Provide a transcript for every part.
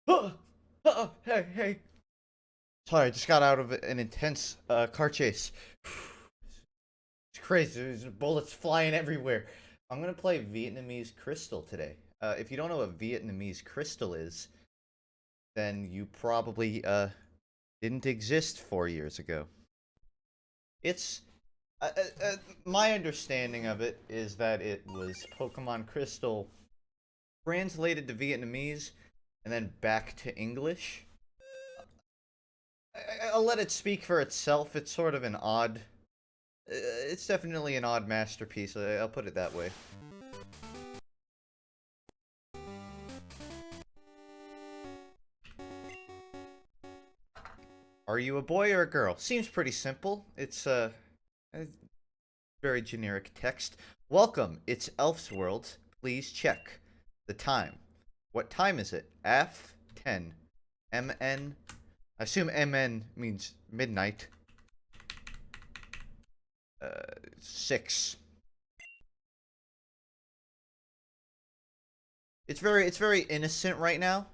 Hey, hey. Sorry, I just got out of an intense car chase. It's crazy. There's bullets flying everywhere. I'm gonna play Vietnamese Crystal today. If you don't know what Vietnamese Crystal is, then you probably didn't exist 4 years ago. It's uh, uh, uh, my understanding of it is that it was Pokemon Crystal translated to Vietnamese and then back to English. I'll let it speak for itself. It's sort of an odd. It's definitely an odd masterpiece. I'll put it that way. Are you a boy or a girl? Seems pretty simple. It's a very generic text. Welcome. It's Elf's World. Please check the time. What time is it? F10. MN. I assume MN means midnight. 6. It's very innocent right now.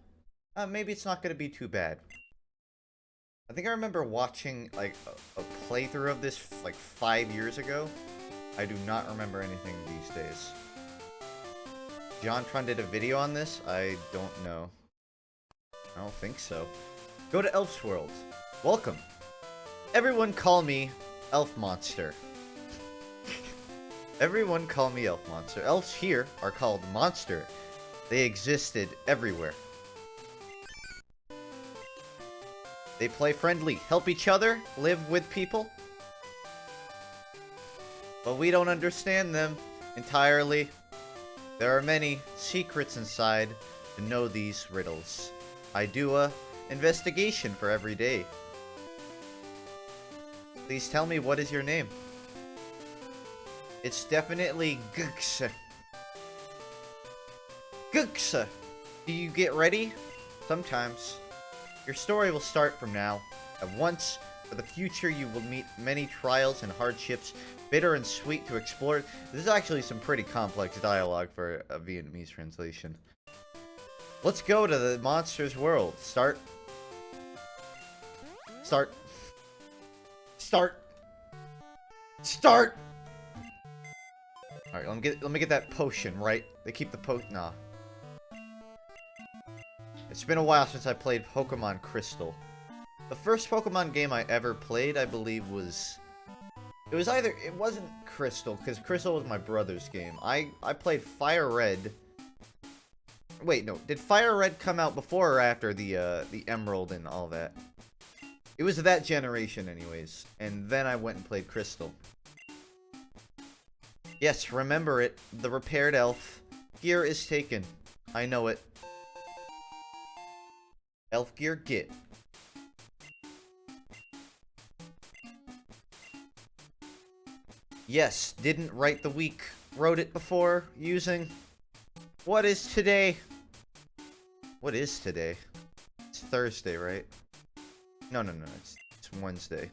Maybe it's not gonna be too bad. I think I remember watching like a playthrough of this like 5 years ago. I do not remember anything these days. JonTron did a video on this? I don't know. I don't think so. Go to Elf's World. Welcome. Everyone call me Elf Monster. Everyone call me Elf Monster. Elves here are called Monster. They existed everywhere. They play friendly, help each other, live with people. But we don't understand them entirely. There are many secrets inside to know these riddles. I do a investigation for every day. Please tell me, what is your name? It's definitely Guksa. Guksa! Do you get ready? Sometimes. Your story will start from now. At once, for the future you will meet many trials and hardships, bitter and sweet to explore. This is actually some pretty complex dialogue for a Vietnamese translation. Let's go to the monster's world. Start. Start. Start. Start! Alright, let me get that potion, right? They keep the nah. It's been a while since I played Pokemon Crystal. The first Pokemon game I ever played, I believe, was... It wasn't Crystal, because Crystal was my brother's game. I played Fire Red. Wait, no. Did Fire Red come out before or after the Emerald and all that? It was that generation anyways. And then I went and played Crystal. Yes, remember it. The repaired elf. Gear is taken. I know it. Elf gear, get. Yes, didn't write the week. Wrote it before, using... What is today? What is today? It's Thursday, right? No, it's Wednesday.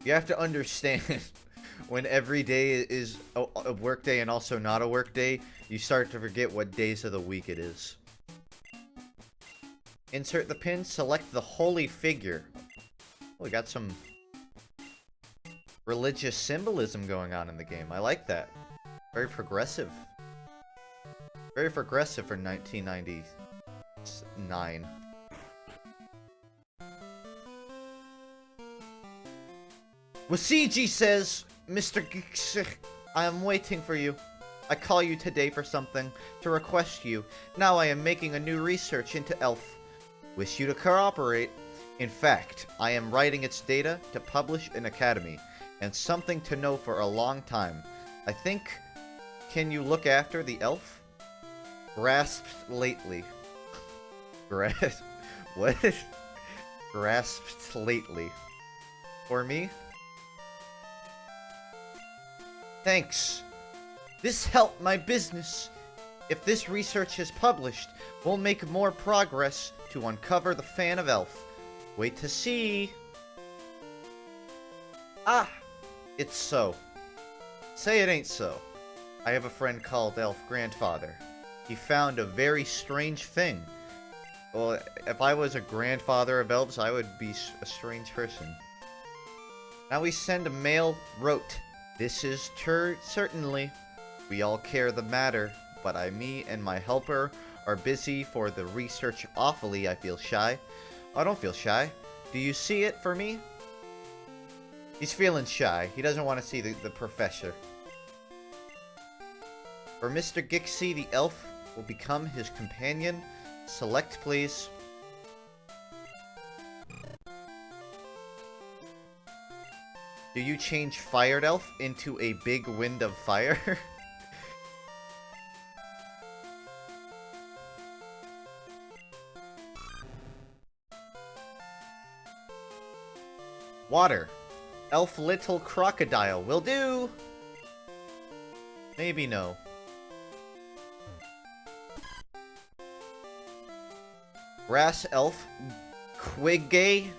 You have to understand, when every day is a work day and also not a work day, you start to forget what days of the week it is. Insert the pin, select the holy figure. Oh, we got some religious symbolism going on in the game. I like that. Very progressive. Very progressive for 1999. Wasiji says, Mr. Gixich, I am waiting for you. I call you today for something, to request you. Now I am making a new research into Elf. Wish you to cooperate. In fact, I am writing its data to publish in Academy, and something to know for a long time. I think, can you look after the elf? Grasped lately. What? Grasped lately. For me? Thanks. This helped my business. If this research is published, we'll make more progress to uncover the fan of Elf. Wait to see. Ah! It's so. Say it ain't so. I have a friend called Elf Grandfather. He found a very strange thing. Well, if I was a grandfather of elves, I would be a strange person. Now we send a mail wrote. This is certainly. We all care the matter, but me and my helper are busy for the research awfully. I feel shy. I don't feel shy. Do you see it for me? He's feeling shy. He doesn't want to see the professor. For Mr. Gixie, the elf will become his companion. Select, please. Do you change Fired Elf into a big wind of fire? Water. Elf Little Crocodile. Will do! Maybe no. Grass Elf. Quigge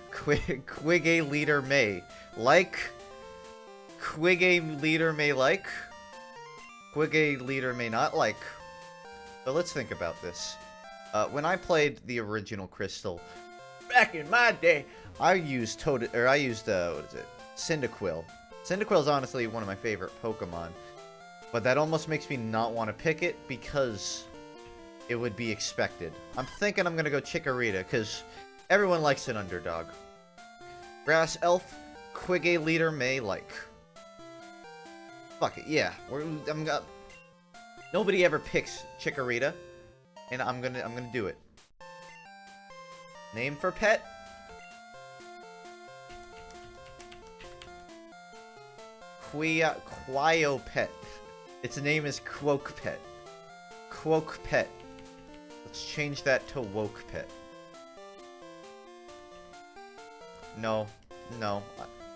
Leader May. Like. Quigge Leader may like. Quigge Leader may not like. So let's think about this. When I played the original Crystal, back in my day, I used what is it? Cyndaquil. Cyndaquil is honestly one of my favorite Pokemon, but that almost makes me not want to pick it because it would be expected. I'm thinking I'm gonna go Chikorita because everyone likes an underdog. Grass Elf, Quigge Leader may like. Fuck it, yeah. Nobody ever picks Chikorita, and I'm gonna do it. Name for pet? Quiopet. Its name is Quokepet. Quokepet. Let's change that to Wokepet. No. No.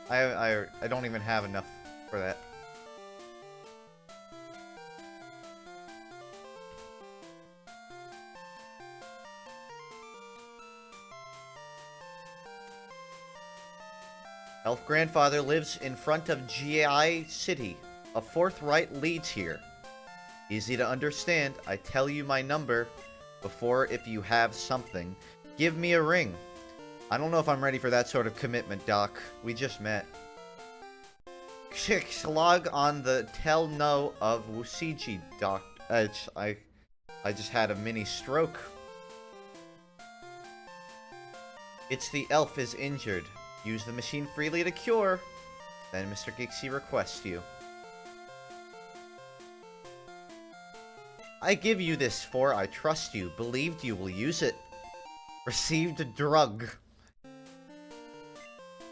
I don't even have enough for that. Elf Grandfather lives in front of GI City. A fourth right leads here. Easy to understand. I tell you my number before if you have something. Give me a ring. I don't know if I'm ready for that sort of commitment, Doc. We just met. Log on the tell no of Wusiji, Doc. I just had a mini stroke. It's the elf is injured. Use the machine freely to cure. Then Mr. Gixie requests you. I give you this for I trust you. Believed you will use it. Received a drug.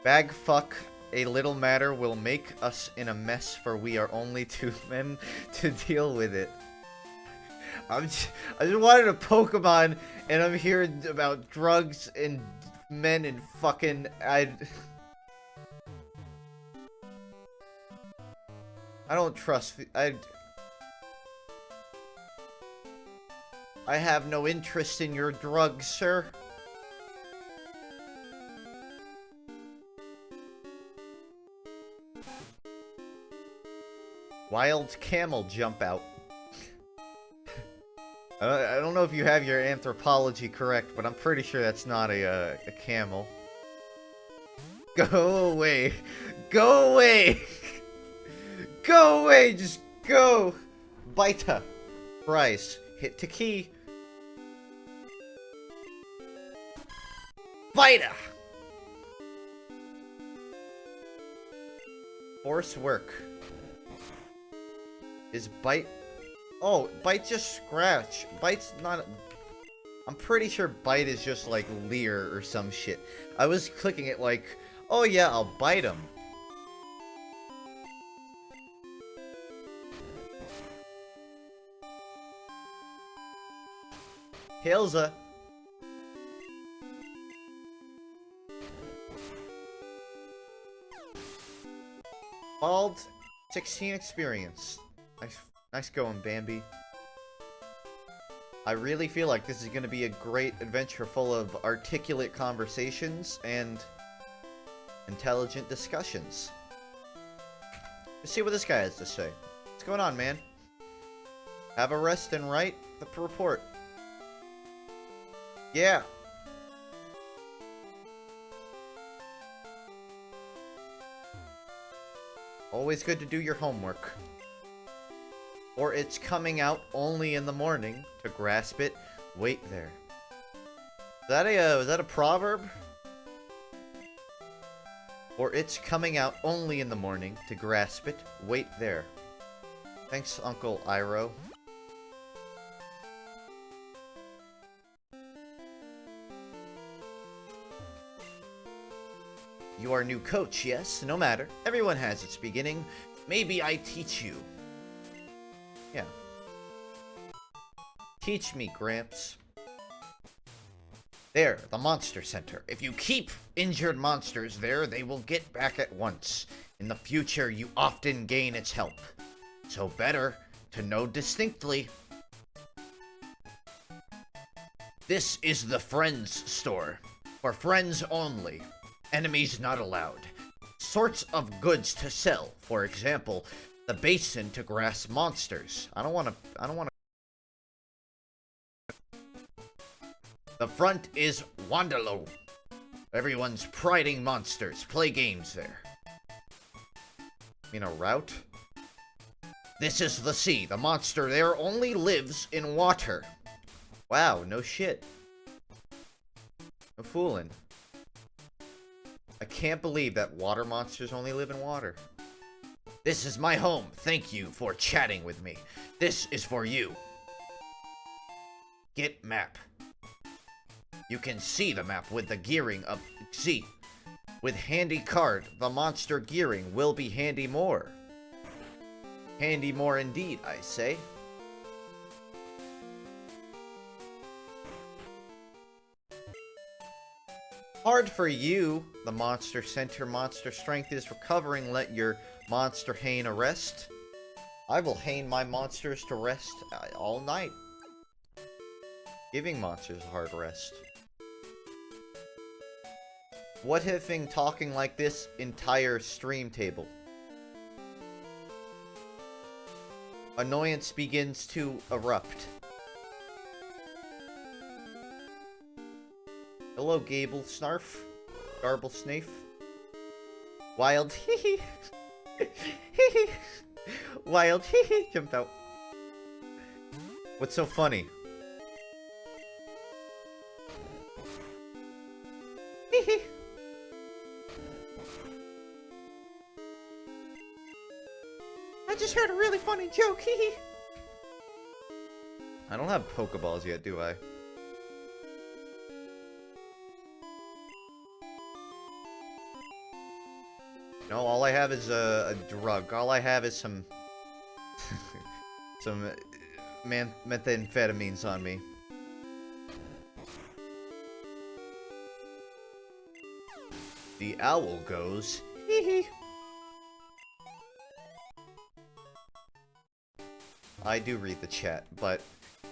Bag fuck. A little matter will make us in a mess, for we are only two men to deal with it. I just wanted a Pokemon, and I'm hearing about drugs and men and fucking... I don't trust... I have no interest in your drugs, sir. Wild camel jump out. I don't know if you have your anthropology correct, but I'm pretty sure that's not a camel. Go away. Go away. Go away. Just go. Bita. Price. Hit to key. Bita. Force work. Is bite... Oh, bite just scratch. Bite's not... I'm pretty sure bite is just like leer or some shit. I was clicking it like, oh yeah, I'll bite him. Hilza. Bald 16 experience. Nice going, Bambi. I really feel like this is going to be a great adventure full of articulate conversations and intelligent discussions. Let's see what this guy has to say. What's going on, man? Have a rest and write the report. Yeah, Always good to do your homework. Or it's coming out only in the morning. To grasp it, wait there. Is that a proverb? Or it's coming out only in the morning. To grasp it, wait there. Thanks, Uncle Iroh. You are new coach, yes? No matter. Everyone has its beginning. Maybe I teach you. Yeah. Teach me, Gramps. There, the monster center. If you keep injured monsters there, they will get back at once. In the future, you often gain its help. So better to know distinctly. This is the Friends store. For friends only. Enemies not allowed. Sorts of goods to sell. For example, the basin to grasp monsters. I don't want to. The front is Wandalo. Everyone's priding monsters. Play games there. A route? This is the sea. The monster there only lives in water. Wow, no shit. No fooling. I can't believe that water monsters only live in water. This is my home. Thank you for chatting with me. This is for you. Get map. You can see the map with the gearing of... See. With handy card, the monster gearing will be handy more. Handy more indeed, I say. Hard for you. The monster center monster strength is recovering. Let your monster hane a rest. I will hane my monsters to rest all night. Giving monsters a hard rest. What having talking like this entire stream table? Annoyance begins to erupt. Hello, Gable Snarf. Garble Snafe. Wild hee hee. Hee hee. Wild hee hee. Jump out. What's so funny? Hee hee. I just heard a really funny joke. Hee hee. I don't have Pokeballs yet, do I? No, all I have is a drug. All I have is some... some methamphetamines on me. The owl goes... Hee hee. I do read the chat, but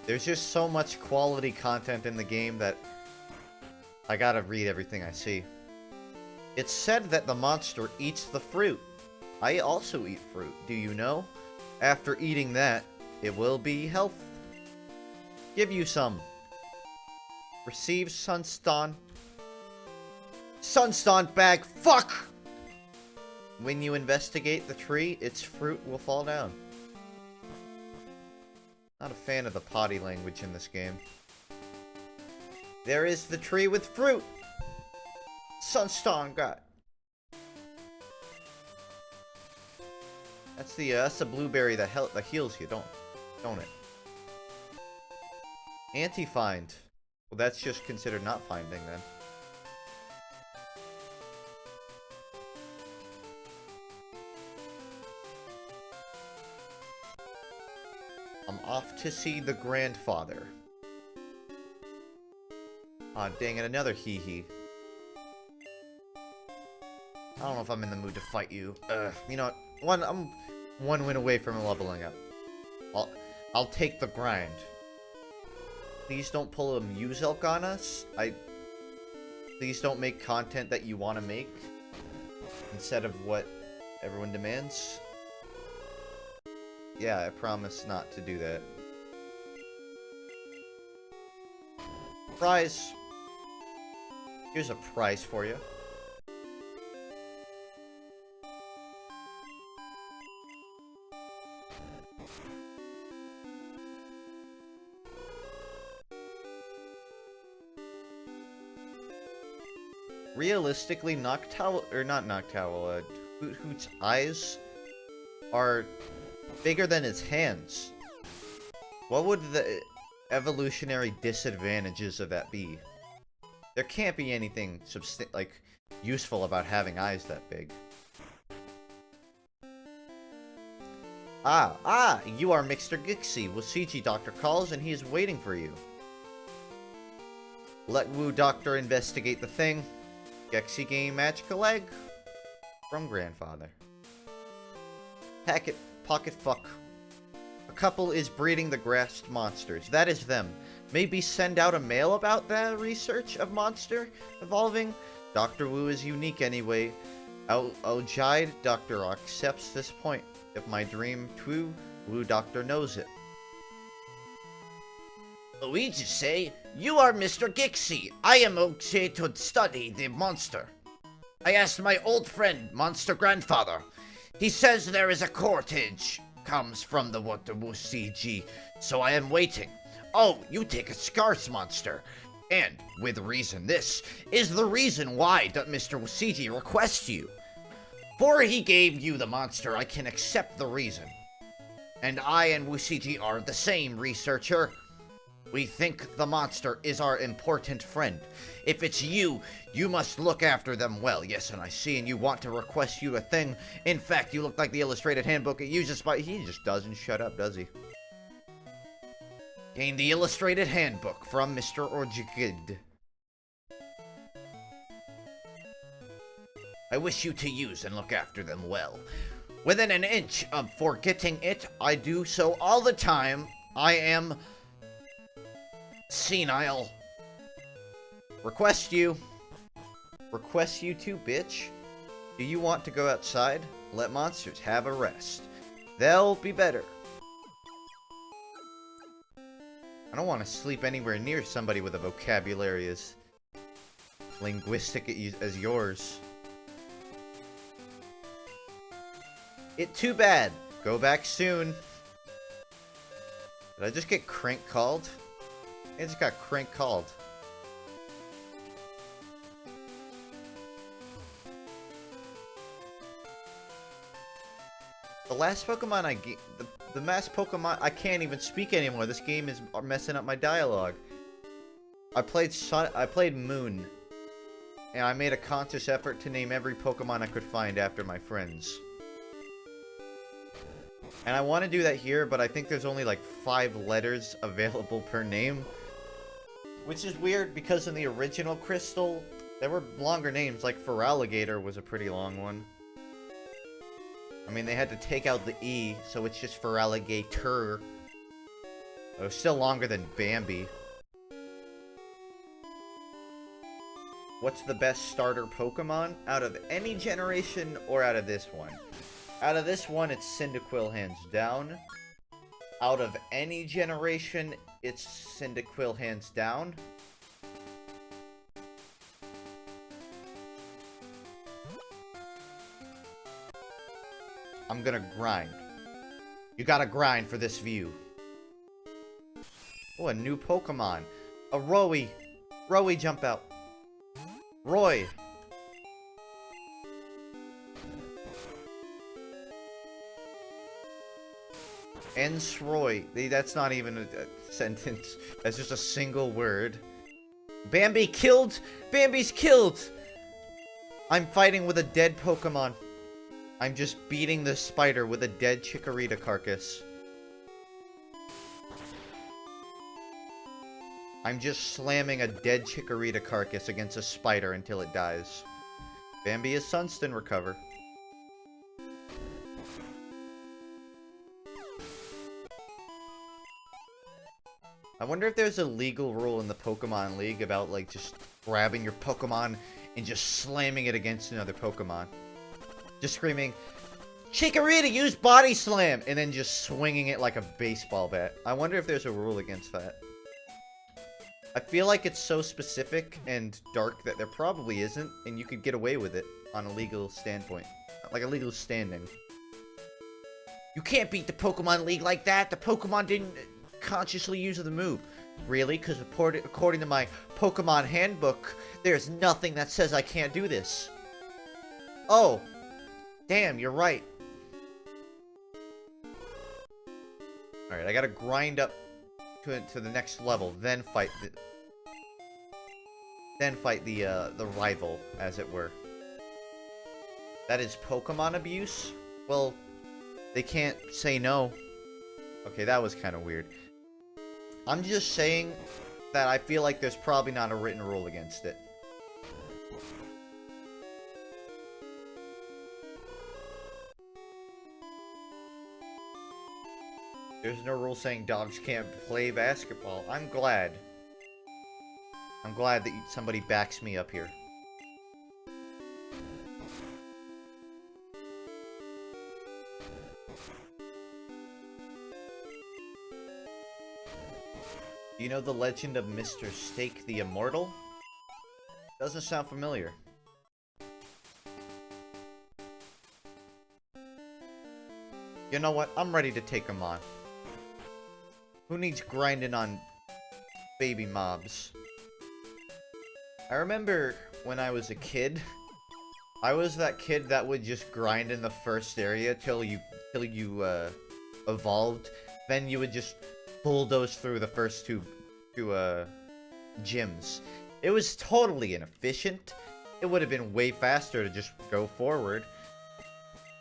there's just so much quality content in the game that I gotta read everything I see. It's said that the monster eats the fruit. I also eat fruit, do you know? After eating that, it will be health. Give you some. Receive Sunstone. Sunstone bag, fuck! When you investigate the tree, its fruit will fall down. Not a fan of the potty language in this game. There is the tree with fruit! Sunstone got. That's the blueberry that heals you, don't it? Anti-find. Well, that's just considered not finding then. I'm off to see the grandfather. Aw, dang it, another hee-hee. I don't know if I'm in the mood to fight you. You know what? I'm one win away from leveling up. I'll take the grind. Please don't pull a Muselk on us. Please don't make content that you want to make instead of what everyone demands. Yeah, I promise not to do that. Prize. Here's a prize for you. realistically, Noctowl, or not Noctowl, Hoot's eyes are bigger than his hands. What would the evolutionary disadvantages of that be? There can't be anything useful about having eyes that big. You are Mr. Gixie. Wasiji Doctor calls and he is waiting for you. Let Wu Doctor investigate the thing. Gexie gain magical egg. From grandfather. Pocket fuck. A couple is breeding the grassed monsters. That is them. Maybe send out a mail about the research of monster evolving. Dr. Wu is unique anyway. Ojide Doctor accepts this point. If my dream true, Wu Doctor knows it. Luigi say, you are Mr. Gixie. I am okay to study the monster. I asked my old friend, Monster Grandfather. He says there is a cortege comes from the water CG, so I am waiting. Oh, you take a scarce monster. And, with reason, this is the reason why Mr. Wasiji requests you. For he gave you the monster, I can accept the reason. And I and Wasiji are the same, researcher. We think the monster is our important friend. If it's you, you must look after them well. Yes, and I see, and you want to request you a thing. In fact, you look like the illustrated handbook it uses by... He just doesn't shut up, does he? Gain the illustrated handbook from Mr. Orjigid. I wish you to use and look after them well. Within an inch of forgetting it, I do so all the time. I am... senile. Request you too, bitch. Do you want to go outside? Let monsters have a rest. They'll be better. I don't want to sleep anywhere near somebody with a vocabulary as linguistic as yours. Too bad. Go back soon. Did I just get crank called? I just got crank called. The last Pokemon the last Pokemon, I can't even speak anymore. This game is messing up my dialogue. I played Moon, and I made a conscious effort to name every Pokemon I could find after my friends. And I want to do that here, but I think there's only like 5 letters available per name. Which is weird, because in the original Crystal, there were longer names, like Feraligatr was a pretty long one. I mean, they had to take out the E, so it's just Feraligatr. It was still longer than Bambi. What's the best starter Pokemon? Out of any generation, or out of this one? Out of this one, it's Cyndaquil hands down. Out of any generation, it's Cyndaquil hands down. I'm gonna grind. You gotta grind for this view. Oh, a new Pokemon. A Rowie. Rowie jump out. Roy. Ensroy. That's not even a sentence. That's just a single word. Bambi killed! Bambi's killed! I'm fighting with a dead Pokemon. I'm just beating the spider with a dead Chikorita carcass. I'm just slamming a dead Chikorita carcass against a spider until it dies. Bambi is Sunston recover. I wonder if there's a legal rule in the Pokemon League about, like, just grabbing your Pokemon and just slamming it against another Pokemon. Just screaming, Chikorita, use Body Slam! And then just swinging it like a baseball bat. I wonder if there's a rule against that. I feel like it's so specific and dark that there probably isn't, and you could get away with it on a legal standpoint. Like a legal standing. You can't beat the Pokemon League like that! The Pokemon didn't consciously use the move. Really? Because according to my Pokemon handbook, there's nothing that says I can't do this. Oh. Damn, you're right. Alright, I gotta grind up to the next level, then fight the rival, as it were. That is Pokemon abuse? Well, they can't say no. Okay, that was kind of weird. I'm just saying that I feel like there's probably not a written rule against it. There's no rule saying dogs can't play basketball. I'm glad. I'm glad that somebody backs me up here. Do you know the legend of Mr. Steak the Immortal? Doesn't sound familiar. You know what? I'm ready to take him on. Who needs grinding on baby mobs? I remember when I was a kid, I was that kid that would just grind in the first area till you evolved. Then you would just bulldoze through the first two gyms. It was totally inefficient. It would have been way faster to just go forward.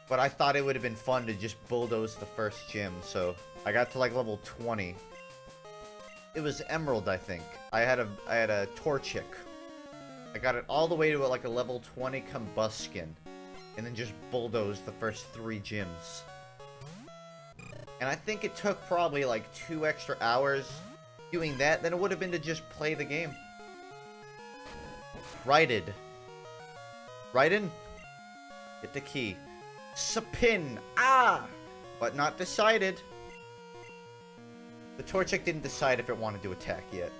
But I thought it would have been fun to just bulldoze the first gym, so I got to like level 20. It was Emerald, I think. I had a Torchic. I got it all the way to like a level 20 Combuskin, and then just bulldozed the first 3 gyms. And I think it took probably like 2 extra hours doing that than it would have been to just play the game. Righted. Raiden? Get the key. Spin! Ah! But not decided. The Torchic didn't decide if it wanted to attack yet.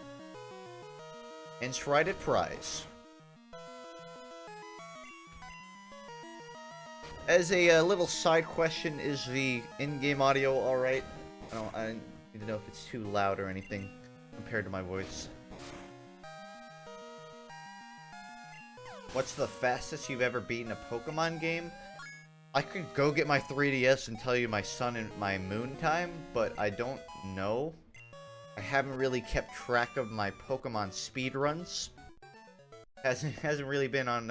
Enshrined prize. As a little side question, is the in-game audio alright? I don't need to know if it's too loud or anything compared to my voice. What's the fastest you've ever beaten a Pokemon game? I could go get my 3DS and tell you my sun and my moon time, but I don't know. I haven't really kept track of my Pokemon speedruns. Hasn't really been on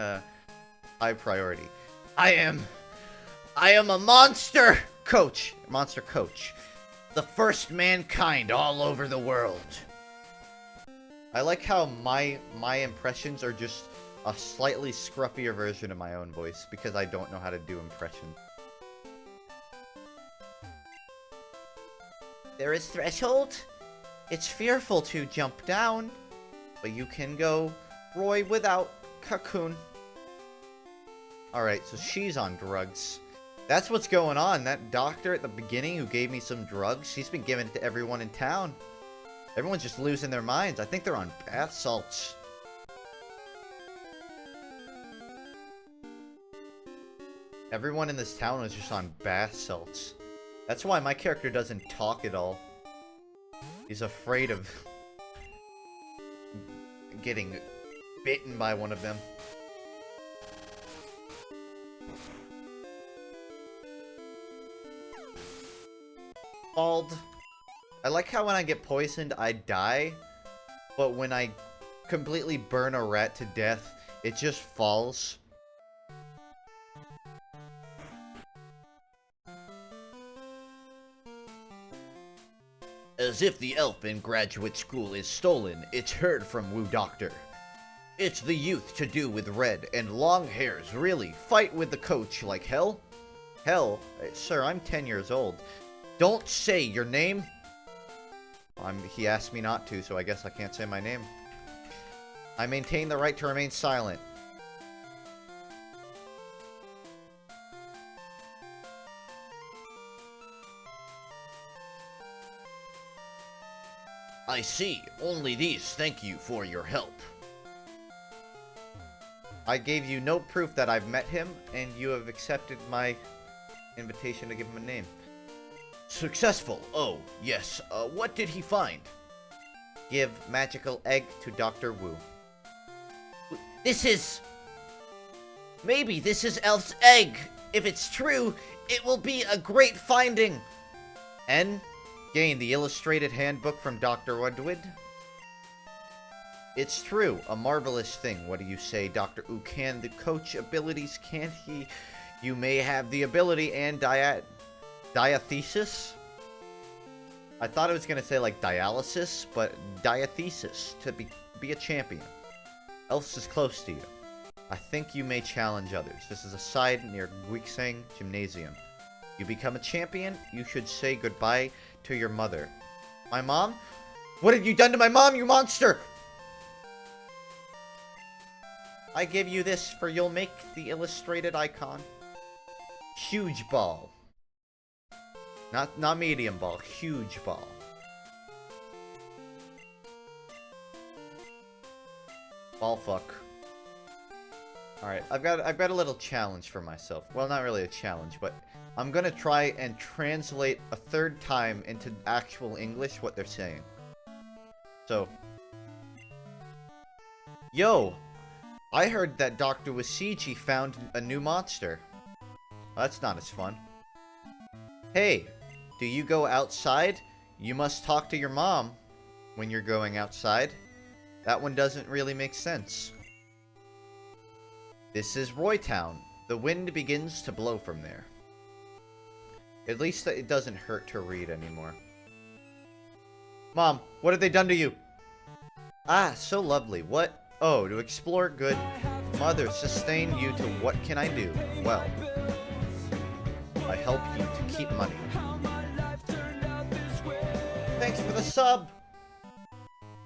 high priority. I am a monster coach. Monster coach. The first mankind all over the world. I like how my impressions are just a slightly scruffier version of my own voice, because I don't know how to do impressions. There is threshold. It's fearful to jump down, but you can go Roy without Cocoon. Alright, so she's on drugs. That's what's going on. That doctor at the beginning who gave me some drugs, she's been giving it to everyone in town. Everyone's just losing their minds. I think they're on bath salts. Everyone in this town is just on bath salts. That's why my character doesn't talk at all. He's afraid of getting bitten by one of them. Bald. I like how when I get poisoned, I die. But when I completely burn a rat to death, it just falls. As if the elf in graduate school is stolen, it's heard from Woo Doctor. It's the youth to do with red and long hairs, really. Fight with the coach like hell? Hell? Sir, I'm 10 years old. Don't say your name. He asked me not to, so I guess I can't say my name. I maintain the right to remain silent. I see. Only these thank you for your help. I gave you no proof that I've met him, and you have accepted my invitation to give him a name. Successful. Oh, yes. What did he find? give magical egg to Dr. Wu. This is... Maybe this is Elf's egg. If it's true, it will be a great finding. N. Gain the illustrated handbook from Dr. Woodward. It's true, a marvelous thing. What do you say, Dr. Wu? Can the coach abilities, can't he? You may have the ability and diathesis? I thought it was going to say like dialysis, but diathesis to be a champion. Elfs is close to you. I think you may challenge others. This is a side near Guiksang Gymnasium. You become a champion, you should say goodbye to your mother. My mom? What have you done to my mom, you monster? I give you this for you'll make the illustrated icon. Huge ball. Not medium ball, huge ball. Ball fuck. Alright, I've got a little challenge for myself. Well, not really a challenge, but I'm gonna try and translate a third time into actual English what they're saying. So, yo, I heard that Dr. Wasiji found a new monster. Well, that's not as fun. Hey, do you go outside? You must talk to your mom when you're going outside. That one doesn't really make sense. This is Roytown. The wind begins to blow from there. At least it doesn't hurt to read anymore. Mom, what have they done to you? Ah, so lovely. What? Oh, to explore good. Mother, sustain you to what can I do? Well, I help you to keep money. Thanks for the sub!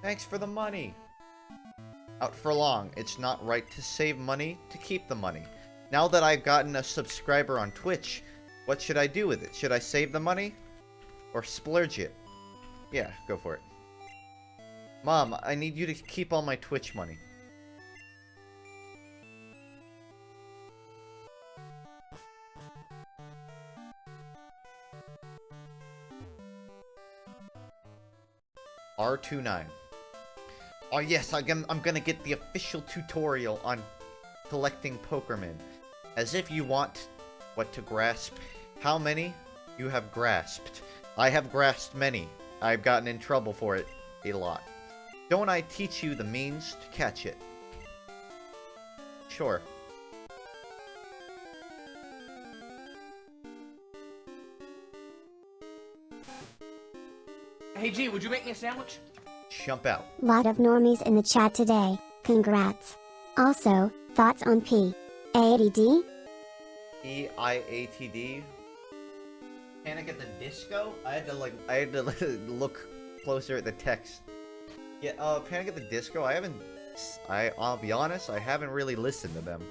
Thanks for the money. Out for long. It's not right to save money to keep the money. Now that I've gotten a subscriber on Twitch, what should I do with it? Should I save the money? Or splurge it? Yeah, go for it. Mom, I need you to keep all my Twitch money. R29. Oh yes, I'm gonna get the official tutorial on collecting Pokémon. As if you want what to grasp. How many you have grasped? I have grasped many. I've gotten in trouble for it a lot. Don't I teach you the means to catch it? Sure. Hey G, would you make me a sandwich? Jump out. Lot of normies in the chat today, congrats. Also, thoughts on P-A-A-T-D? P-I-A-T-D? Can I get the disco? I had to look closer at the text. Yeah, can I get the disco? I'll be honest, I haven't really listened to them.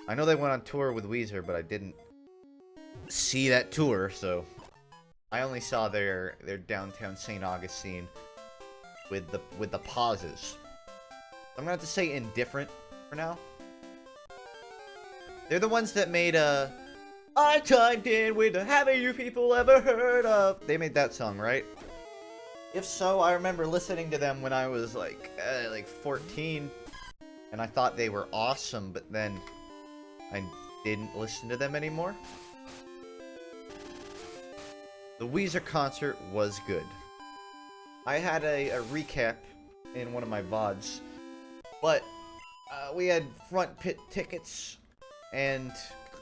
I know they went on tour with Weezer, but I didn't see that tour, so I only saw their downtown St. Augustine with the pauses. I'm gonna have to say indifferent for now. They're the ones that made I chimed in with the haven't you people ever heard of? They made that song, right? If so, I remember listening to them when I was like 14, and I thought they were awesome, but then I didn't listen to them anymore. The Weezer concert was good. I had a recap in one of my VODs, but we had front pit tickets, and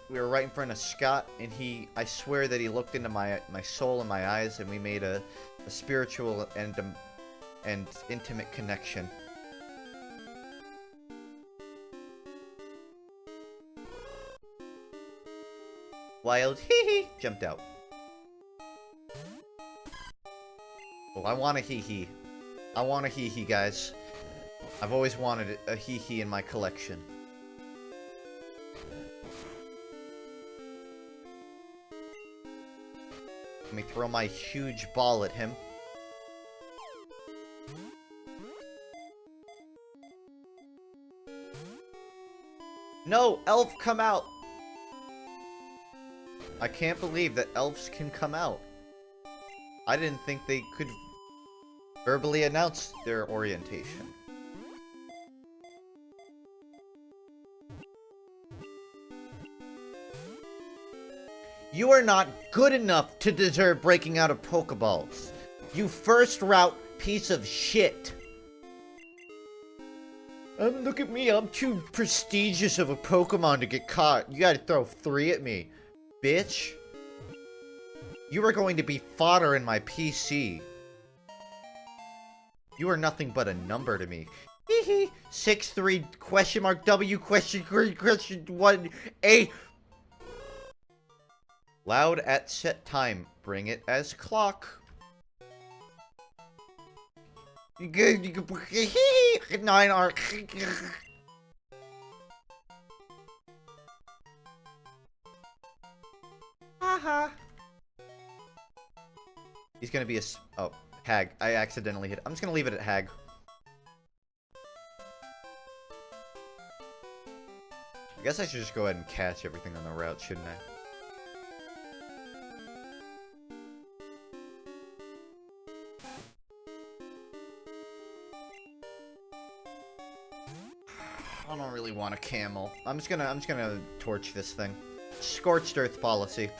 we were right in front of Scott, and I swear that he looked into my soul and my eyes, and we made a spiritual and intimate connection. Wild hee-hee jumped out. Oh, I want a hee-hee. I want a hee-hee, guys. I've always wanted a hee-hee in my collection. Let me throw my huge ball at him. No! Elf, come out! I can't believe that elves can come out. I didn't think they could verbally announce their orientation. You are not good enough to deserve breaking out of Pokeballs. You first route piece of shit. Look at me, I'm too prestigious of a Pokemon to get caught. You gotta throw 3 at me, bitch. You are going to be fodder in my PC. You are nothing but a number to me. Hehe. 6-3 question mark W question 1 A. Loud at set time. Bring it as clock. 9 R. Haha. He's gonna be a oh, Hag. I accidentally hit. I'm just gonna leave it at Hag. I guess I should just go ahead and catch everything on the route, shouldn't I? I don't really want a camel. I'm just gonna torch this thing. Scorched earth policy.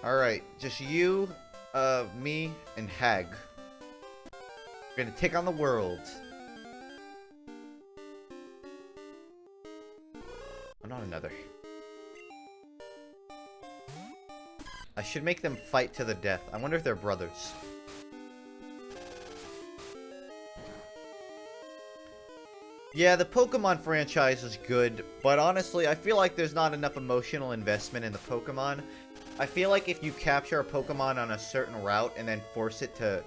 Alright, just you, me, and Hag. We're gonna take on the world. Oh, not another. I should make them fight to the death. I wonder if they're brothers. Yeah, the Pokemon franchise is good, but honestly, I feel like there's not enough emotional investment in the Pokemon. I feel like if you capture a Pokemon on a certain route and then force it to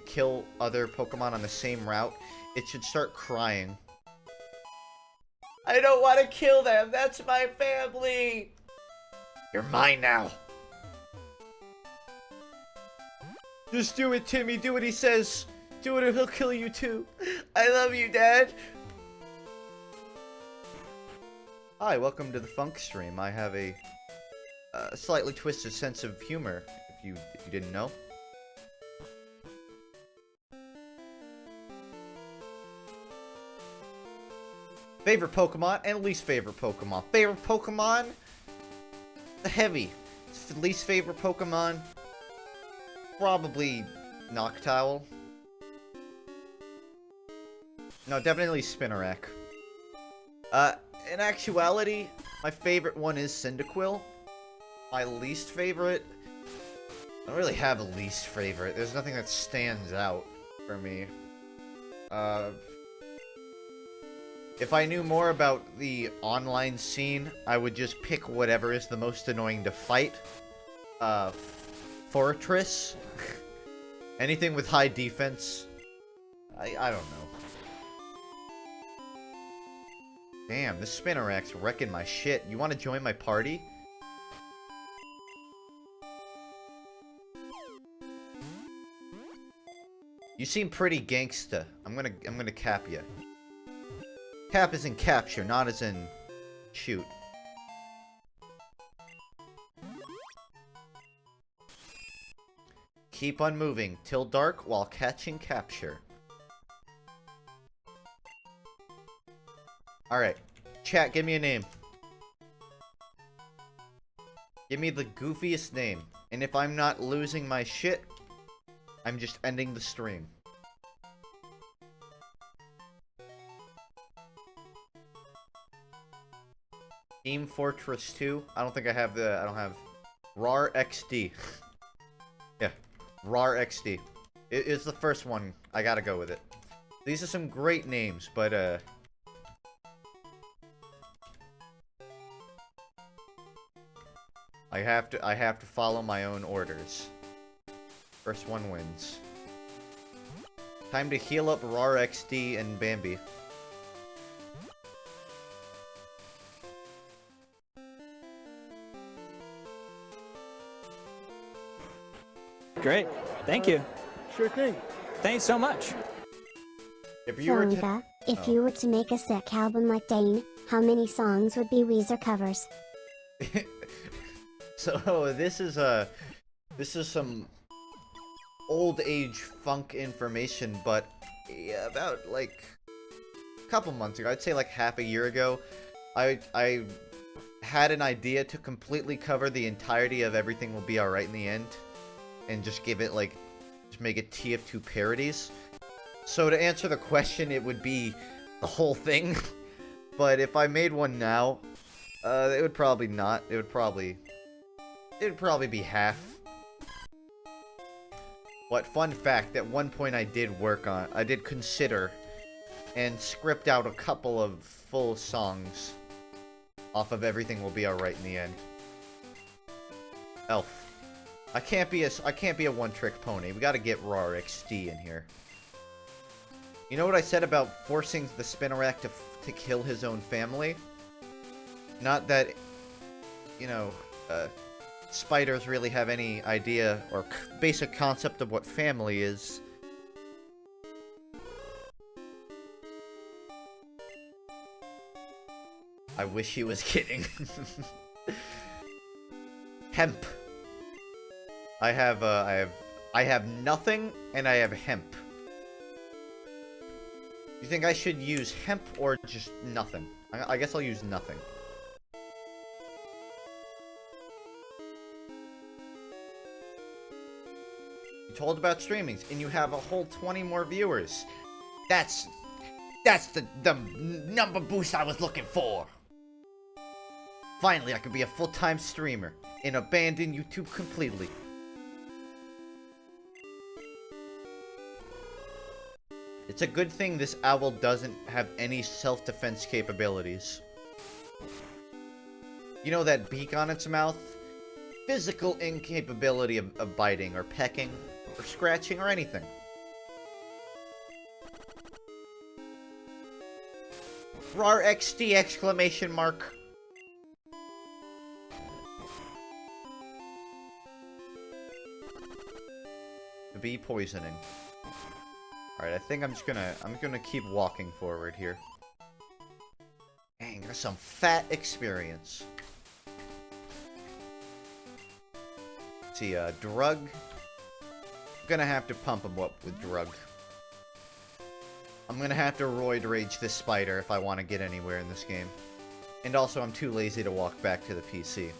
kill other Pokemon on the same route, it should start crying. I don't want to kill them! That's my family! You're mine now! Just do it, Timmy. Do what he says. Do it or he'll kill you too. I love you, Dad. Hi, welcome to the FUNKe stream. I have a slightly twisted sense of humor, if you didn't know. Favorite Pokemon and least favorite Pokemon. Favorite Pokemon? The Heavy. Least favorite Pokemon? Probably Noctowl. No, definitely Spinarak. In actuality, my favorite one is Cyndaquil. My least favorite? I don't really have a least favorite. There's nothing that stands out for me. If I knew more about the online scene, I would just pick whatever is the most annoying to fight. Fortress. Anything with high defense. I don't know. Damn, this Spinarak's wrecking my shit. You want to join my party? You seem pretty gangsta. I'm gonna cap you. Cap is in capture, not as in shoot. Keep on moving till dark while catching capture. Alright. Chat, give me a name. Give me the goofiest name. And if I'm not losing my shit, I'm just ending the stream. Team Fortress 2. I don't think I have the... I don't have... RAR XD. Yeah. RAR XD. It's the first one. I gotta go with it. These are some great names, but, I have to follow my own orders. First one wins. Time to heal up RAR XD and Bambi. Great. Thank you. Sure thing. Thanks so much. If you were to... If Oh. you were to make a sick album like Dane, how many songs would be Weezer covers? So this is some old age funk information, but yeah, about like a couple months ago, I'd say like half a year ago, I had an idea to completely cover the entirety of Everything Will Be Alright in the End, and just give it like, just make it TF2 parodies. So to answer the question, it would be the whole thing. But if I made one now, it would probably not. It would probably be half. But fun fact, at one point I did consider and script out a couple of full songs off of Everything Will Be Alright in the End. Elf. I can't be a one-trick pony. We gotta get Raw XD in here. You know what I said about forcing the Spinarak to kill his own family? Not that, you know, spiders really have any idea or basic concept of what family is. I wish he was kidding. Hemp. I have nothing, and I have hemp. You think I should use hemp or just nothing? I guess I'll use nothing. You told about streamings, and you have a whole 20 more viewers. That's the number boost I was looking for. Finally, I could be a full-time streamer and abandon YouTube completely. It's a good thing this owl doesn't have any self-defense capabilities. You know that beak on its mouth? Physical incapability of biting or pecking or scratching or anything. RAR XD exclamation mark. The bee poisoning. Alright, I think I'm gonna keep walking forward here. Dang, there's some fat experience. Let's see, drug. I'm gonna have to pump him up with drug. I'm gonna have to roid rage this spider if I want to get anywhere in this game. And also, I'm too lazy to walk back to the PC.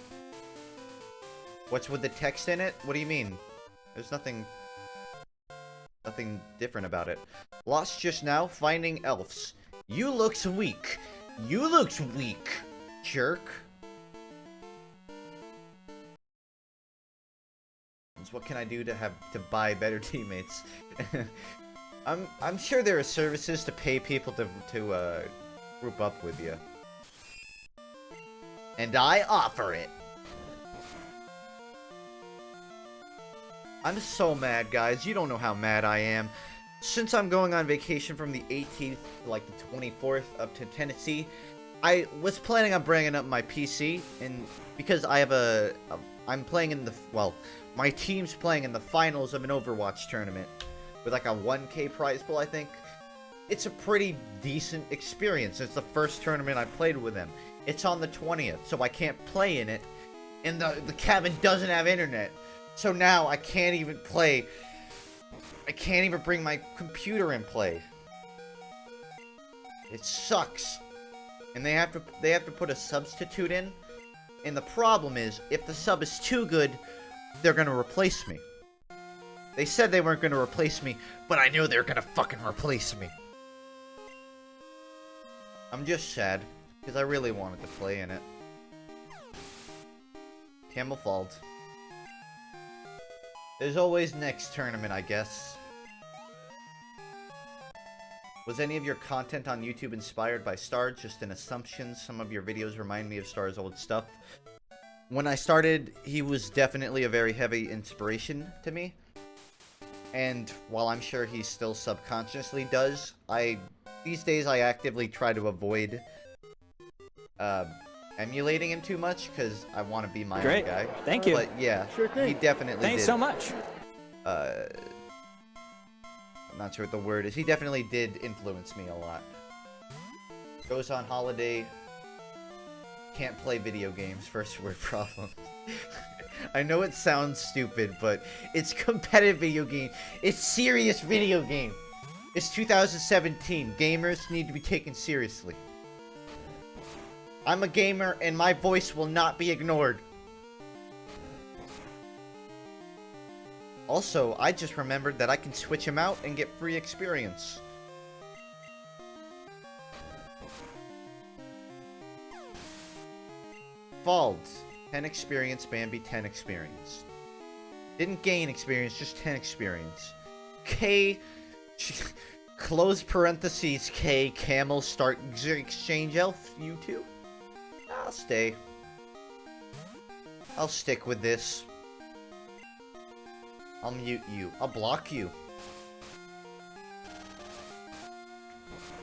What's with the text in it? What do you mean? There's nothing different about it. Lost just now, finding elves. You looks weak. You looks weak, jerk. What can I do to buy better teammates? I'm sure there are services to pay people to group up with you. And I offer it. I'm so mad, guys. You don't know how mad I am. Since I'm going on vacation from the 18th to like the 24th up to Tennessee, I was planning on bringing up my PC, and because I have I'm playing in the, well, my team's playing in the finals of an Overwatch tournament with like a 1K prize pool, I think. It's a pretty decent experience. It's the first tournament I played with them. It's on the 20th, so I can't play in it, and the cabin doesn't have internet. So now I can't even play. I can't even bring my computer and play. It sucks. And they have to put a substitute in. And the problem is, if the sub is too good, they're gonna replace me. They said they weren't gonna replace me, but I knew they were gonna fucking replace me. I'm just sad, because I really wanted to play in it. Camelfald. There's always next tournament, I guess. Was any of your content on YouTube inspired by Star? Just an assumption. Some of your videos remind me of Star's old stuff. When I started, he was definitely a very heavy inspiration to me. And while I'm sure he still subconsciously does, these days I actively try to avoid emulating him too much, because I want to be my own guy. Thank you. But yeah, Sure thing. he definitely Thanks did. so much. I'm not sure what the word is. He definitely did influence me a lot. Goes on holiday. Can't play video games. First world problem. I know it sounds stupid, but it's competitive video game. It's serious video game. It's 2017. Gamers need to be taken seriously. I'm a gamer, and my voice will not be ignored. Also, I just remembered that I can switch him out and get free experience. Fald, 10 experience, Bambi 10 experience. Didn't gain experience, just 10 experience. K, close parentheses, K, camel start exchange elf, you two? I'll stay. I'll stick with this. I'll mute you. I'll block you.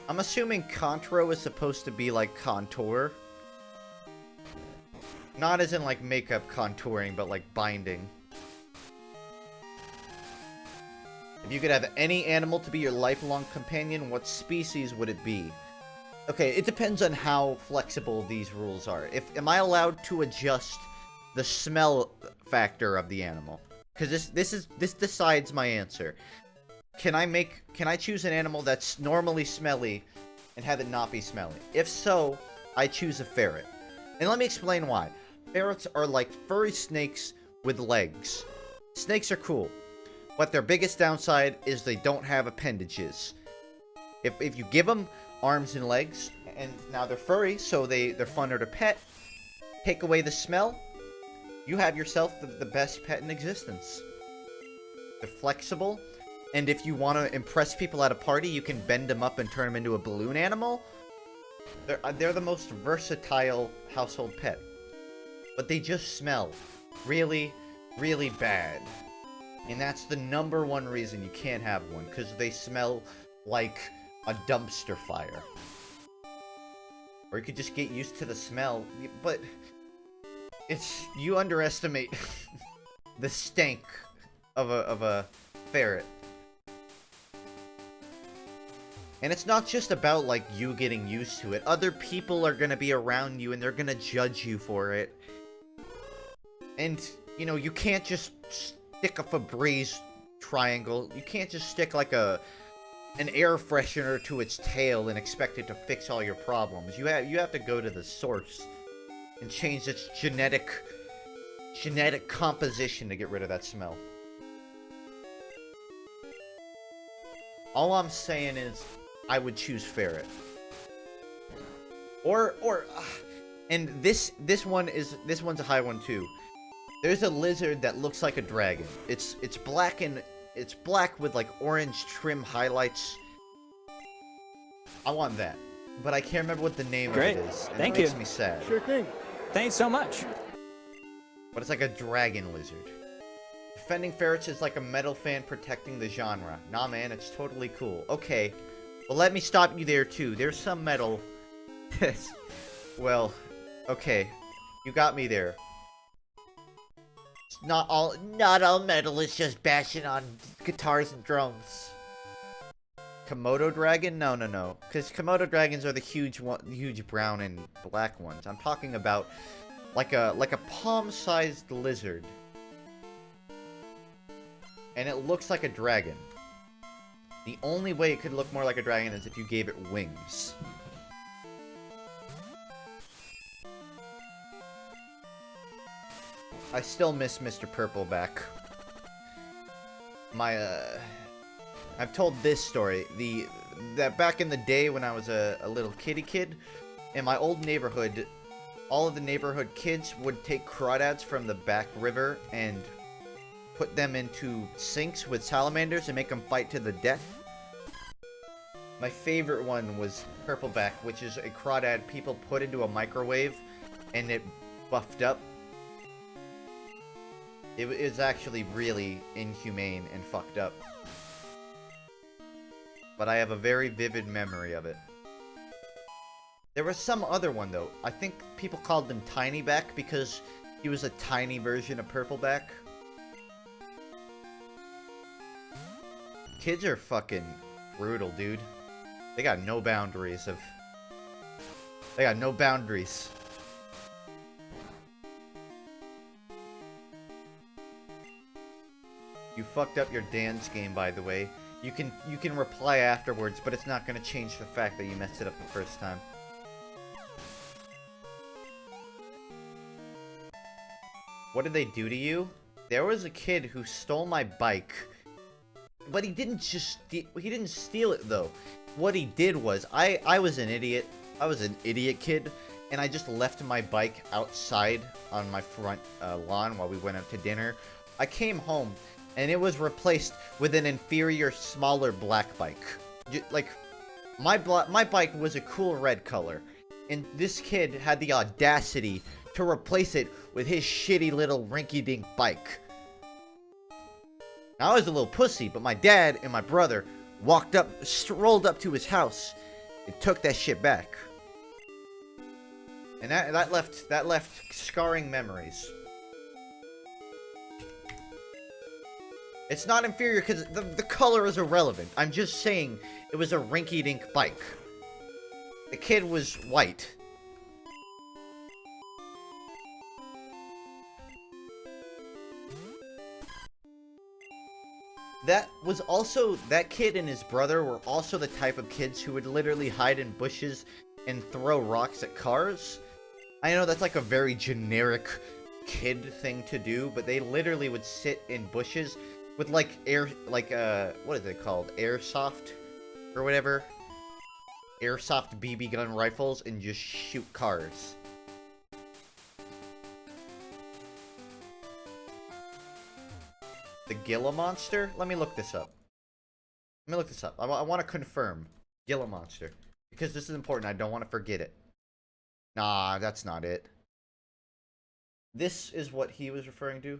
I'm assuming Contro is supposed to be like contour. Not as in like makeup contouring, but like binding. If you could have any animal to be your lifelong companion, what species would it be? Okay, it depends on how flexible these rules are. Am I allowed to adjust the smell factor of the animal? Because this decides my answer. Can I choose an animal that's normally smelly and have it not be smelly? If so, I choose a ferret. And let me explain why. Ferrets are like furry snakes with legs. Snakes are cool, but their biggest downside is they don't have appendages. If you give them arms and legs, and now they're furry, so they're funner to pet, take away the smell, you have yourself the best pet in existence. They're flexible, and if you want to impress people at a party, you can bend them up and turn them into a balloon animal. They're the most versatile household pet. But they just smell really, really bad. And that's the #1 reason you can't have one, because they smell like a dumpster fire. Or you could just get used to the smell, but you underestimate the stank of a ferret. And it's not just about like you getting used to it. Other people are gonna be around you and they're gonna judge you for it. And you know, you can't just stick a Febreze triangle. You can't just stick like an air freshener to its tail and expect it to fix all your problems. You have to go to the source and change its genetic composition to get rid of that smell. All I'm saying is I would choose ferret. And this one's a high one too. There's a lizard that looks like a dragon. It's black with like orange trim highlights. I want that, but I can't remember what the name of it is. And Thank it makes you. me sad. Sure thing. Thanks so much. But it's like a dragon lizard. Defending ferrets is like a metal fan protecting the genre. Nah, man, it's totally cool. Okay, well, let me stop you there too. There's some metal. Well, okay, you got me there. It's not all metal is just bashing on guitars and drums. Komodo dragon? No. Because Komodo dragons are the huge brown and black ones. I'm talking about like a palm-sized lizard. And it looks like a dragon. The only way it could look more like a dragon is if you gave it wings. I still miss Mr. Purpleback. I've told this story. That back in the day when I was a little kitty kid, in my old neighborhood, all of the neighborhood kids would take crawdads from the back river and put them into sinks with salamanders and make them fight to the death. My favorite one was Purpleback, which is a crawdad people put into a microwave and it buffed up. It was actually really inhumane and fucked up. But I have a very vivid memory of it. There was some other one though. I think people called him Tinyback because he was a tiny version of Purpleback. Kids are fucking brutal, dude. They got no boundaries of They got no boundaries. You fucked up your dance game, by the way. You can reply afterwards, but it's not gonna change the fact that you messed it up the first time. What did they do to you? There was a kid who stole my bike, but he didn't steal it though. What he did was, I was an idiot. I was an idiot kid, and I just left my bike outside on my front lawn while we went out to dinner. I came home, and it was replaced with an inferior, smaller black bike. Like, my bike was a cool red color, and this kid had the audacity to replace it with his shitty little rinky-dink bike. Now, I was a little pussy, but my dad and my brother strolled up to his house and took that shit back. And that left scarring memories. It's not inferior because the color is irrelevant. I'm just saying it was a rinky-dink bike. The kid was white. That kid and his brother were also the type of kids who would literally hide in bushes and throw rocks at cars. I know that's like a very generic kid thing to do, but they literally would sit in bushes with what is it called? Airsoft or whatever. Airsoft BB gun rifles and just shoot cars. The Gila monster? Let me look this up. I want to confirm. Gila monster. Because this is important. I don't want to forget it. Nah, that's not it. This is what he was referring to.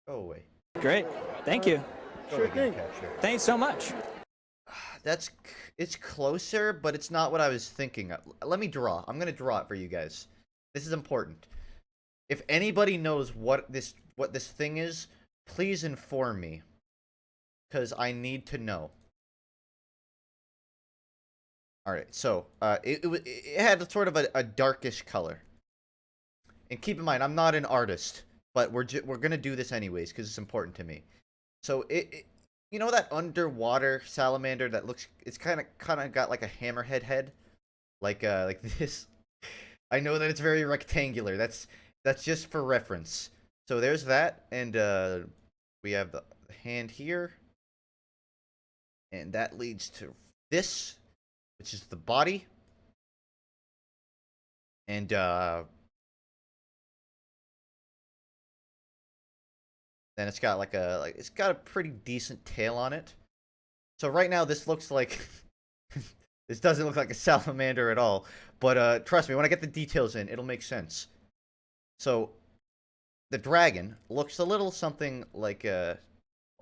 Go away. Great. Thank you. Sure thing. Capture. Thanks so much. It's closer, but it's not what I was thinking of. Let me draw. I'm gonna draw it for you guys. This is important. If anybody knows what this thing is, please inform me. Because I need to know. Alright, so, it had sort of a darkish color. And keep in mind, I'm not an artist, but we're gonna do this anyways, because it's important to me. So, you know that underwater salamander that looks, it's kind of got like a hammerhead head? Like this? I know that it's very rectangular, that's just for reference. So there's that, and, we have the hand here. And that leads to this, which is the body. And, then it's got it's got a pretty decent tail on it. So right now this looks like, this doesn't look like a salamander at all. But, trust me, when I get the details in, it'll make sense. So, the dragon looks a little something like, hold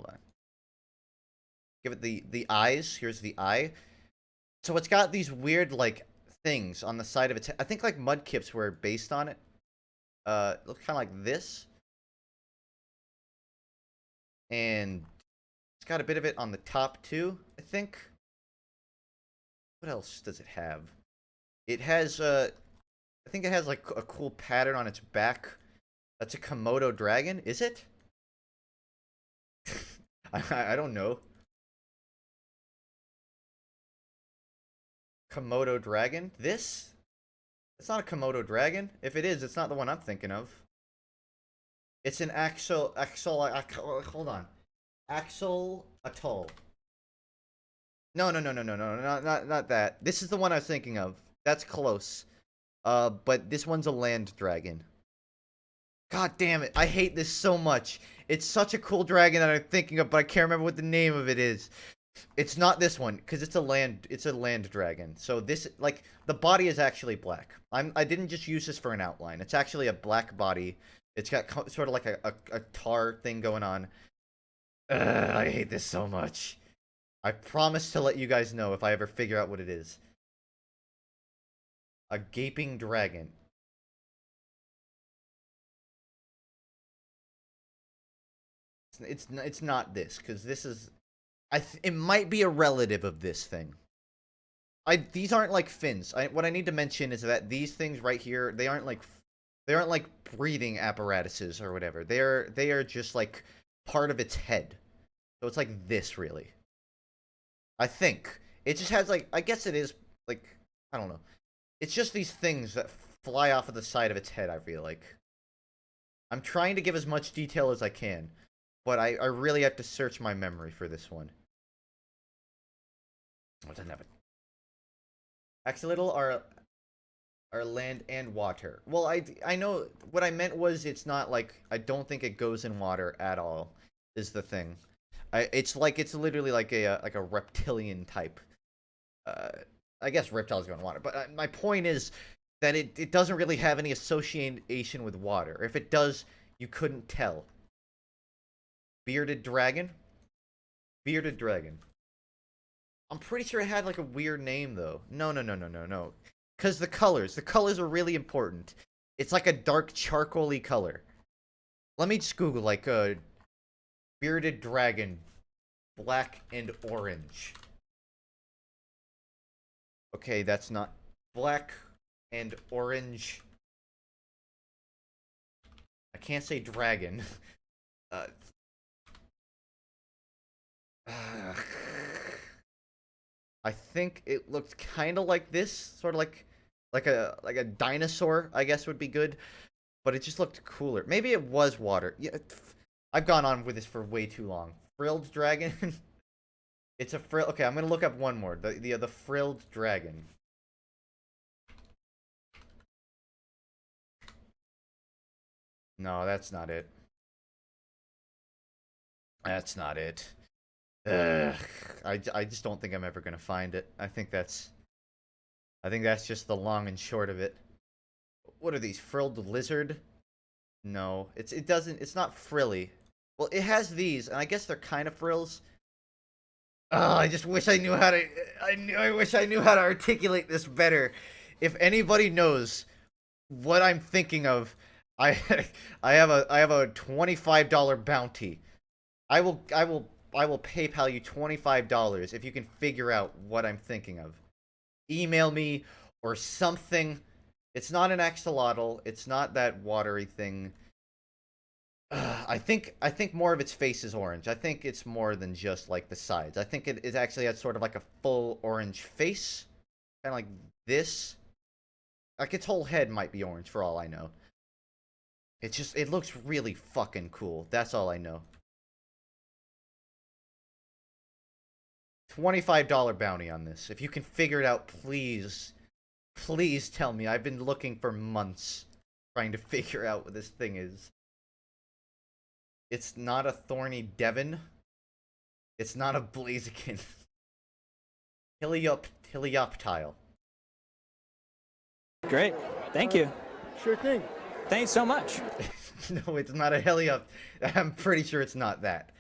on. Give it the eyes. Here's the eye. So it's got these weird, like, things on the side of its head. I think, like, mudkips were based on it. It looks kind of like this. And it's got a bit of it on the top, too, I think. What else does it have? It has, I think it has, like, a cool pattern on its back. That's a Komodo dragon, is it? I don't know. Komodo dragon? This? It's not a Komodo dragon. If it is, it's not the one I'm thinking of. It's an hold on. Axel Atoll. No, not that. This is the one I was thinking of. That's close. But this one's a land dragon. God damn it, I hate this so much. It's such a cool dragon that I'm thinking of, but I can't remember what the name of it is. It's not this one, because it's a land dragon. So this, like, the body is actually black. I didn't just use this for an outline. It's actually a black body. It's got sort of like a tar thing going on. I hate this so much. I promise to let you guys know if I ever figure out what it is. A gaping dragon. It's not this, because this is... it might be a relative of this thing. these aren't like fins. What I need to mention is that these things right here, they aren't like breathing apparatuses or whatever. They are just like part of its head. So it's like this really. I think. It just has like, I guess it is like, I don't know. It's just these things that fly off of the side of its head, I feel like. I'm trying to give as much detail as I can, but I really have to search my memory for this one. Oh, it doesn't have it. Axolotl are land and water. Well, I know what I meant was it's not like, I don't think it goes in water at all, is the thing. It's literally like a reptilian type. I guess reptiles go in water, but my point is that it doesn't really have any association with water. If it does, you couldn't tell. Bearded dragon? Bearded dragon. I'm pretty sure it had like a weird name though. No. Because the colors are really important. It's like a dark charcoaly color. Let me just Google like bearded dragon, black and orange. Okay, that's not black and orange. I can't say dragon. I think it looked kind of like this, sort of like a dinosaur, I guess would be good, but it just looked cooler. Maybe it was water. Yeah, I've gone on with this for way too long. Frilled dragon. It's a frill. Okay, I'm gonna look up one more. The frilled dragon. No, that's not it. That's not it. Ugh, I just don't think I'm ever gonna find it. I think that's just the long and short of it. What are these? Frilled lizard? No, it's not frilly. Well, it has these, and I guess they're kind of frills. Oh, I just wish I knew how to. I wish I knew how to articulate this better. If anybody knows what I'm thinking of, I I have a $25 bounty. I will PayPal you $25 if you can figure out what I'm thinking of. Email me or something. It's not an axolotl. It's not that watery thing. I think more of its face is orange. I think it's more than just like the sides. I think it actually has sort of like a full orange face, kind of like this. Like its whole head might be orange for all I know. It looks really fucking cool. That's all I know. $25 bounty on this. If you can figure it out, please, please tell me. I've been looking for months trying to figure out what this thing is. It's not a thorny Devon. It's not a Blaziken. Helioptile. Great. Thank you. Sure thing. Thanks so much. No, it's not a Heliop. I'm pretty sure it's not that.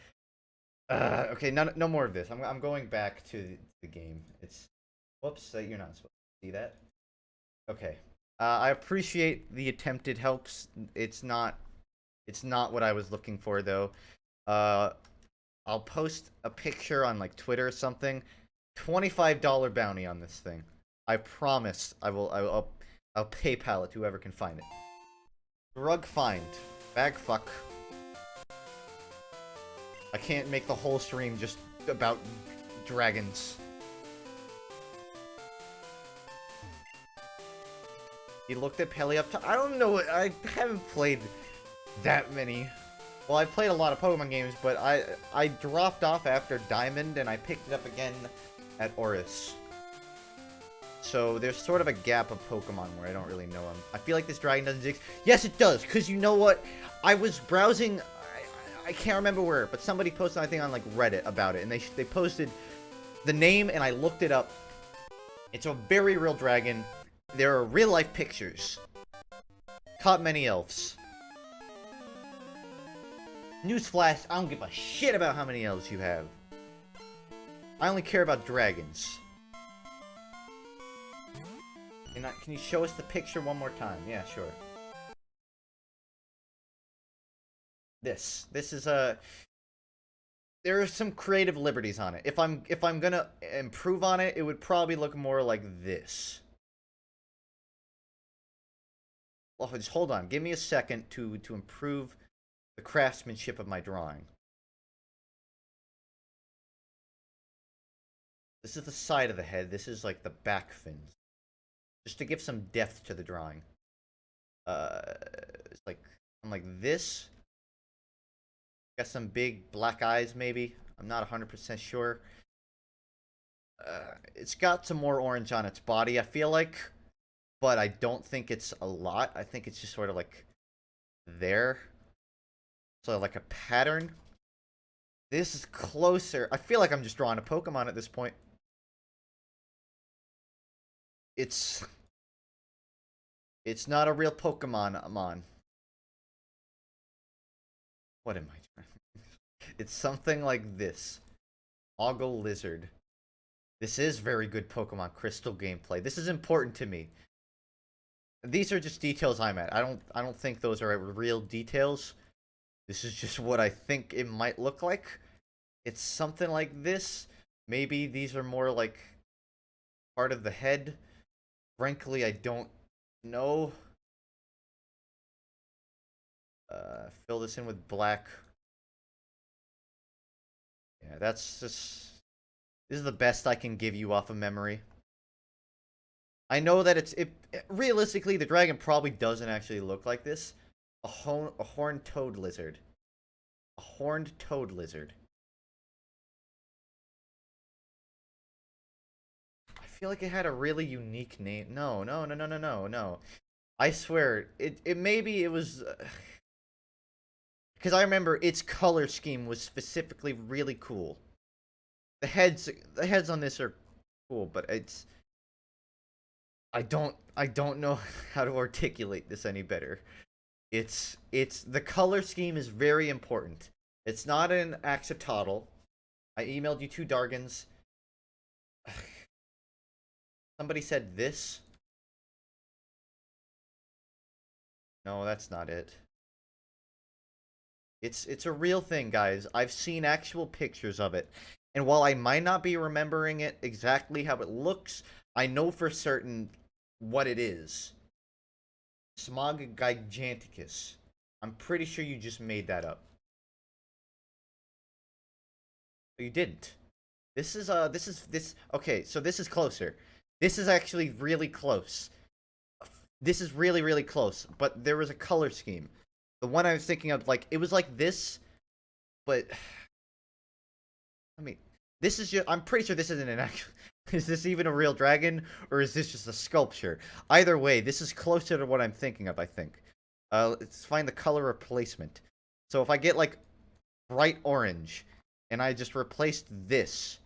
Okay, no more of this. I'm going back to the game. It's, whoops, you're not supposed to see that. Okay. I appreciate the attempted helps. It's not what I was looking for though. I'll post a picture on like Twitter or something. $25 bounty on this thing. I promise. I'll PayPal it to whoever can find it. Drug find. Bag fuck. I can't make the whole stream just about dragons. He looked at Helioptile. I don't know. I haven't played that many. Well, I played a lot of Pokemon games, but I dropped off after Diamond, and I picked it up again at Oris. So there's sort of a gap of Pokemon where I don't really know them. I feel like this dragon doesn't exist. Yes, it does, because you know what? I was browsing, I can't remember where, but somebody posted, I think, on like Reddit about it, and they posted the name, and I looked it up. It's a very real dragon. There are real-life pictures. Caught many elves. Newsflash, I don't give a shit about how many elves you have. I only care about dragons. Can you show us the picture one more time? Yeah, sure. This is a... there are some creative liberties on it. If I'm gonna improve on it, it would probably look more like this. Well, just hold on. Give me a second to improve the craftsmanship of my drawing. This is the side of the head. This is like the back fins. Just to give some depth to the drawing. It's like I'm like this. Got some big black eyes, maybe. I'm not 100% sure. It's got some more orange on its body, I feel like. But I don't think it's a lot. I think it's just sort of like there. So like a pattern. This is closer. I feel like I'm just drawing a Pokemon at this point. It's not a real Pokemon I'm on. What am I doing? It's something like this. Ogle Lizard. This is very good Pokemon Crystal gameplay. This is important to me. These are just details I'm at. I don't think those are real details. This is just what I think it might look like. It's something like this. Maybe these are more like part of the head. Frankly, I don't know. Fill this in with black. Yeah, that's just... This is the best I can give you off of memory. I know that realistically, the dragon probably doesn't actually look like this. A horned toad lizard. A horned toad lizard. I feel like it had a really unique name. No. I swear, maybe it was... Because I remember its color scheme was specifically really cool. The heads on this are cool, but it's... I don't know how to articulate this any better. It's the color scheme is very important. It's not an axolotl. I emailed you 2 Dargans. Somebody said this. No, that's not it. It's a real thing, guys. I've seen actual pictures of it. And while I might not be remembering it exactly how it looks, I know for certain what it is. Smog giganticus. I'm pretty sure you just made that up. You didn't. Okay, so this is closer. This is actually really close. This is really, really close, but there was a color scheme. The one I was thinking of, like, it was like this, but... I mean, this is just... I'm pretty sure this isn't an actual... Is this even a real dragon, or is this just a sculpture? Either way, this is closer to what I'm thinking of, I think. Let's find the color replacement. So if I get, like, bright orange, and I just replaced this,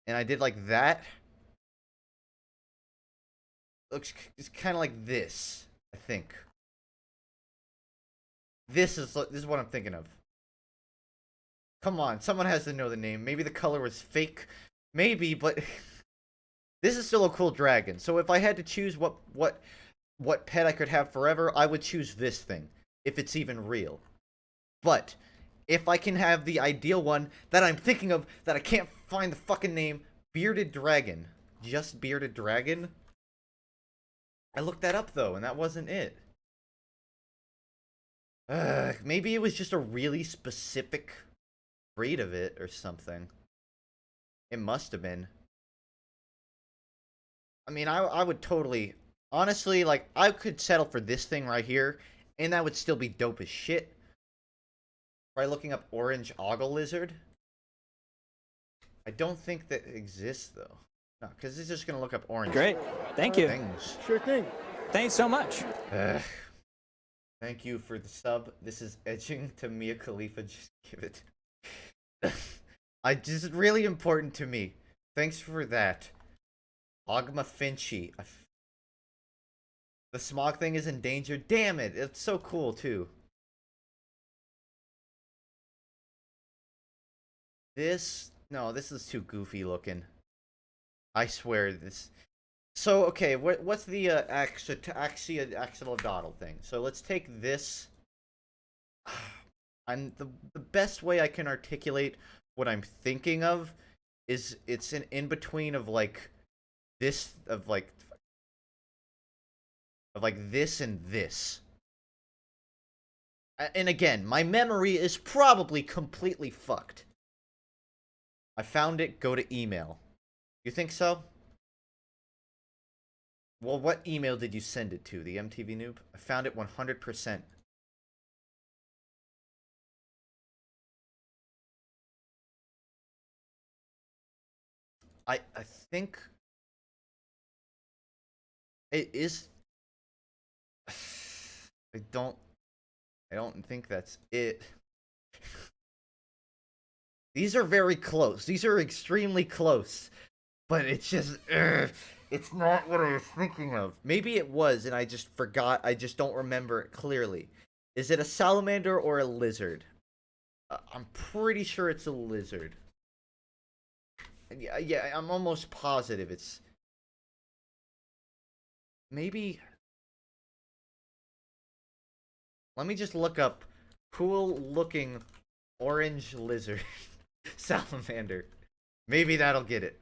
and I did like that... Looks it's kind of like this, I think. This is what I'm thinking of. Come on, someone has to know the name. Maybe the color was fake. Maybe, but this is still a cool dragon. So if I had to choose what pet I could have forever, I would choose this thing, if it's even real. But if I can have the ideal one that I'm thinking of that I can't find the fucking name, bearded dragon. Just bearded dragon? I looked that up though, and that wasn't it. Maybe it was just a really specific breed of it or something. It must have been. I mean, I would totally... Honestly, like, I could settle for this thing right here, and that would still be dope as shit. Try looking up orange ogle lizard. I don't think that exists, though. No, because it's just going to look up orange. Great. Thank you. Things. Sure thing. Thanks so much. Thank you for the sub. This is edging to Mia Khalifa. Just give it. Just really important to me. Thanks for that. Ogma Finchy. The smog thing is endangered. Damn it. It's so cool, too. No, this is too goofy looking. I swear this... So, okay, what's the axolotl thing? So let's take this. And the best way I can articulate what I'm thinking of is it's an in between of like this of like this and this. And again, my memory is probably completely fucked. I found it. Go to email. You think so? Well, what email did you send it to? The MTV Noob? I found it 100%. I think it is. I don't think that's it. These are very close. These are extremely close. But it's just, it's not what I was thinking of. Maybe it was, and I just forgot. I just don't remember it clearly. Is it a salamander or a lizard? I'm pretty sure it's a lizard. Yeah, I'm almost positive it's... Maybe... Let me just look up cool-looking orange lizard salamander. Maybe that'll get it.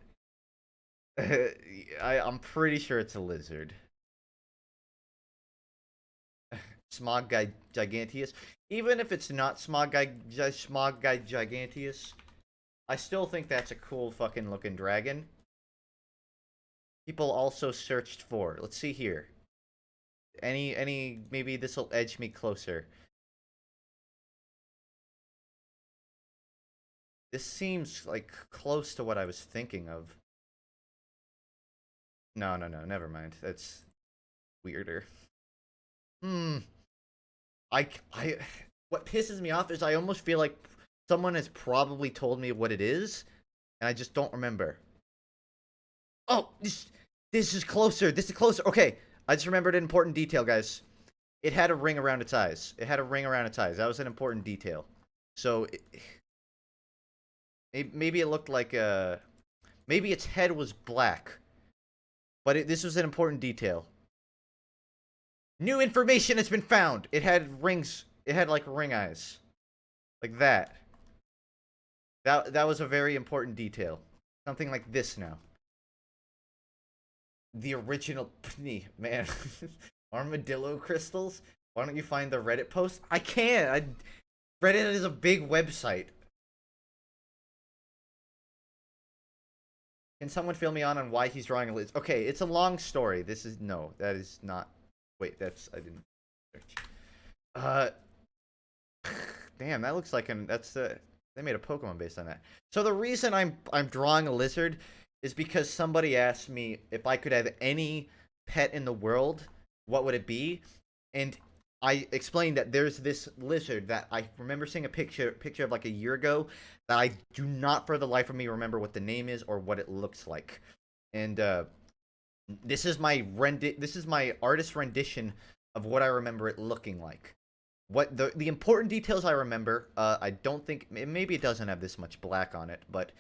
I'm pretty sure it's a lizard. Smog Guy Giganteus. Even if it's not Smog Guy Giganteus, I still think that's a cool fucking looking dragon. People also searched for. Let's see here. Maybe this will edge me closer. This seems like close to what I was thinking of. No, never mind. That's weirder. What pisses me off is I almost feel like someone has probably told me what it is, and I just don't remember. Oh, this is closer. This is closer. Okay, I just remembered an important detail, guys. It had a ring around its eyes. It had a ring around its eyes. That was an important detail. So, maybe it looked like a... Maybe its head was black. But this was an important detail. New information has been found! It had rings. It had, like, ring eyes. Like that. That was a very important detail. Something like this now. The original... Man. Armadillo crystals? Why don't you find the Reddit post? I can't! Reddit is a big website. Can someone fill me on why he's drawing a list? Okay, it's a long story. This is... No, that is not... Wait, that's... I didn't search. Damn, that looks like an... That's the... They made a Pokemon based on that. So the reason I'm drawing a lizard is because somebody asked me if I could have any pet in the world, what would it be? And I explained that there's this lizard that I remember seeing a picture of like a year ago that I do not for the life of me remember what the name is or what it looks like. And this is my artist rendition of what I remember it looking like. What the important details I remember, I don't think, maybe it doesn't have this much black on it, but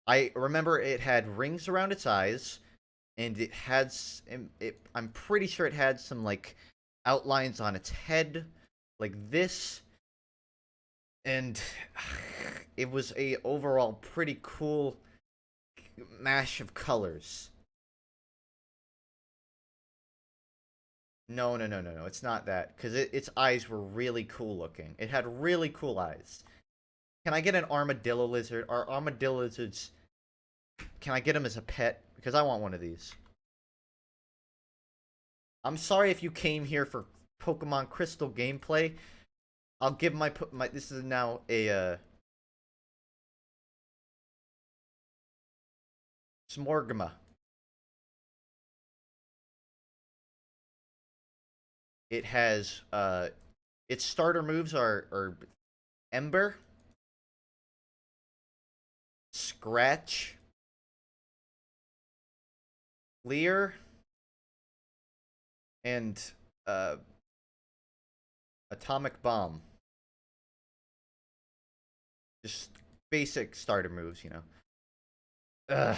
I remember it had rings around its eyes, and it had, I'm pretty sure it had some, like, outlines on its head, like this, and it was a overall pretty cool mash of colors. No, it's not that, because its eyes were really cool looking. It had really cool eyes. Can I get an armadillo lizard? Are armadillo lizards... Can I get them as a pet? Because I want one of these. I'm sorry if you came here for Pokemon Crystal gameplay. I'll give my... This is now a... Smorgma. It has, its starter moves are Ember, Scratch, Clear, and, Atomic Bomb. Just basic starter moves, you know. Ugh,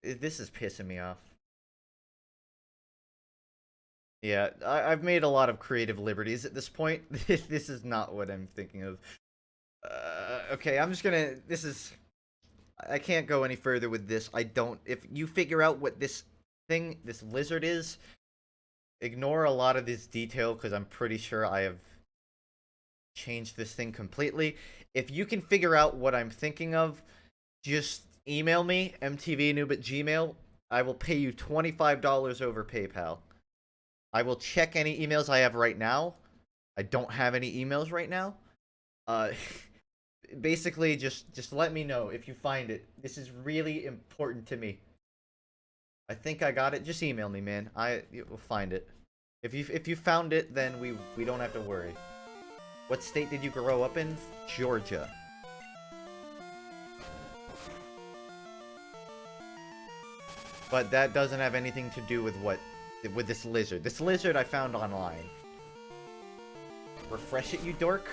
this is pissing me off. Yeah, I've made a lot of creative liberties at this point. This is not what I'm thinking of. Okay, I'm just gonna... This is... I can't go any further with this. I don't. If you figure out what this thing, this lizard is, ignore a lot of this detail because I'm pretty sure I have changed this thing completely. If you can figure out what I'm thinking of, just email me, mtvnoob@gmail. I will pay you $25 over PayPal. I will check any emails I have right now. I don't have any emails right now. Basically, just let me know if you find it. This is really important to me. I think I got it. Just email me, man. Will find it. If you found it, then we don't have to worry. What state did you grow up in? Georgia. But that doesn't have anything to do with with this lizard. This lizard I found online. Refresh it, you dork.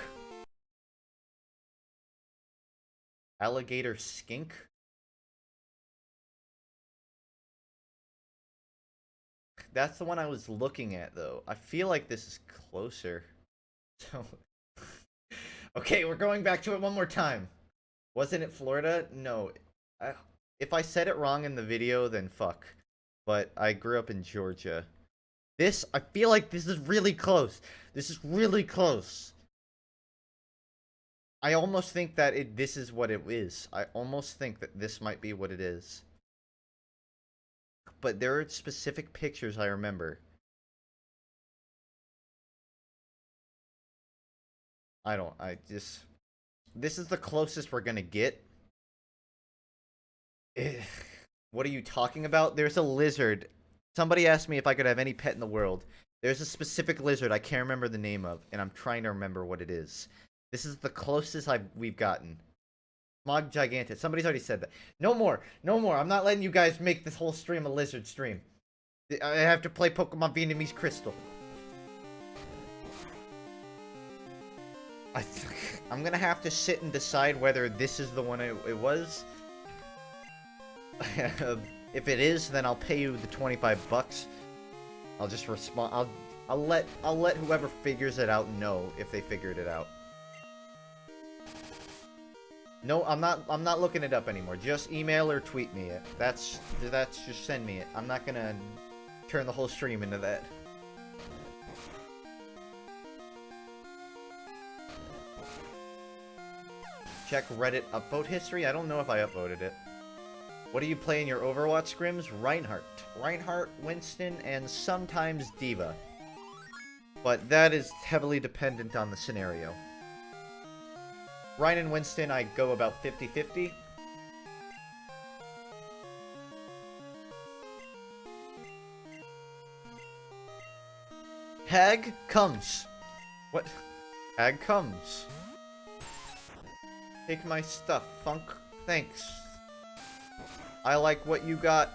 Alligator skink. That's the one I was looking at, though. I feel like this is closer. So, okay, we're going back to it one more time. Wasn't it Florida? No. If I said it wrong in the video, then fuck. But I grew up in Georgia. I feel like this is really close. This is really close. I almost think that this is what it is. I almost think that this might be what it is. But there are specific pictures I remember. This is the closest we're gonna get. What are you talking about? There's a lizard. Somebody asked me if I could have any pet in the world. There's a specific lizard I can't remember the name of, and I'm trying to remember what it is. This is the closest we've gotten. Smog Gigantic. Somebody's already said that. No more. No more. I'm not letting you guys make this whole stream a lizard stream. I have to play Pokemon Vietnamese Crystal. I'm gonna have to sit and decide whether this is the one it was. If it is, then I'll pay you the 25 bucks. I'll just respond. I'll let whoever figures it out know if they figured it out. No, I'm not looking it up anymore. Just email or tweet me it. That's just send me it. I'm not gonna turn the whole stream into that. Check Reddit upvote history. I don't know if I upvoted it. What do you play in your Overwatch scrims? Reinhardt, Winston, and sometimes Diva. But that is heavily dependent on the scenario. Ryan and Winston, I go about 50-50. Hag comes. What? Hag comes. Take my stuff, Funk. Thanks. I like what you got.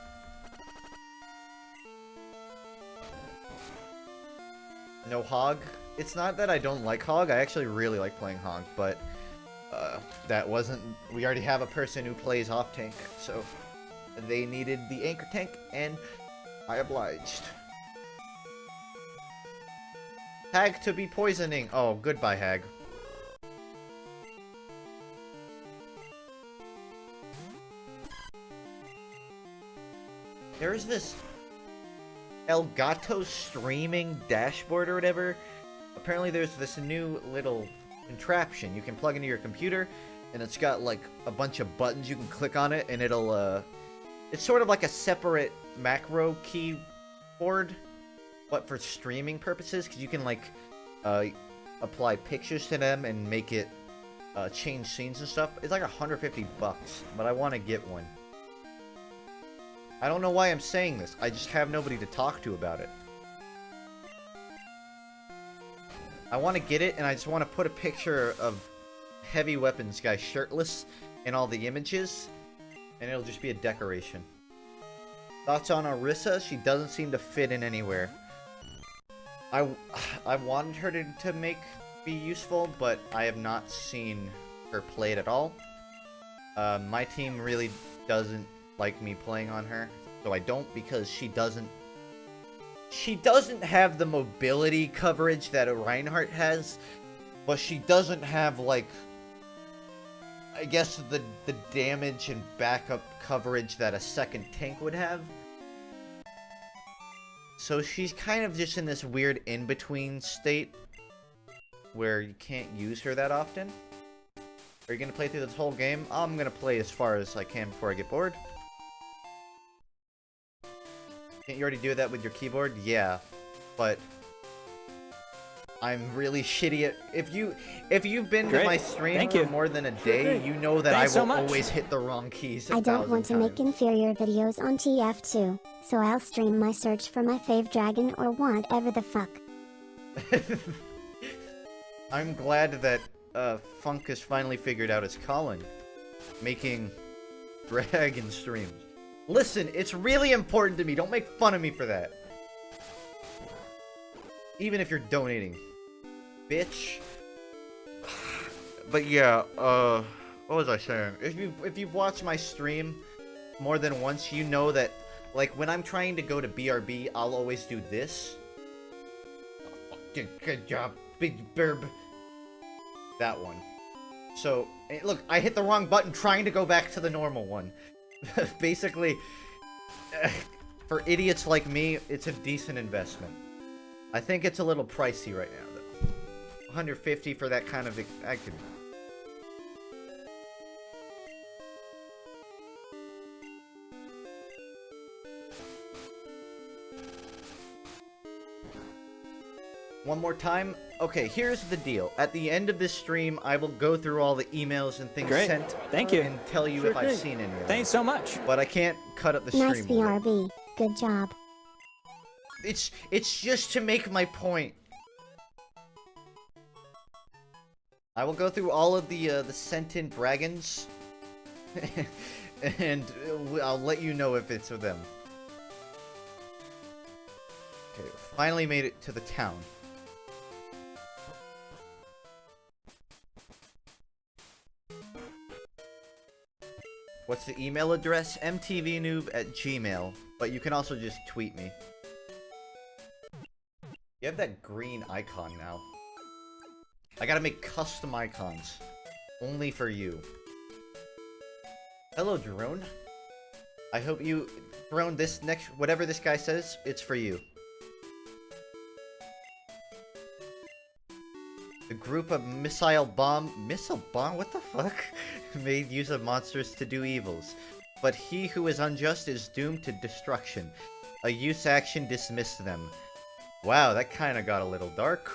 No Hog. It's not that I don't like Hog. I actually really like playing Hog, but that wasn't... We already have a person who plays off-tank, so they needed the anchor tank, and I obliged. Hag to be poisoning. Oh, goodbye, Hag. There's this Elgato streaming dashboard or whatever. Apparently there's this new little contraption you can plug into your computer, and it's got like a bunch of buttons. You can click on it and it'll it's sort of like a separate macro keyboard, but for streaming purposes, because you can like apply pictures to them and make it change scenes and stuff. It's like 150 bucks, but I want to get one. I don't know why I'm saying this. I just have nobody to talk to about it. I want to get it, and I just want to put a picture of Heavy Weapons guy shirtless in all the images, and it'll just be a decoration. Thoughts on Orisa? She doesn't seem to fit in anywhere. I wanted her to be useful, but I have not seen her play it at all. My team really doesn't like me playing on her, so I don't, because she doesn't have the mobility coverage that a Reinhardt has, but she doesn't have like I guess the damage and backup coverage that a second tank would have. So she's kind of just in this weird in-between state where you can't use her that often. Are you gonna play through this whole game? I'm gonna play as far as I can before I get bored. Can't you already do that with your keyboard? Yeah, but I'm really shitty at... If you've been to my stream for more than a day, you know that I will always hit the wrong keys I don't want to make inferior videos on TF2, so I'll stream my search for my fave dragon or whatever the fuck. I'm glad that FUNKe has finally figured out his calling. Making dragon streams. Listen, it's really important to me. Don't make fun of me for that. Even if you're donating. Bitch. But yeah, what was I saying? If you've watched my stream more than once, you know that, like, when I'm trying to go to BRB, I'll always do this. Oh, fucking good job, big burb. That one. So, look, I hit the wrong button trying to go back to the normal one. Basically, for idiots like me, it's a decent investment. I think it's a little pricey right now, though. 150 for that kind of activity. One more time? Okay, here's the deal. At the end of this stream, I will go through all the emails and things sent. Thank you. And tell you if I've seen any of them. Thanks so much. But I can't cut up the stream. Nice BRB. Good job. It's just to make my point. I will go through all of the sent-in dragons. And I'll let you know if it's of them. Okay, finally made it to the town. What's the email address? mtvnoob@gmail. But you can also just tweet me. You have that green icon now. I gotta make custom icons. Only for you. Hello, Drone. I hope you... Drone, this next... Whatever this guy says, it's for you. A group of missile bomb... Missile bomb? What the fuck? Made use of monsters to do evils. But he who is unjust is doomed to destruction. A use action dismissed them. Wow, that kinda got a little dark.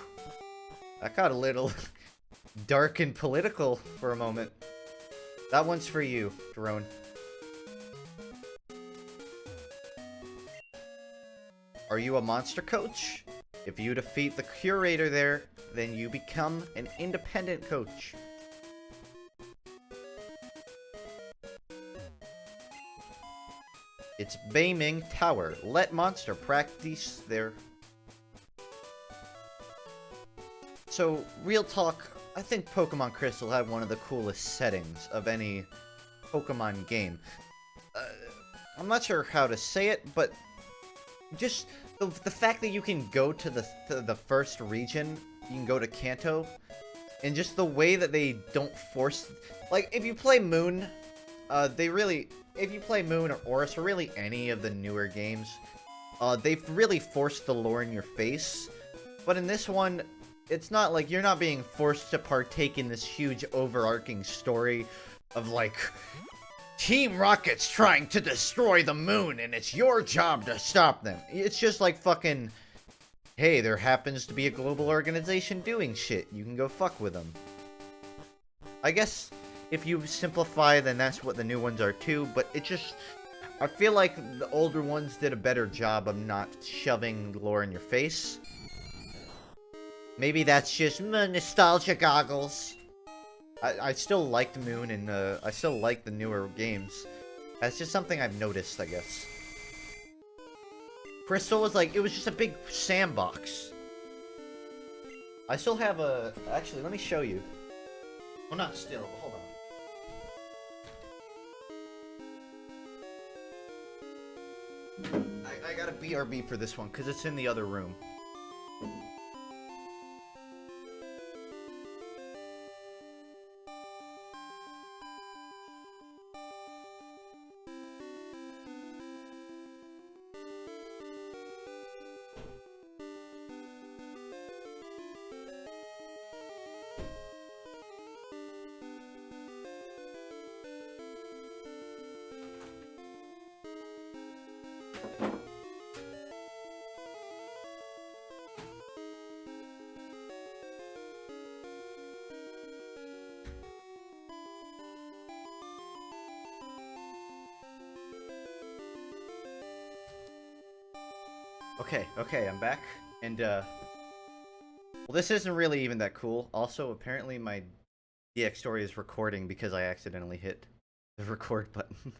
That got a little dark and political for a moment. That one's for you, Drone. Are you a monster coach? If you defeat the curator there, then you become an independent coach. It's Beiming Tower. Let monster practice there. So, real talk, I think Pokemon Crystal had one of the coolest settings of any Pokemon game. I'm not sure how to say it, but just the fact that you can go to the first region, you can go to Kanto, and just the way that they don't force... Like, if you play Moon, if you play Moon or Oris, or really any of the newer games, they've really forced the lore in your face. But in this one, it's not like you're not being forced to partake in this huge overarching story of like, Team Rocket's trying to destroy the moon and it's your job to stop them. It's just like fucking, hey, there happens to be a global organization doing shit. You can go fuck with them. I guess if you simplify, then that's what the new ones are too, but it just... I feel like the older ones did a better job of not shoving lore in your face. Maybe that's just nostalgia goggles. I still liked Moon, and I still like the newer games. That's just something I've noticed, I guess. Crystal was like, it was just a big sandbox. I still have a... Actually, let me show you. Well, not still, but hold on. I got a BRB for this one, because it's in the other room. Okay, I'm back. And, well, this isn't really even that cool. Also, apparently my DX story is recording because I accidentally hit the record button.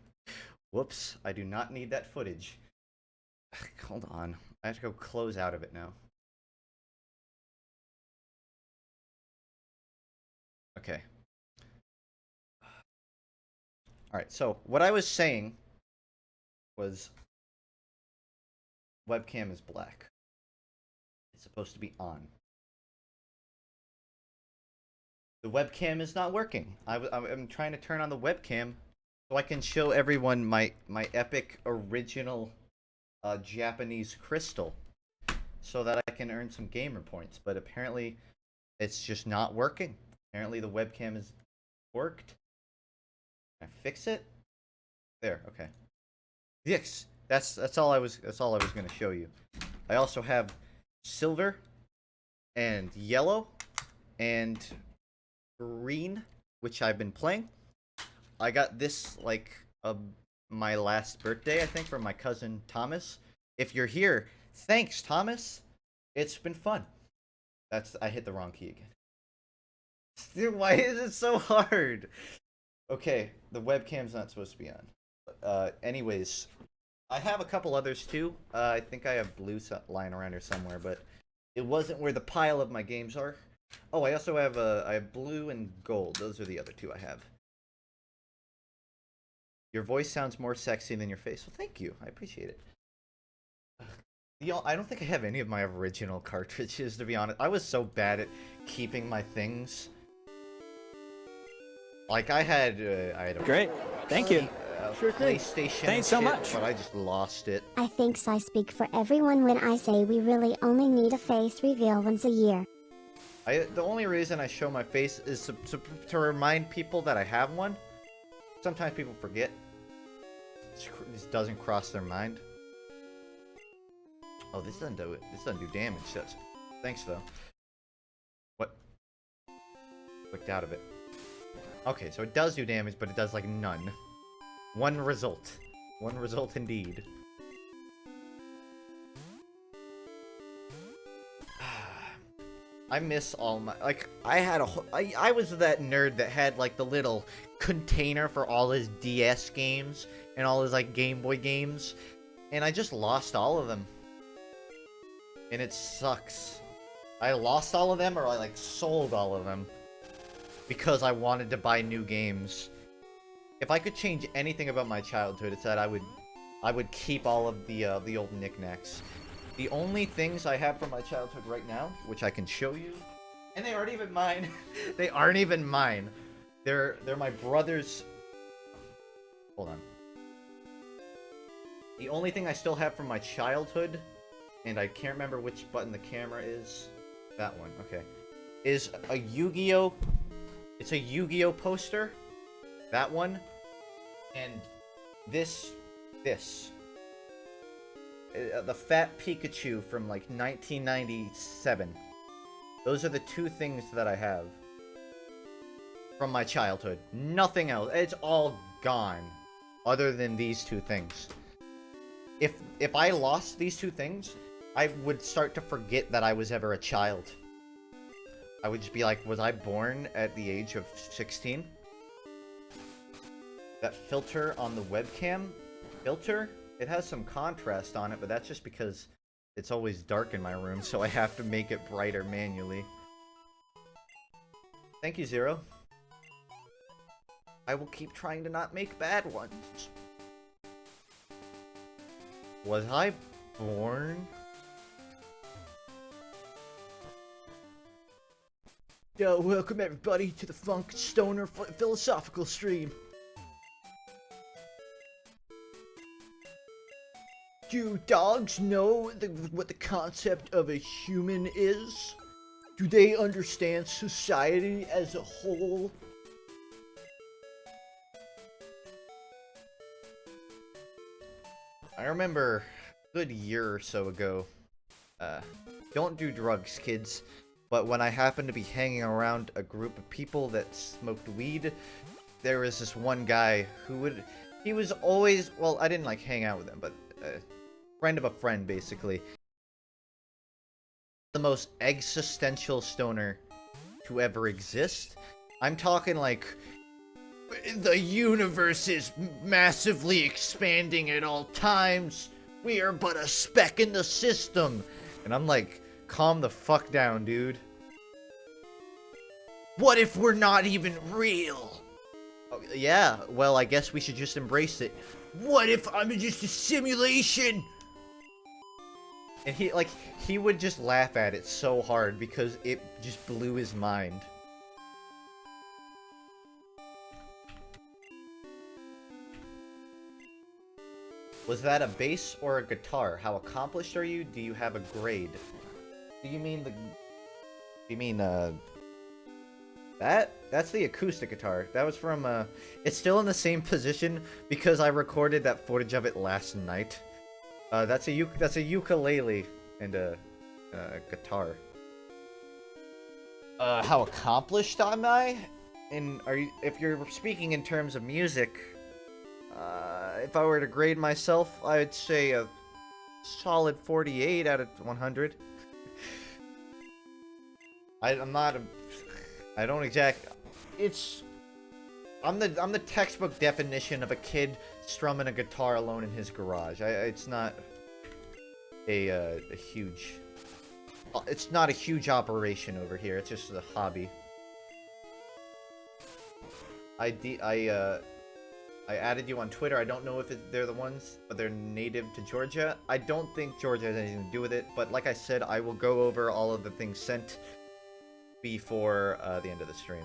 Whoops, I do not need that footage. Hold on. I have to go close out of it now. Okay. Alright, so what I was saying was webcam is black. It's supposed to be on. The webcam is not working. I'm trying to turn on the webcam so I can show everyone my epic original Japanese crystal so that I can earn some gamer points. But apparently it's just not working. Apparently the webcam is worked. Can I fix it? There, okay. Yes, that's all I was gonna show you. I also have silver and yellow and green, which I've been playing. I got this like my last birthday, I think, from my cousin Thomas. If you're here, thanks Thomas. It's been fun. I hit the wrong key again. Dude, why is it so hard? Okay, the webcam's not supposed to be on. Anyways, I have a couple others too. I think I have blue lying around here somewhere, but it wasn't where the pile of my games are. Oh, I also have I have blue and gold. Those are the other two I have. Your voice sounds more sexy than your face. Well, thank you. I appreciate it. I don't think I have any of my original cartridges, to be honest. I was so bad at keeping my things. Like I had a Great. Thank you. Sure PlayStation. Thanks so much. But I just lost it. I think I speak for everyone when I say we really only need a face reveal once a year. The only reason I show my face is to remind people that I have one. Sometimes people forget. This doesn't cross their mind. Oh, this doesn't do it. This doesn't do damage. Thanks though. What? Clicked out of it. Okay, so it does do damage, but it does like none. One result. One result indeed. I miss all my, like, I was that nerd that had, like, the little container for all his DS games and all his, like, Game Boy games, and I just lost all of them. And it sucks. I lost all of them, or I, like, sold all of them because I wanted to buy new games. If I could change anything about my childhood, it's that I would keep all of the old knickknacks. The only things I have from my childhood right now, which I can show you, and they aren't even mine. They aren't even mine. They're my brother's. Hold on. The only thing I still have from my childhood, and I can't remember which button the camera is. That one, okay. Is a Yu-Gi-Oh! It's a Yu-Gi-Oh! Poster. That one. And this. The fat Pikachu from like 1997. Those are the two things that I have from my childhood. Nothing else. It's all gone other than these two things. If I lost these two things, I would start to forget that I was ever a child. I would just be like, was I born at the age of 16? That filter on the webcam it has some contrast on it, but that's just because it's always dark in my room, so I have to make it brighter manually. Thank you, Zero. I will keep trying to not make bad ones. Was I born? Yo, welcome everybody to the Funk Stoner Philosophical Stream. Do dogs know what the concept of a human is? Do they understand society as a whole? I remember a good year or so ago, don't do drugs, kids, but when I happened to be hanging around a group of people that smoked weed, there was this one guy he was always, well, I didn't like hang out with him, but friend of a friend, basically. the most existential stoner to ever exist. I'm talking like, the universe is massively expanding at all times. We are but a speck in the system. And I'm like, calm the fuck down, dude. What if we're not even real? Oh, yeah, well, I guess we should just embrace it. What if I'm just a simulation? And he would just laugh at it so hard because it just blew his mind. Was that a bass or a guitar? How accomplished are you? Do you have a grade? Do you mean that's the acoustic guitar. That was from, it's still in the same position because I recorded that footage of it last night. That's a ukulele and a guitar. How accomplished am I? If you're speaking in terms of music, if I were to grade myself, I'd say a solid 48 out of 100. I'm the textbook definition of a kid strumming a guitar alone in his garage. It's not a huge... It's not a huge operation over here. It's just a hobby. I added you on Twitter. I don't know if they're the ones, but they're native to Georgia. I don't think Georgia has anything to do with it, but like I said, I will go over all of the things sent before the end of the stream.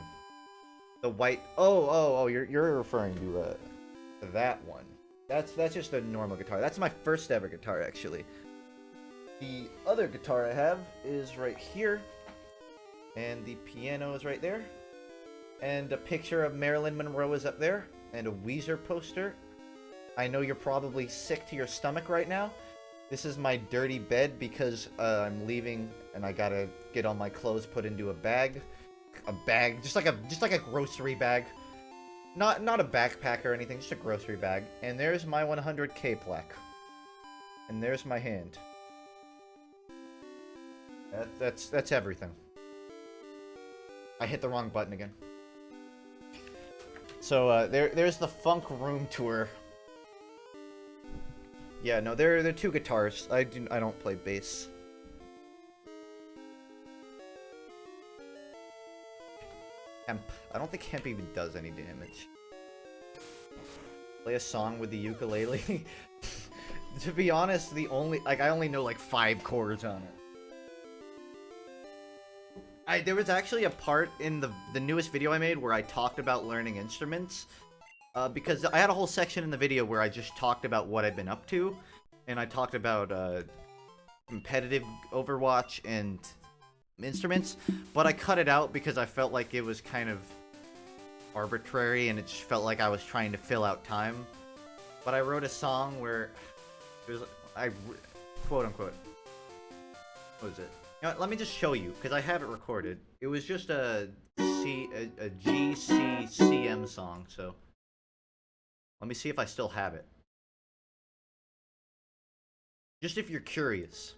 The white... Oh, you're referring to that one. That's just a normal guitar. That's my first ever guitar, actually. The other guitar I have is right here, and the piano is right there, and a picture of Marilyn Monroe is up there, and a Weezer poster. I know you're probably sick to your stomach right now. This is my dirty bed because I'm leaving and I gotta get all my clothes put into a bag. A bag, just like a grocery bag. Not a backpack or anything, just a grocery bag. And there's my 100K plaque. And there's my hand. That's everything. I hit the wrong button again. So there's the Funk room tour. Yeah, no, they're two guitars. I don't play bass. Hemp. I don't think hemp even does any damage. Play a song with the ukulele. To be honest, I only know like 5 chords on it. There was actually a part in the newest video I made where I talked about learning instruments. Because I had a whole section in the video where I just talked about what I've been up to. And I talked about competitive Overwatch and instruments. But I cut it out because I felt like it was kind of arbitrary and it just felt like I was trying to fill out time. But I wrote a song where quote unquote, what is it? You know what, let me just show you because I have it recorded. It was just a GCCM song, so let me see if I still have it. Just if you're curious.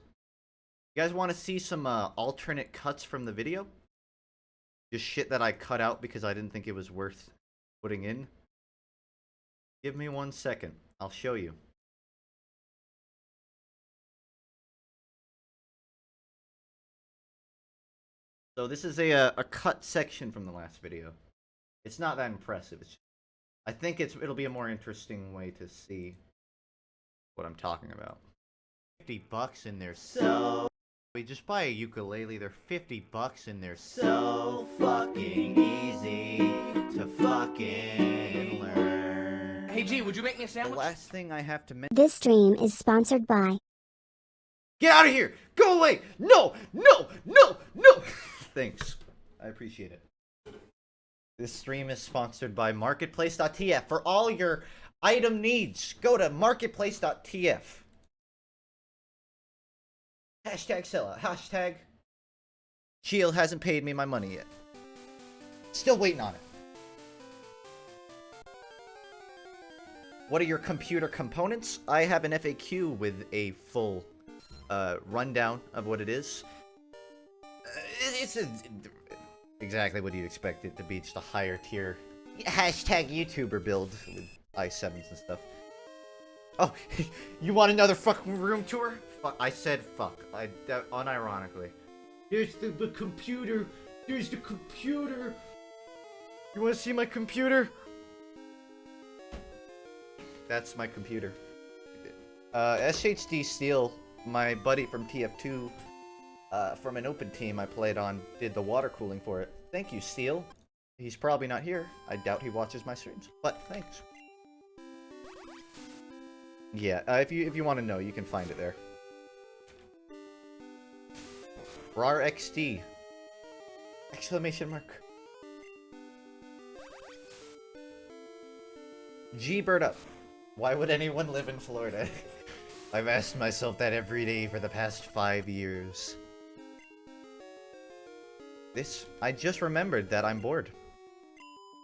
You guys want to see some alternate cuts from the video? Just shit that I cut out because I didn't think it was worth putting in. Give me 1 second. I'll show you. So this is a cut section from the last video. It's not that impressive. I think it'll be a more interesting way to see what I'm talking about. $50 and they're so... We just buy a ukulele, they're $50 and they're so fucking easy to fucking learn. Hey G, would you make me a sandwich? The last thing I have to mention... This stream is sponsored by... Get out of here! Go away! No! No! No! No! Thanks. I appreciate it. This stream is sponsored by Marketplace.tf. For all your item needs, go to Marketplace.tf. Hashtag sellout. Hashtag Shield hasn't paid me my money yet. Still waiting on it. What are your computer components? I have an FAQ with a full rundown of what it is. it's exactly what you'd expect it to be. Just a higher tier hashtag YouTuber build with i7s and stuff. Oh, you want another fucking room tour? Fuck, I said fuck. Unironically. Here's the computer. Here's the computer. You want to see my computer? That's my computer. SHD Steel, my buddy from TF2, from an open team I played on, did the water cooling for it. Thank you, Steel. He's probably not here. I doubt he watches my streams, but thanks. Yeah, if you want to know, you can find it there. RAR XD! Exclamation mark. G-Bird up. Why would anyone live in Florida? I've asked myself that every day for the past 5 years. I just remembered that I'm bored.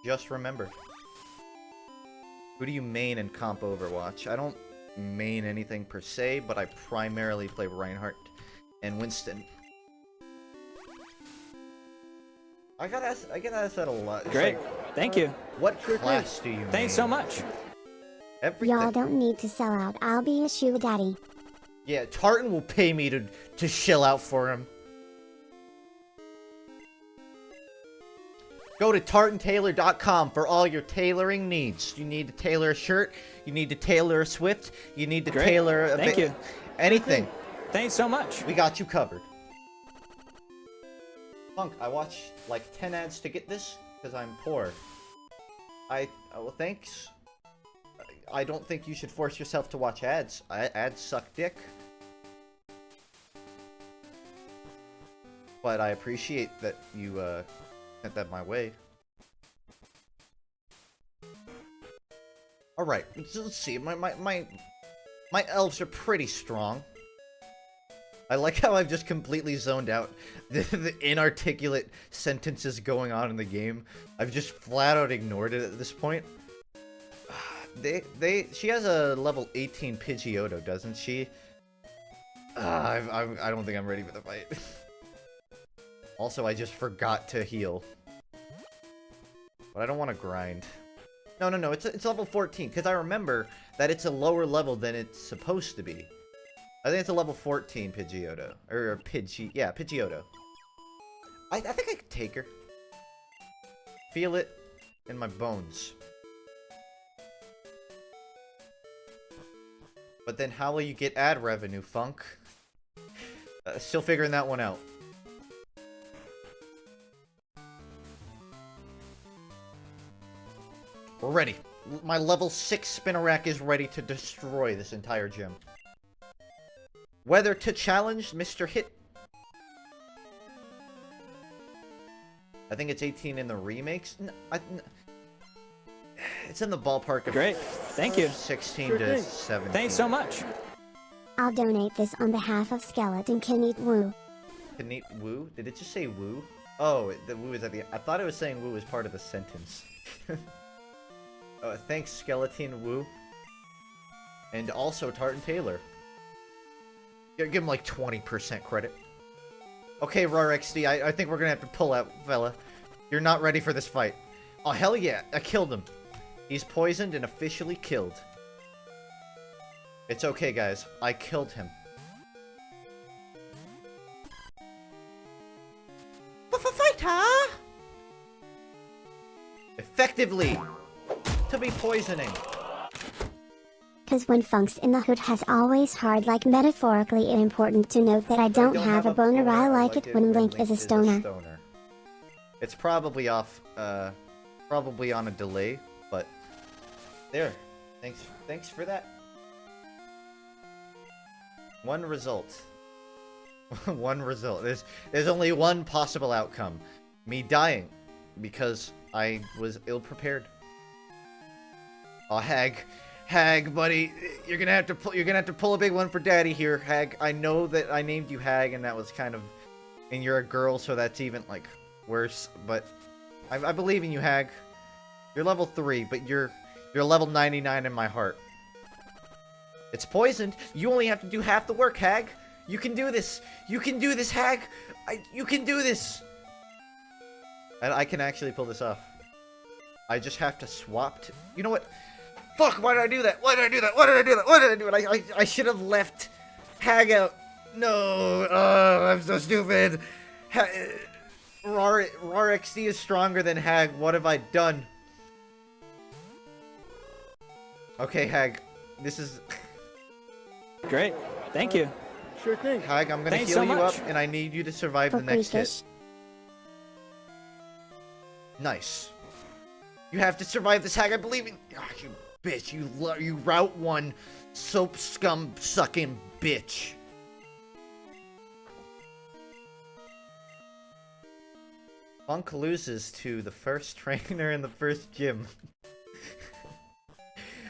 Just remembered. Who do you main in comp Overwatch? I don't main anything per se, but I primarily play Reinhardt and Winston. I get asked that a lot. It's Great. like, Thank you. what class do you main? Thanks so much. Everything. Y'all don't need to sell out. I'll be a sugar daddy. Yeah, Tartan will pay me to shill out for him. Go to tartantailor.com for all your tailoring needs. You need to tailor a shirt, you need to tailor a Swift, you need to Great. tailor a Thank you. anything. Thanks so much. We got you covered. Funk, I watched like 10 ads to get this because I'm poor. Well, thanks. I don't think you should force yourself to watch ads. Ads suck dick. But I appreciate that you sent that my way. Alright, let's see. My elves are pretty strong. I like how I've just completely zoned out the inarticulate sentences going on in the game. I've just flat out ignored it at this point. She has a level 18 Pidgeotto, doesn't she? I don't think I'm ready for the fight. Also, I just forgot to heal. But I don't want to grind. No, it's level 14, because I remember that it's a lower level than it's supposed to be. I think it's a level 14 Pidgeotto. Or Pidgeotto. I think I could take her. Feel it in my bones. But then how will you get ad revenue, Funk? Still figuring that one out. We're ready. My level 6 Spinnerack is ready to destroy this entire gym. Whether to challenge Mr. Hit. I think it's 18 in the remakes. It's in the ballpark of Great. Thank you. 16 to 17. Thanks so much. I'll donate this on behalf of Skeleton Can Eat Woo. Can eat woo? Did it just say woo? Oh, the woo is at the end. I thought it was saying woo as part of the sentence. Thanks, Skeleton Woo. And also Tartan Taylor. Give him like 20% credit. Okay, RarXD, I think we're gonna have to pull out, fella. You're not ready for this fight. Oh, hell yeah, I killed him. He's poisoned and officially killed. It's okay, guys. I killed him. Fight, huh? Effectively. To be poisoning. Cause when Funk's in the hood has always hard, like metaphorically important to note that I don't have a boner. I like it when Link is a stoner. It's probably off, probably on a delay, but there. Thanks for that. One result. One result. There's only one possible outcome. Me dying. Because I was ill-prepared. Oh, Hag, buddy, you're gonna have to pull a big one for Daddy here, Hag. I know that I named you Hag, and that was kind of, and you're a girl, so that's even like worse. But I believe in you, Hag. You're level 3, but you're level 99 in my heart. It's poisoned. You only have to do half the work, Hag. You can do this. You can do this, Hag. You can do this. And I can actually pull this off. I just have to swap to... You know what? Fuck, why did I do that? Why did I do that? Why did I do that? Why did I do it? I should have left Hag out. No. Oh, I'm so stupid. Rar XD is stronger than Hag. What have I done? Okay, Hag. This is... Great. Thank you. Sure thing. Hag, I'm gonna Thanks heal so you much. up, and I need you to survive the next hit. Nice. You have to survive this, Hag. I believe in... Oh, you bitch. You Route 1 soap scum sucking bitch. FUNKe loses to the first trainer in the first gym.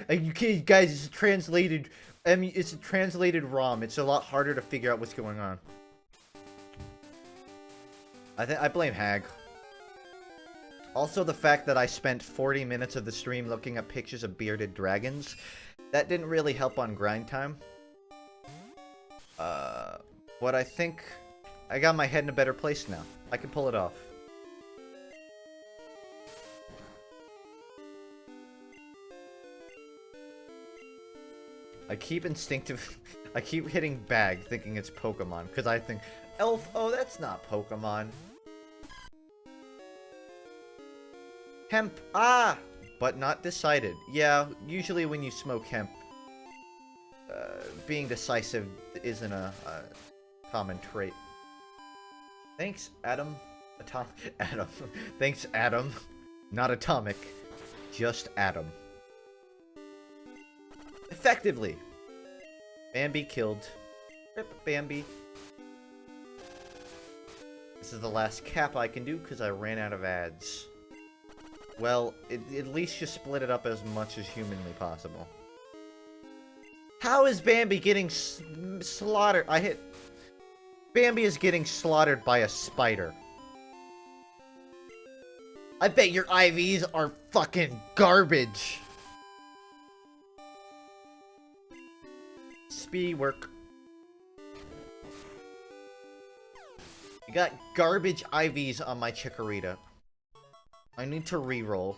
And you can't, guys, it's translated... I mean, it's a translated ROM. It's a lot harder to figure out what's going on. I blame Hag. Also, the fact that I spent 40 minutes of the stream looking at pictures of bearded dragons, that didn't really help on grind time. But I think I got my head in a better place now. I can pull it off. I keep hitting bag thinking it's Pokemon, because I think, Elf, oh, that's not Pokemon. Hemp, ah! But not decided. Yeah, usually when you smoke hemp, being decisive isn't a common trait. Thanks, Adam. Adam. Thanks, Adam. Not atomic. Just Adam. Effectively. Bambi killed. Rip, Bambi. This is the last cap I can do because I ran out of ads. Well, at least just split it up as much as humanly possible. How is Bambi getting slaughtered? Bambi is getting slaughtered by a spider. I bet your IVs are fucking garbage. Speedy work. You got garbage IVs on my Chikorita. I need to reroll.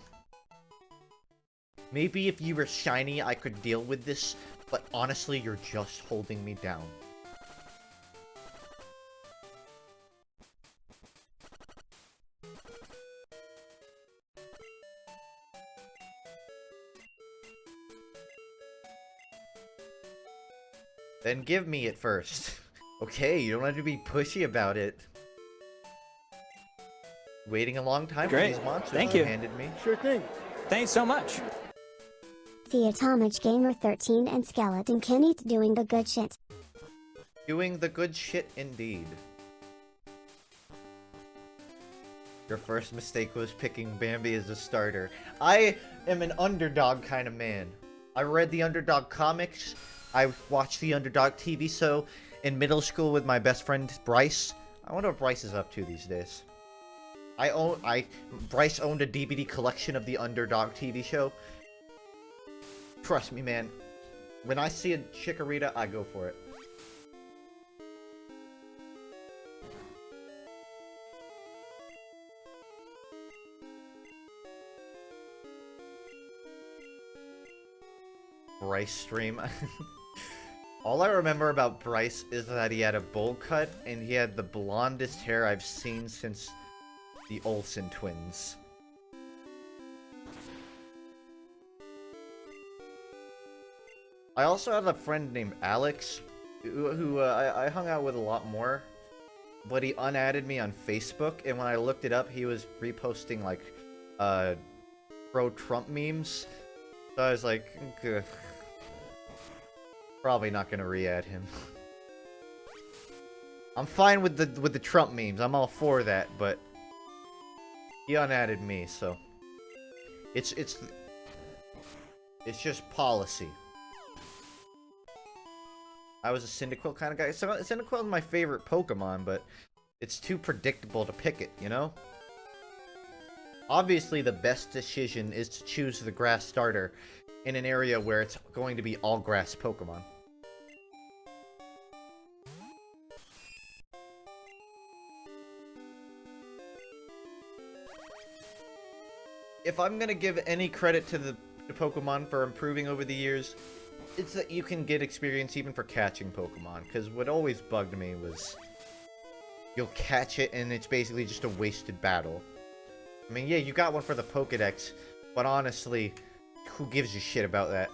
Maybe if you were shiny, I could deal with this, but honestly, you're just holding me down. Then give me it first. Okay, you don't have to be pushy about it. Waiting a long time for these monsters Thank you you. handed me. Sure thing. Thanks so much. The Atomic Gamer 13 and Skeleton Kenny doing the good shit. Doing the good shit indeed. Your first mistake was picking Bambi as a starter. I am an underdog kind of man. I read the Underdog comics. I watched the Underdog TV show in middle school with my best friend Bryce. I wonder what Bryce is up to these days. Bryce owned a DVD collection of the Underdog TV show. Trust me, man. When I see a Chikorita, I go for it. Bryce stream. All I remember about Bryce is that he had a bowl cut and he had the blondest hair I've seen since the Olsen twins. I also had a friend named Alex who I hung out with a lot more, but he unadded me on Facebook, and when I looked it up, he was reposting like pro-Trump memes. So I was like, ugh. Probably not gonna re-add him. I'm fine with the Trump memes. I'm all for that, but he unadded me, so it's just policy. I was a Cyndaquil kind of guy. Cyndaquil is my favorite Pokemon, but it's too predictable to pick it, you know? Obviously, the best decision is to choose the grass starter in an area where it's going to be all grass Pokemon. if I'm gonna give any credit to the Pokemon for improving over the years, it's that you can get experience even for catching Pokemon. Because what always bugged me was you'll catch it and it's basically just a wasted battle. I mean, yeah, you got one for the Pokédex, but honestly, who gives a shit about that?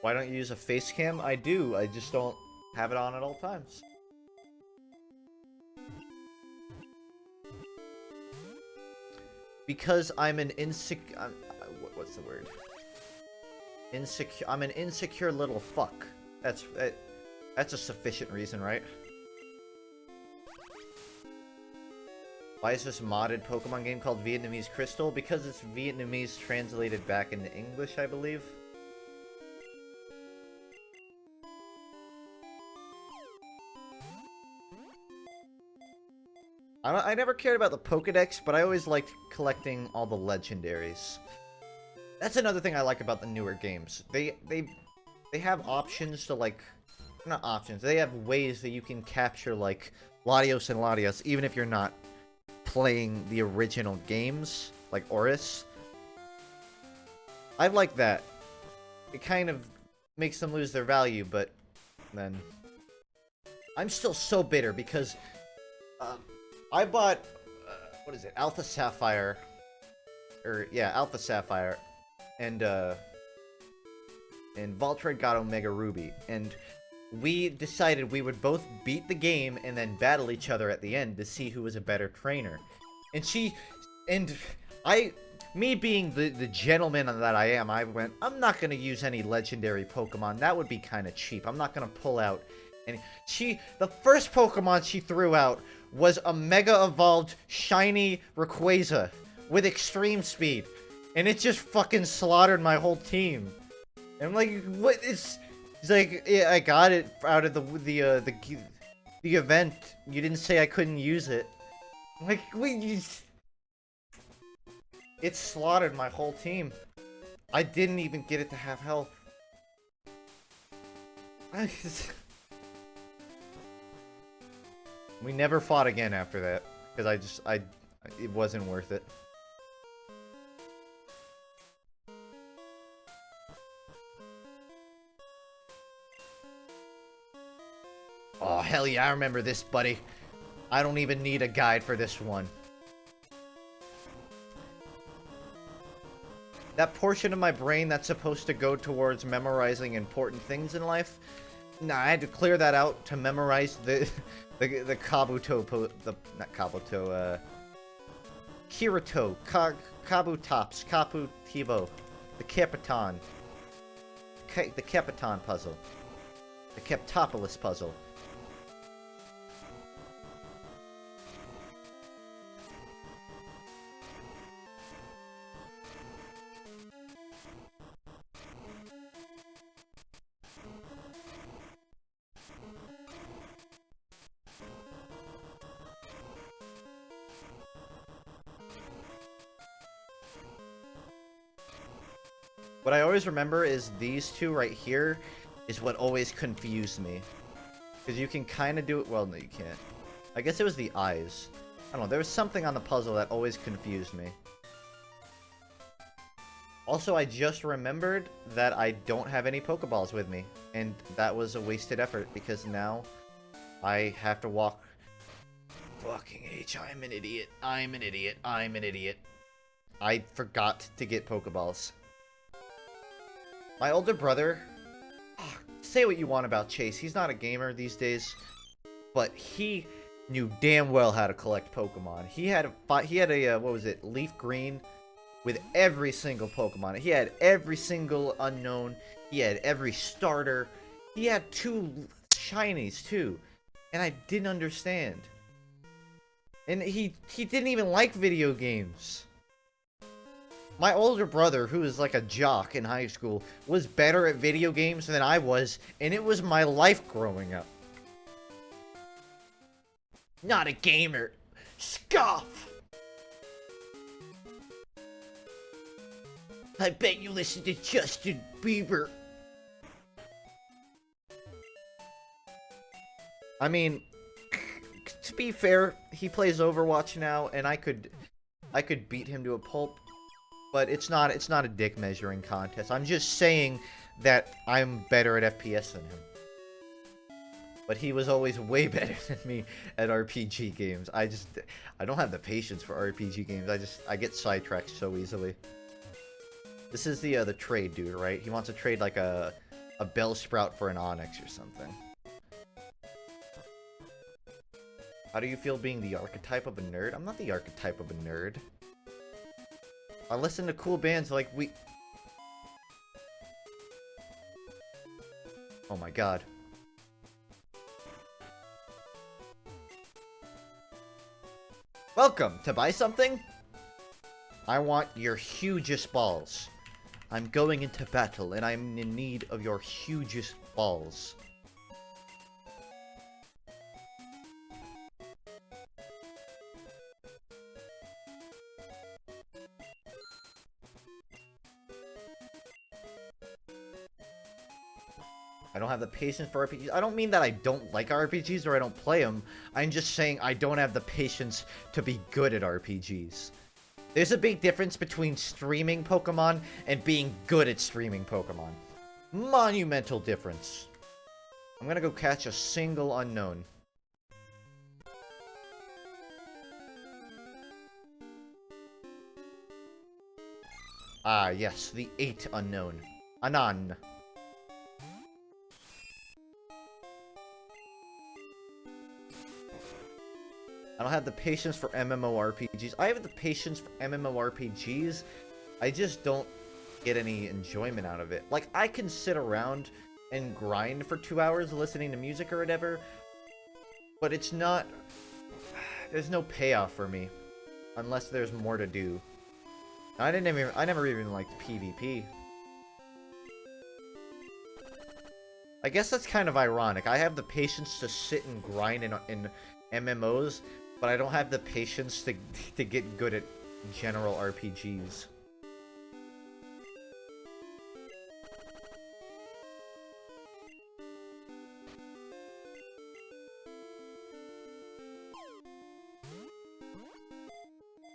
Why don't you use a face cam? I do, I just don't have it on at all times. Because I'm an insecure... what's the word? Insecure... I'm an insecure little fuck. That's a sufficient reason, right? Why is this modded Pokemon game called Vietnamese Crystal? Because it's Vietnamese translated back into English, I believe. I never cared about the Pokédex, but I always liked collecting all the legendaries. That's another thing I like about the newer games. They have options to, like... Not options. They have ways that you can capture, like, Latios and Latias, even if you're not playing the original games, like Oris. I like that. It kind of makes them lose their value, but then... I'm still so bitter because... I bought, what is it, Alpha Sapphire, Alpha Sapphire, and Voltred got Omega Ruby, and we decided we would both beat the game and then battle each other at the end to see who was a better trainer. And me being the gentleman that I am, I went, I'm not gonna use any legendary Pokemon, that would be kinda cheap, I'm not gonna pull out any. The first Pokemon she threw out was a Mega Evolved Shiny Rayquaza with extreme speed. And it just fucking slaughtered my whole team. And I'm like, what is... He's like, yeah, I got it out of the event. You didn't say I couldn't use it. I'm like, wait, it slaughtered my whole team. I didn't even get it to have health. We never fought again after that, because it wasn't worth it. Oh, hell yeah, I remember this, buddy. I don't even need a guide for this one. That portion of my brain that's supposed to go towards memorizing important things in life, nah, I had to clear that out to memorize the Kabuto, not Kabuto, Kirito, Kabutops, Kabutivo, the Capitan, the Capitan puzzle, the Captopolis puzzle. What I always remember is these two right here is what always confused me. Because you can kind of do it... Well, no, you can't. I guess it was the eyes. I don't know. There was something on the puzzle that always confused me. Also, I just remembered that I don't have any Pokeballs with me. And that was a wasted effort because now I have to walk... Fucking H, I'm an idiot. I'm an idiot. I'm an idiot. I forgot to get Pokeballs. My older brother, say what you want about Chase, he's not a gamer these days, but he knew damn well how to collect Pokemon. He had a what was it, Leaf Green, with every single Pokemon. He had every single unknown, he had every starter, he had 2 shinies too, and I didn't understand. And he didn't even like video games. My older brother, who was like a jock in high school, was better at video games than I was, and it was my life growing up. Not a gamer. Scoff! I bet you listen to Justin Bieber. I mean, to be fair, he plays Overwatch now, and I could beat him to a pulp, but it's not a dick measuring contest. I'm just saying that I'm better at FPS than him. But he was always way better than me at RPG games. I don't have the patience for RPG games. I get sidetracked so easily. This is the trade dude, right? He wants to trade like a Bellsprout for an Onyx or something. How do you feel being the archetype of a nerd? I'm not the archetype of a nerd. I listen to cool bands like Oh my god. Welcome! To buy something? I want your hugest balls. I'm going into battle, and I'm in need of your hugest balls. I don't have the patience for RPGs. I don't mean that I don't like RPGs or I don't play them. I'm just saying I don't have the patience to be good at RPGs. There's a big difference between streaming Pokemon and being good at streaming Pokemon. Monumental difference. I'm gonna go catch a single unknown. Ah, yes, the 8 unknown. Anan. I don't have the patience for MMORPGs. I have the patience for MMORPGs. I just don't get any enjoyment out of it. Like, I can sit around and grind for 2 hours listening to music or whatever, but it's not... There's no payoff for me. Unless there's more to do. I never even liked PvP. I guess that's kind of ironic. I have the patience to sit and grind in MMOs, but I don't have the patience to get good at general RPGs.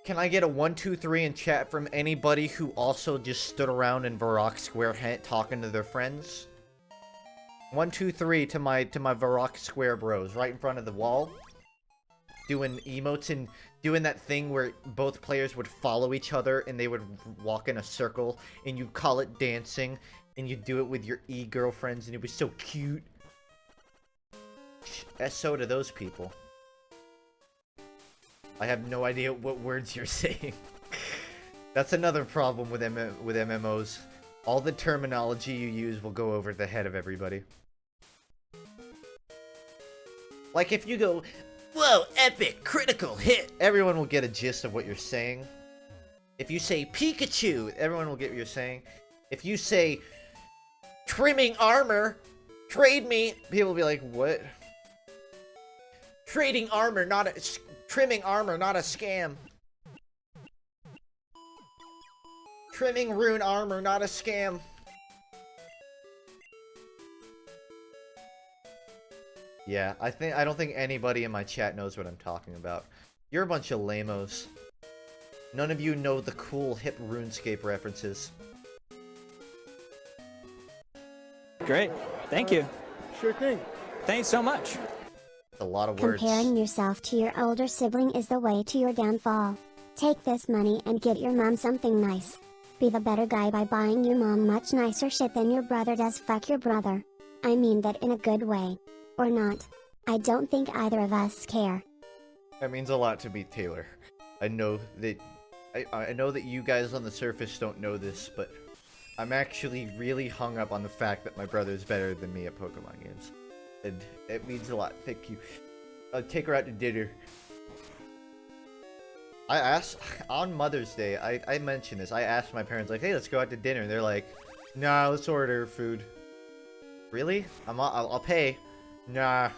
Can I get a 1, 2, 3 in chat from anybody who also just stood around in Varrock Square talking to their friends? 1, 2, 3 to my Varrock Square bros, right in front of the wall. Doing emotes and doing that thing where both players would follow each other and they would walk in a circle and you call it dancing and you do it with your e-girlfriends and it was so cute. SO to those people. I have no idea what words you're saying. That's another problem with MMOs. All the terminology you use will go over the head of everybody. Like if you go, whoa, epic, critical hit, everyone will get a gist of what you're saying. If you say Pikachu, everyone will get what you're saying. If you say trimming armor, trade me, people will be like, what? Trading armor, not a... Trimming armor, not a scam. Trimming rune armor, not a scam. Yeah, I don't think anybody in my chat knows what I'm talking about. You're a bunch of lamos. None of you know the cool hip RuneScape references. Great. Thank you. Sure thing. Thanks so much. A lot of words. Comparing yourself to your older sibling is the way to your downfall. Take this money and get your mom something nice. Be the better guy by buying your mom much nicer shit than your brother does. Fuck your brother. I mean that in a good way. Or not. I don't think either of us care. That means a lot to me, Taylor. I know that I know that you guys on the surface don't know this, but I'm actually really hung up on the fact that my brother's better than me at Pokemon games. And it means a lot. Thank you. Take her out to dinner. I asked on Mother's Day. I mentioned this. I asked my parents like, "Hey, let's go out to dinner." And they're like, "Nah, let's order food." Really? I'll pay. Nah.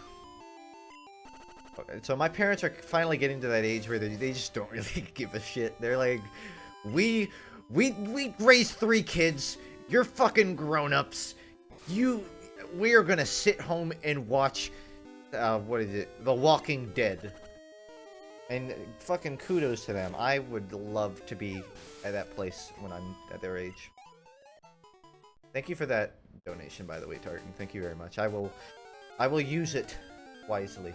So my parents are finally getting to that age where they just don't really give a shit. They're like, we raised 3 kids. You're fucking grown-ups. We are gonna sit home and watch, what is it? The Walking Dead. And fucking kudos to them. I would love to be at that place when I'm at their age. Thank you for that donation, by the way, Tartan. Thank you very much. I will use it wisely.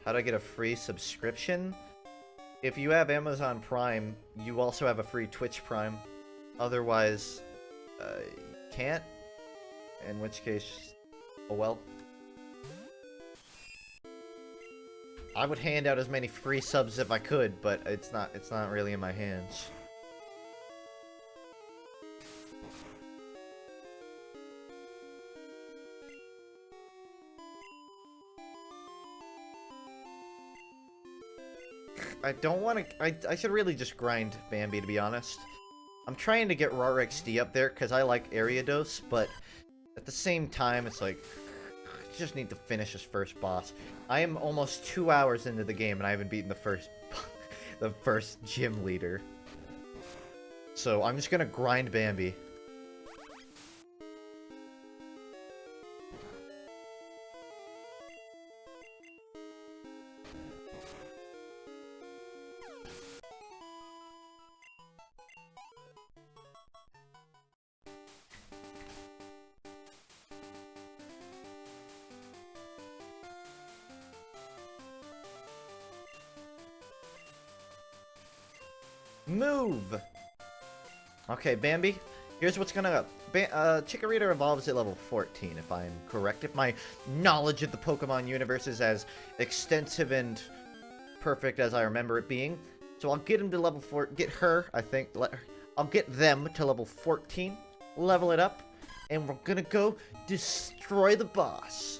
How do I get a free subscription? If you have Amazon Prime, you also have a free Twitch Prime. Otherwise, you can't. In which case, oh well. I would hand out as many free subs if I could, but it's not really in my hands. I don't want to... I should really just grind Bambi, to be honest. I'm trying to get raw XD up there, because I like Ariados, but at the same time, it's like... I just need to finish this first boss. I am almost 2 hours into the game, and I haven't beaten the first... the first gym leader. So, I'm just gonna grind Bambi. Move! Okay, Bambi, here's what's gonna... Chikorita evolves at level 14, if I'm correct. If my knowledge of the Pokemon universe is as extensive and perfect as I remember it being. So I'll get him to level 4... Get her, I think. I'll get them to level 14. Level it up. And we're gonna go destroy the boss.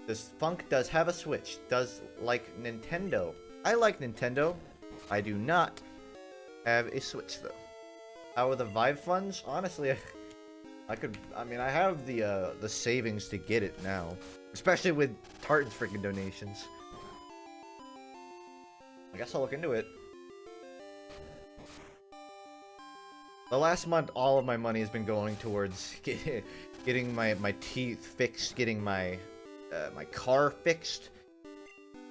This FUNKe does have a Switch. Does like Nintendo. I like Nintendo. I do not have a Switch though. How are the Vive funds? Honestly, I mean, I have the savings to get it now, especially with Tartan's freaking donations. I guess I'll look into it. The last month, all of my money has been going towards getting my teeth fixed, getting my car fixed,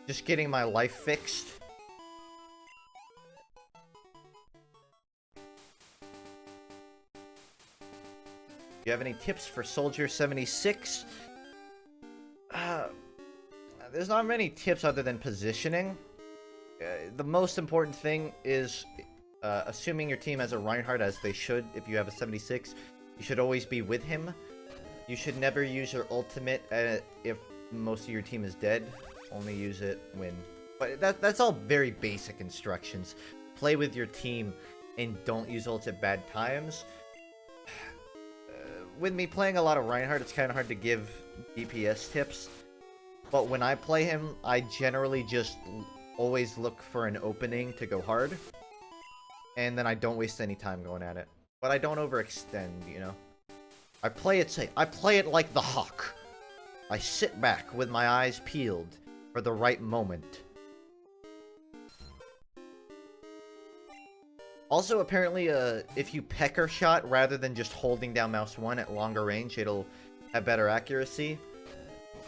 just getting my life fixed. Do you have any tips for Soldier 76? There's not many tips other than positioning. The most important thing is assuming your team has a Reinhardt, as they should. If you have a 76, you should always be with him. You should never use your ultimate if most of your team is dead. Only use it when... But that's all very basic instructions. Play with your team and don't use ults at bad times. With me playing a lot of Reinhardt, it's kind of hard to give DPS tips. But when I play him, I generally just always look for an opening to go hard. And then I don't waste any time going at it. But I don't overextend, you know? I play it safe. I play it like the hawk. I sit back with my eyes peeled for the right moment. Also, apparently, if you pecker shot rather than just holding down mouse 1 at longer range, it'll have better accuracy.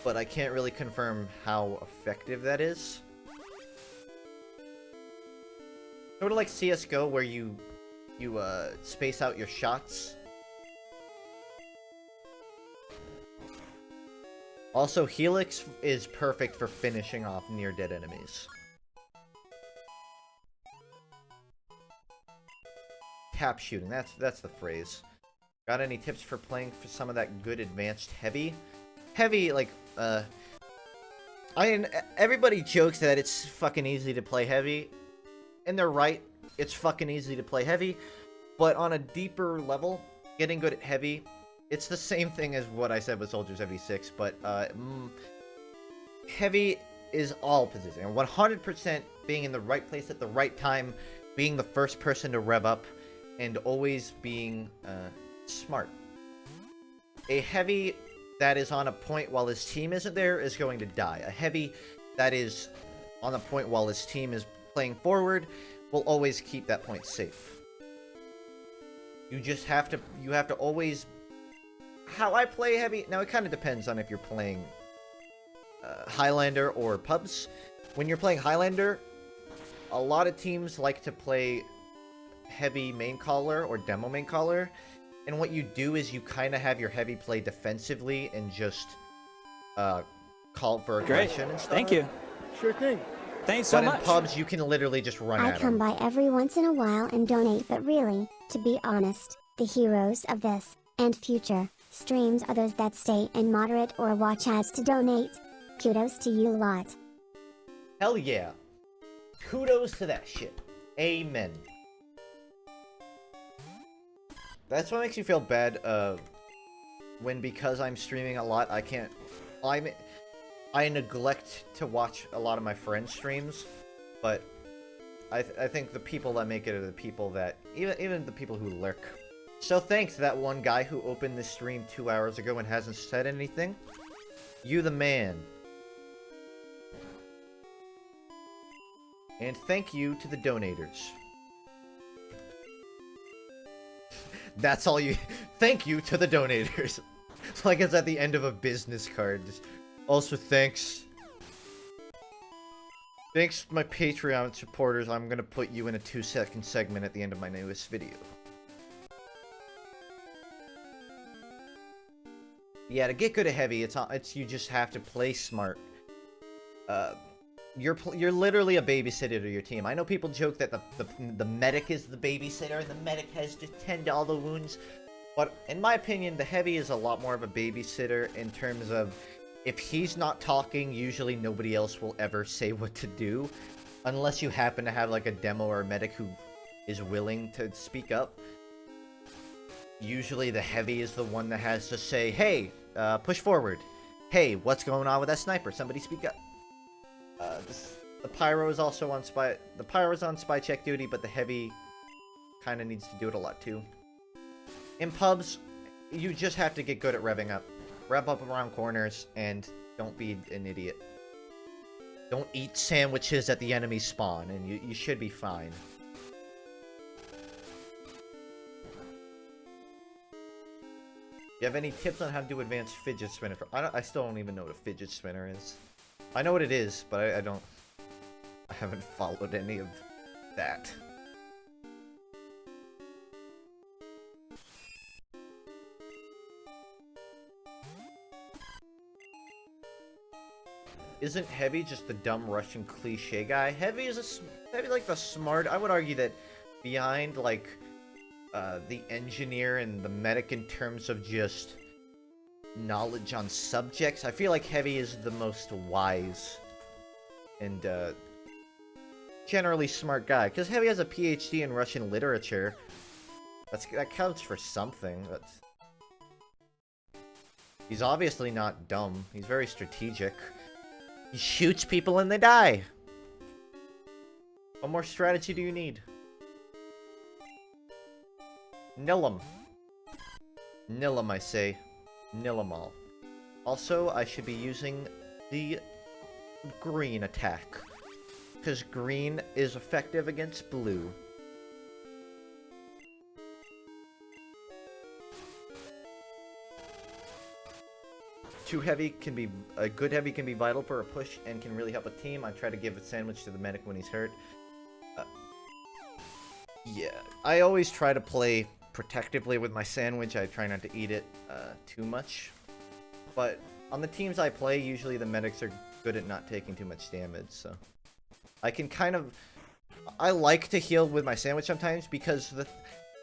But I can't really confirm how effective that is. Sort of like CSGO, where you space out your shots. Also, Helix is perfect for finishing off near-dead enemies. Tap shooting, that's the phrase. Got any tips for playing for some of that good advanced heavy? Heavy, like, I mean, everybody jokes that it's fucking easy to play heavy. And they're right, it's fucking easy to play heavy. But on a deeper level, getting good at heavy, it's the same thing as what I said with Soldier 76, but heavy is all positioning. 100% being in the right place at the right time, being the first person to rev up, and always being smart. A heavy that is on a point while his team isn't there is going to die. A heavy that is on a point while his team is playing forward will always keep that point safe. You just have to, you have to always, how I play heavy, now it kind of depends on if you're playing Highlander or pubs. When you're playing Highlander, a lot of teams like to play heavy main caller or demo main caller, and what you do is you kind of have your heavy play defensively and just call for aggression and stuff. Thank you. Sure thing. Thanks so But much. in pubs, you can literally just run I at come them. by every once in a while and donate, but really, to be honest, the heroes of this, and future, streams are those that stay and moderate or watch ads to donate. Kudos to you lot. Hell yeah. Kudos to that shit. Amen. That's what makes me feel bad, when because I'm streaming a lot, I can't... I neglect to watch a lot of my friends' streams, but I think the people that make it are the people that... Even the people who lurk. So thanks to that one guy who opened this stream 2 hours ago and hasn't said anything. You the man. And thank you to the donators. That's all you... Thank you to the donators. It's like it's at the end of a business card. Also, thanks. Thanks, my Patreon supporters. I'm gonna put you in a 2-second segment at the end of my newest video. Yeah, to get good at heavy, it's you just have to play smart. You're literally a babysitter to your team. I know people joke that the medic is the babysitter and the medic has to tend to all the wounds, but in my opinion, the heavy is a lot more of a babysitter in terms of if he's not talking, usually nobody else will ever say what to do, unless you happen to have like a demo or a medic who is willing to speak up. Usually the heavy is the one that has to say, hey, push forward. Hey, what's going on with that sniper? Somebody speak up. The pyro is also on spy. The pyro is on spy check duty, but the heavy kind of needs to do it a lot too. In pubs, you just have to get good at revving up. Rev up around corners, and don't be an idiot. Don't eat sandwiches at the enemy spawn, and you should be fine. You have any tips on how to do advanced fidget spinner? I still don't even know what a fidget spinner is. I know what it is, but I haven't followed any of that. Isn't Heavy just the dumb Russian cliche guy? Heavy like the smart. I would argue that behind like the engineer and the medic in terms of just knowledge on subjects, I feel like Heavy is the most wise and generally smart guy. Because Heavy has a PhD in Russian literature. That counts for something. He's obviously not dumb. He's very strategic. He shoots people and they die. What more strategy do you need? Nill 'em. Nill 'em, I say. Nill 'em all. Also, I should be using the green attack, because green is effective against blue. A good heavy can be vital for a push and can really help a team. I try to give a sandwich to the medic when he's hurt. Yeah, I always try to play protectively with my sandwich. I try not to eat it too much. But on the teams I play, usually the medics are good at not taking too much damage, so I can kind of... I like to heal with my sandwich sometimes because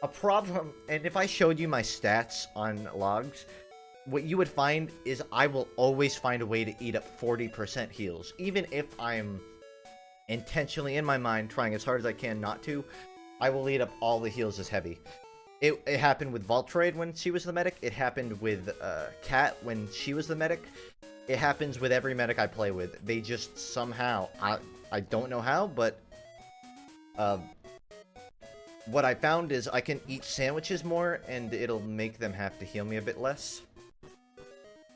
a problem... And if I showed you my stats on logs, what you would find is I will always find a way to eat up 40% heals. Even if I'm intentionally, in my mind, trying as hard as I can not to, I will eat up all the heals as heavy. It happened with Voltroid when she was the medic. It happened with Kat when she was the medic. It happens with every medic I play with. They just somehow, I don't know how, but what I found is I can eat sandwiches more and it'll make them have to heal me a bit less.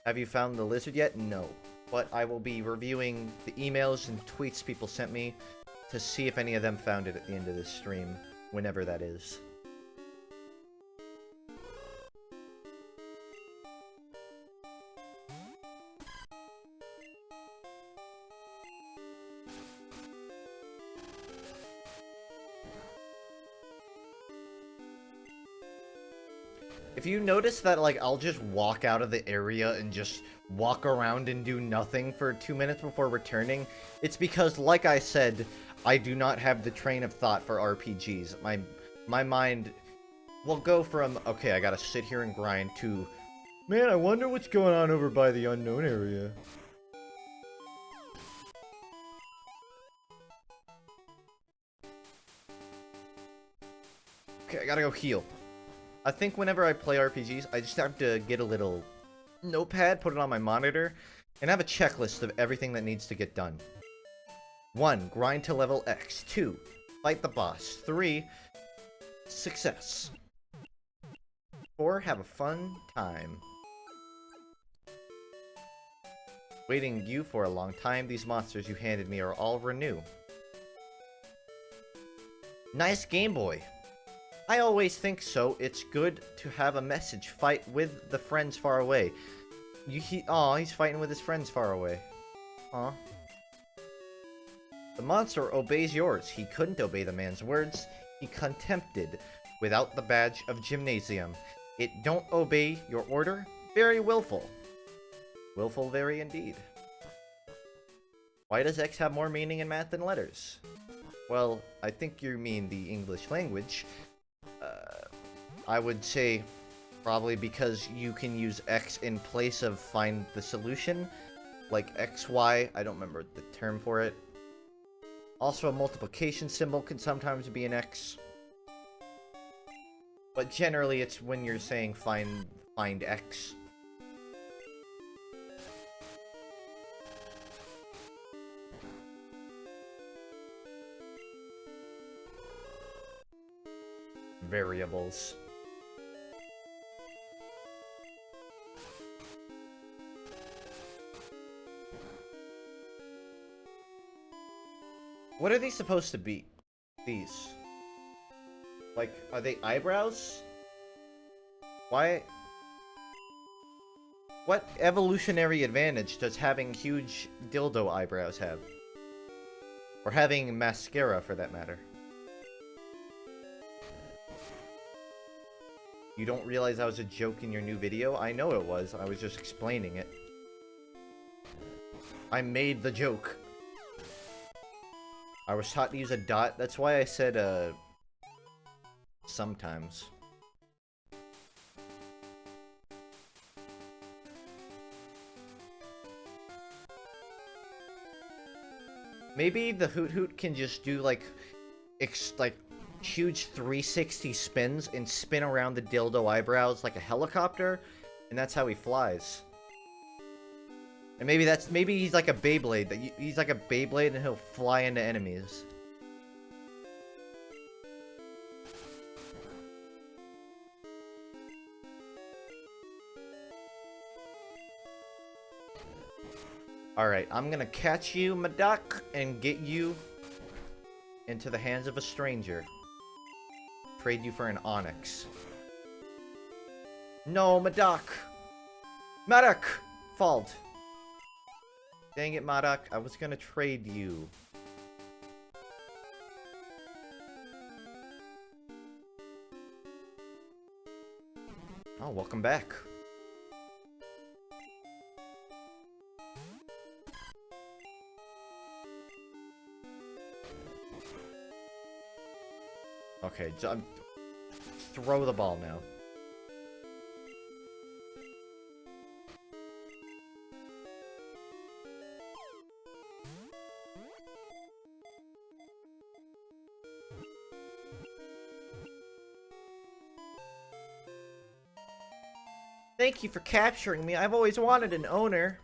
Have you found the lizard yet? No. But I will be reviewing the emails and tweets people sent me to see if any of them found it at the end of this stream, whenever that is. If you notice that, like, I'll just walk out of the area and just walk around and do nothing for 2 minutes before returning, it's because, like I said, I do not have the train of thought for RPGs. My mind will go from, okay, I gotta sit here and grind, to, man, I wonder what's going on over by the unknown area. Okay, I gotta go heal. I think whenever I play RPGs, I just have to get a little notepad, put it on my monitor, and have a checklist of everything that needs to get done. 1. Grind to level X. 2. Fight the boss. 3. Success. 4. Have a fun time. Waiting you for a long time, these monsters you handed me are all Renew. Nice Game Boy. I always think so. It's good to have a message. Fight with the friends far away. Aw, he's fighting with his friends far away. Aw. The monster obeys yours. He couldn't obey the man's words. He contempted without the badge of gymnasium. It don't obey your order. Very willful. Willful very indeed. Why does X have more meaning in math than letters? Well, I think you mean the English language. I would say probably because you can use X in place of find the solution. Like XY, I don't remember the term for it. Also, a multiplication symbol can sometimes be an X. But generally, it's when you're saying find X. Variables. What are these supposed to be? These. Like, are they eyebrows? Why? What evolutionary advantage does having huge dildo eyebrows have? Or having mascara, for that matter? You don't realize that was a joke in your new video? I know it was. I was just explaining it. I made the joke. I was taught to use a dot. That's why I said, sometimes. Maybe the Hoot Hoot can just do, like, huge 360 spins and spin around the dildo eyebrows like a helicopter, and that's how he flies. And maybe he's like a Beyblade, he's like a Beyblade and he'll fly into enemies. Alright, I'm gonna catch you, my duck, and get you into the hands of a stranger. Trade you for an onyx. No, Madak! Madak! Fault. Dang it, Madak. I was gonna trade you. Oh, welcome back. Okay, throw the ball now. Thank you for capturing me. I've always wanted an owner.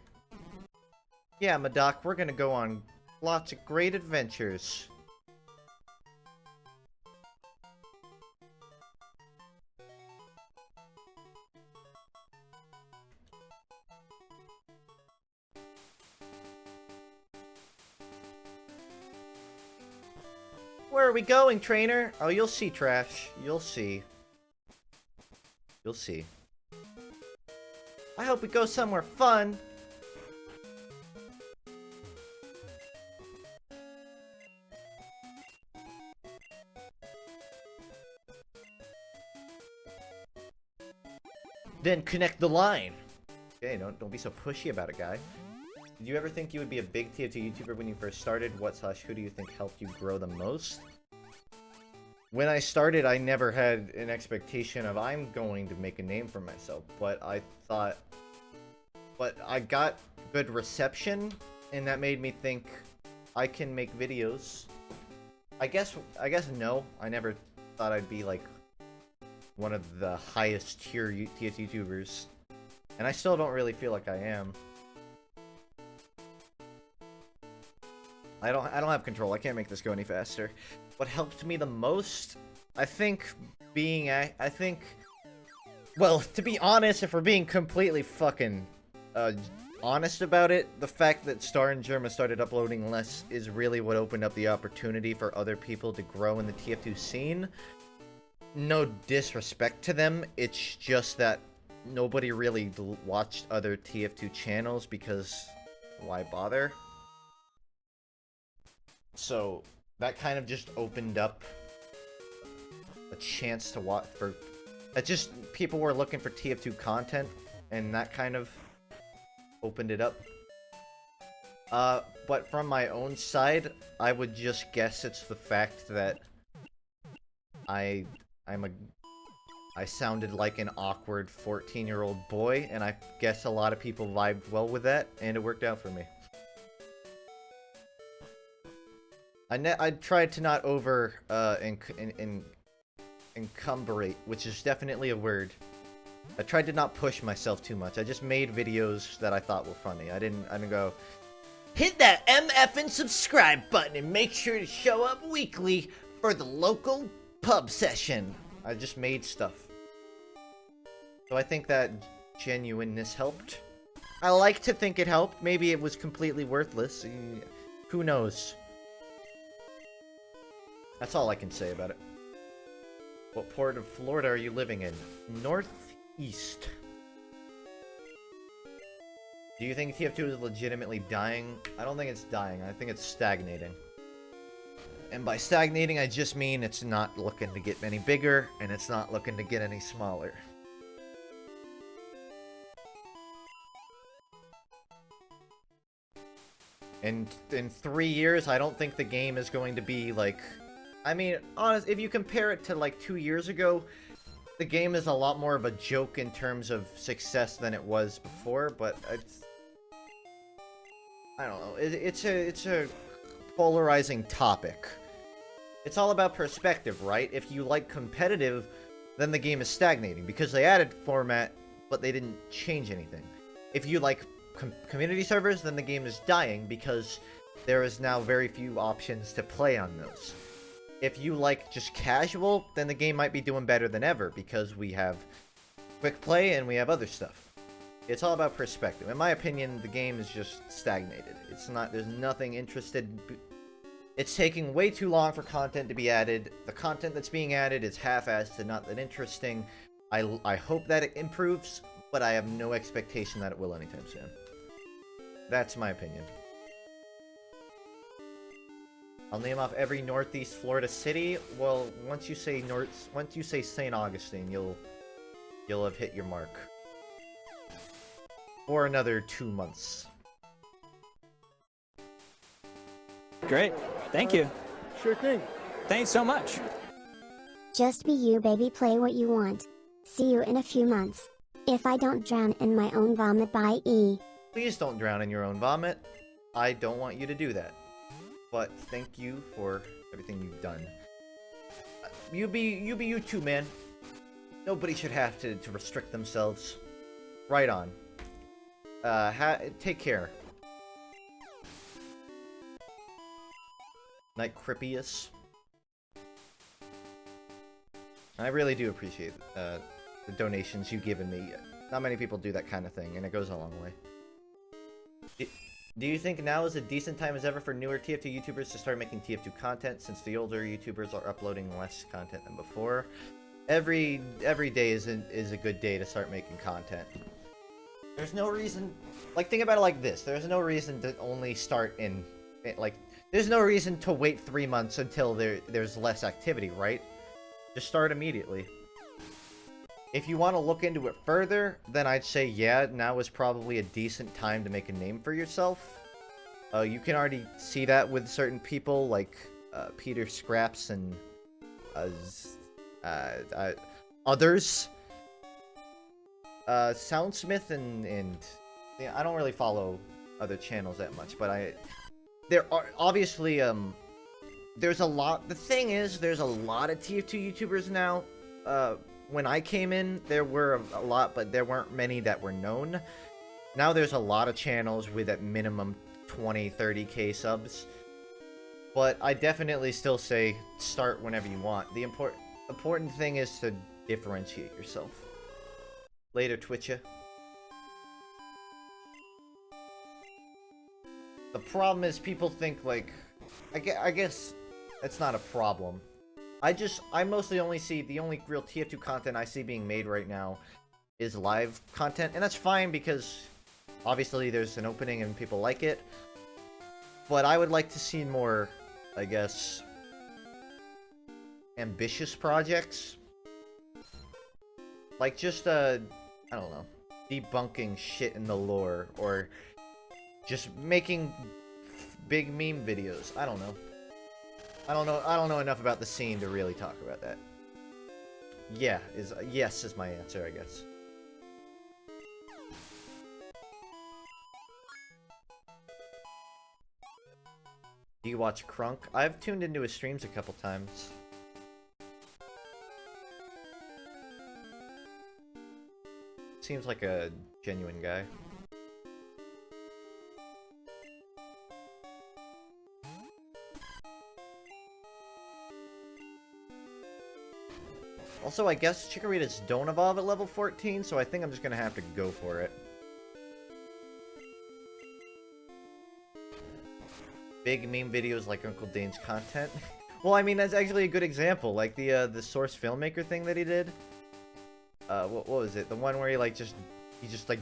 Yeah, Madak, we're gonna go on lots of great adventures. Where are we going, trainer? Oh, you'll see, Trash. You'll see. You'll see. I hope we go somewhere fun. Then connect the line. Okay, don't be so pushy about it, guy. Did you ever think you would be a big TF2 YouTuber when you first started? What/who do you think helped you grow the most? When I started, I never had an expectation of I'm going to make a name for myself, but I got good reception, and that made me think I can make videos. I guess no, I never thought I'd be like one of the highest tier TF YouTubers, and I still don't really feel like I am. I don't have control. I can't make this go any faster. What helped me the most? I think well, to be honest, if we're being completely fucking honest about it, the fact that Star and Germa started uploading less is really what opened up the opportunity for other people to grow in the TF2 scene. No disrespect to them, it's just that nobody really watched other TF2 channels because why bother? So that kind of just opened up a chance to watch for... just people were looking for TF2 content, and that kind of opened it up. But from my own side, I would just guess it's the fact that I sounded like an awkward 14-year-old boy, and I guess a lot of people vibed well with that, and it worked out for me. I tried to not encumberate, which is definitely a word. I tried to not push myself too much. I just made videos that I thought were funny. I didn't go, hit that MF and subscribe button and make sure to show up weekly for the local pub session. I just made stuff. So I think that genuineness helped. I like to think it helped. Maybe it was completely worthless. Who knows? That's all I can say about it. What part of Florida are you living in? Northeast. Do you think TF2 is legitimately dying? I don't think it's dying. I think it's stagnating. And by stagnating, I just mean it's not looking to get any bigger, and it's not looking to get any smaller. And in 3 years, I don't think the game is going to be like... I mean, honest, if you compare it to like 2 years ago, the game is a lot more of a joke in terms of success than it was before, but it's... I don't know, it's a polarizing topic. It's all about perspective, right? If you like competitive, then the game is stagnating, because they added format, but they didn't change anything. If you like community servers, then the game is dying, because there is now very few options to play on those. If you like just casual, then the game might be doing better than ever, because we have quick play and we have other stuff. It's all about perspective. In my opinion, the game is just stagnated. It's not, there's nothing interested. It's taking way too long for content to be added. The content that's being added is half-assed and not that interesting. I hope that it improves, but I have no expectation that it will anytime soon. That's my opinion. I'll name off every Northeast Florida city. Well, once you say St. Augustine, you'll have hit your mark. For another 2 months. Great. Thank you. Sure thing. Thanks so much. Just be you, baby, play what you want. See you in a few months. If I don't drown in my own vomit by E. Please don't drown in your own vomit. I don't want you to do that. But thank you for everything you've done. You be you too, man. Nobody should have to restrict themselves. Right on. Take care. Night Crippius. I really do appreciate the donations you've given me. Not many people do that kind of thing, and it goes a long way. Do you think now is a decent time as ever for newer TF2 YouTubers to start making TF2 content, since the older YouTubers are uploading less content than before? Every day is a good day to start making content. There's no reason... Like, think about it like this. There's no reason to only start in... Like, there's no reason to wait 3 months until there's less activity, right? Just start immediately. If you want to look into it further, then I'd say yeah, now is probably a decent time to make a name for yourself. You can already see that with certain people like Peter Scraps and others. Soundsmith and yeah, I don't really follow other channels that much, but there are obviously there's a lot. The thing is, there's a lot of TF2 YouTubers now. When I came in, there were a lot, but there weren't many that were known. Now there's a lot of channels with at minimum 20, 30k subs. But I definitely still say start whenever you want. The important thing is to differentiate yourself. Later, Twitcha. The problem is people think like, I guess it's not a problem. I mostly only see, the only real TF2 content I see being made right now is live content, and that's fine because obviously there's an opening and people like it. But I would like to see more, I guess, ambitious projects. Like just, I don't know, debunking shit in the lore, or just making big meme videos. I don't know. I don't know enough about the scene to really talk about that. Yeah, yes is my answer, I guess. Do you watch Crunk? I've tuned into his streams a couple times. Seems like a genuine guy. Also, I guess Chikaritas don't evolve at level 14, so I think I'm just gonna have to go for it. Big meme videos like Uncle Dane's content. Well, I mean, that's actually a good example. Like the Source Filmmaker thing that he did. What was it? The one where he just like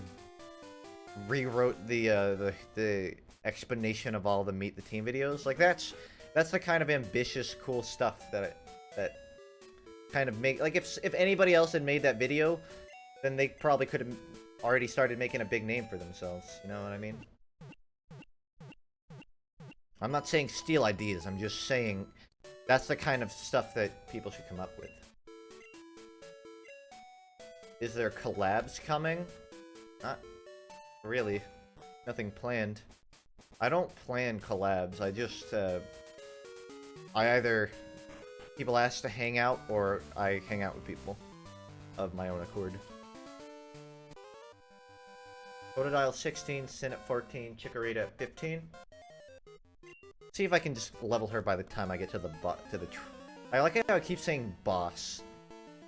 rewrote the explanation of all the Meet the Team videos. Like that's the kind of ambitious, cool stuff that kind of make, like, if anybody else had made that video, then they probably could have already started making a big name for themselves. You know what I mean? I'm not saying steal ideas. I'm just saying that's the kind of stuff that people should come up with. Is there collabs coming? Not really. Nothing planned. I don't plan collabs. I just, I either people ask to hang out, or I hang out with people of my own accord. Totodile 16, Sin at 14, Chikorita at 15. See if I can just level her by the time I get to the I like how I keep saying boss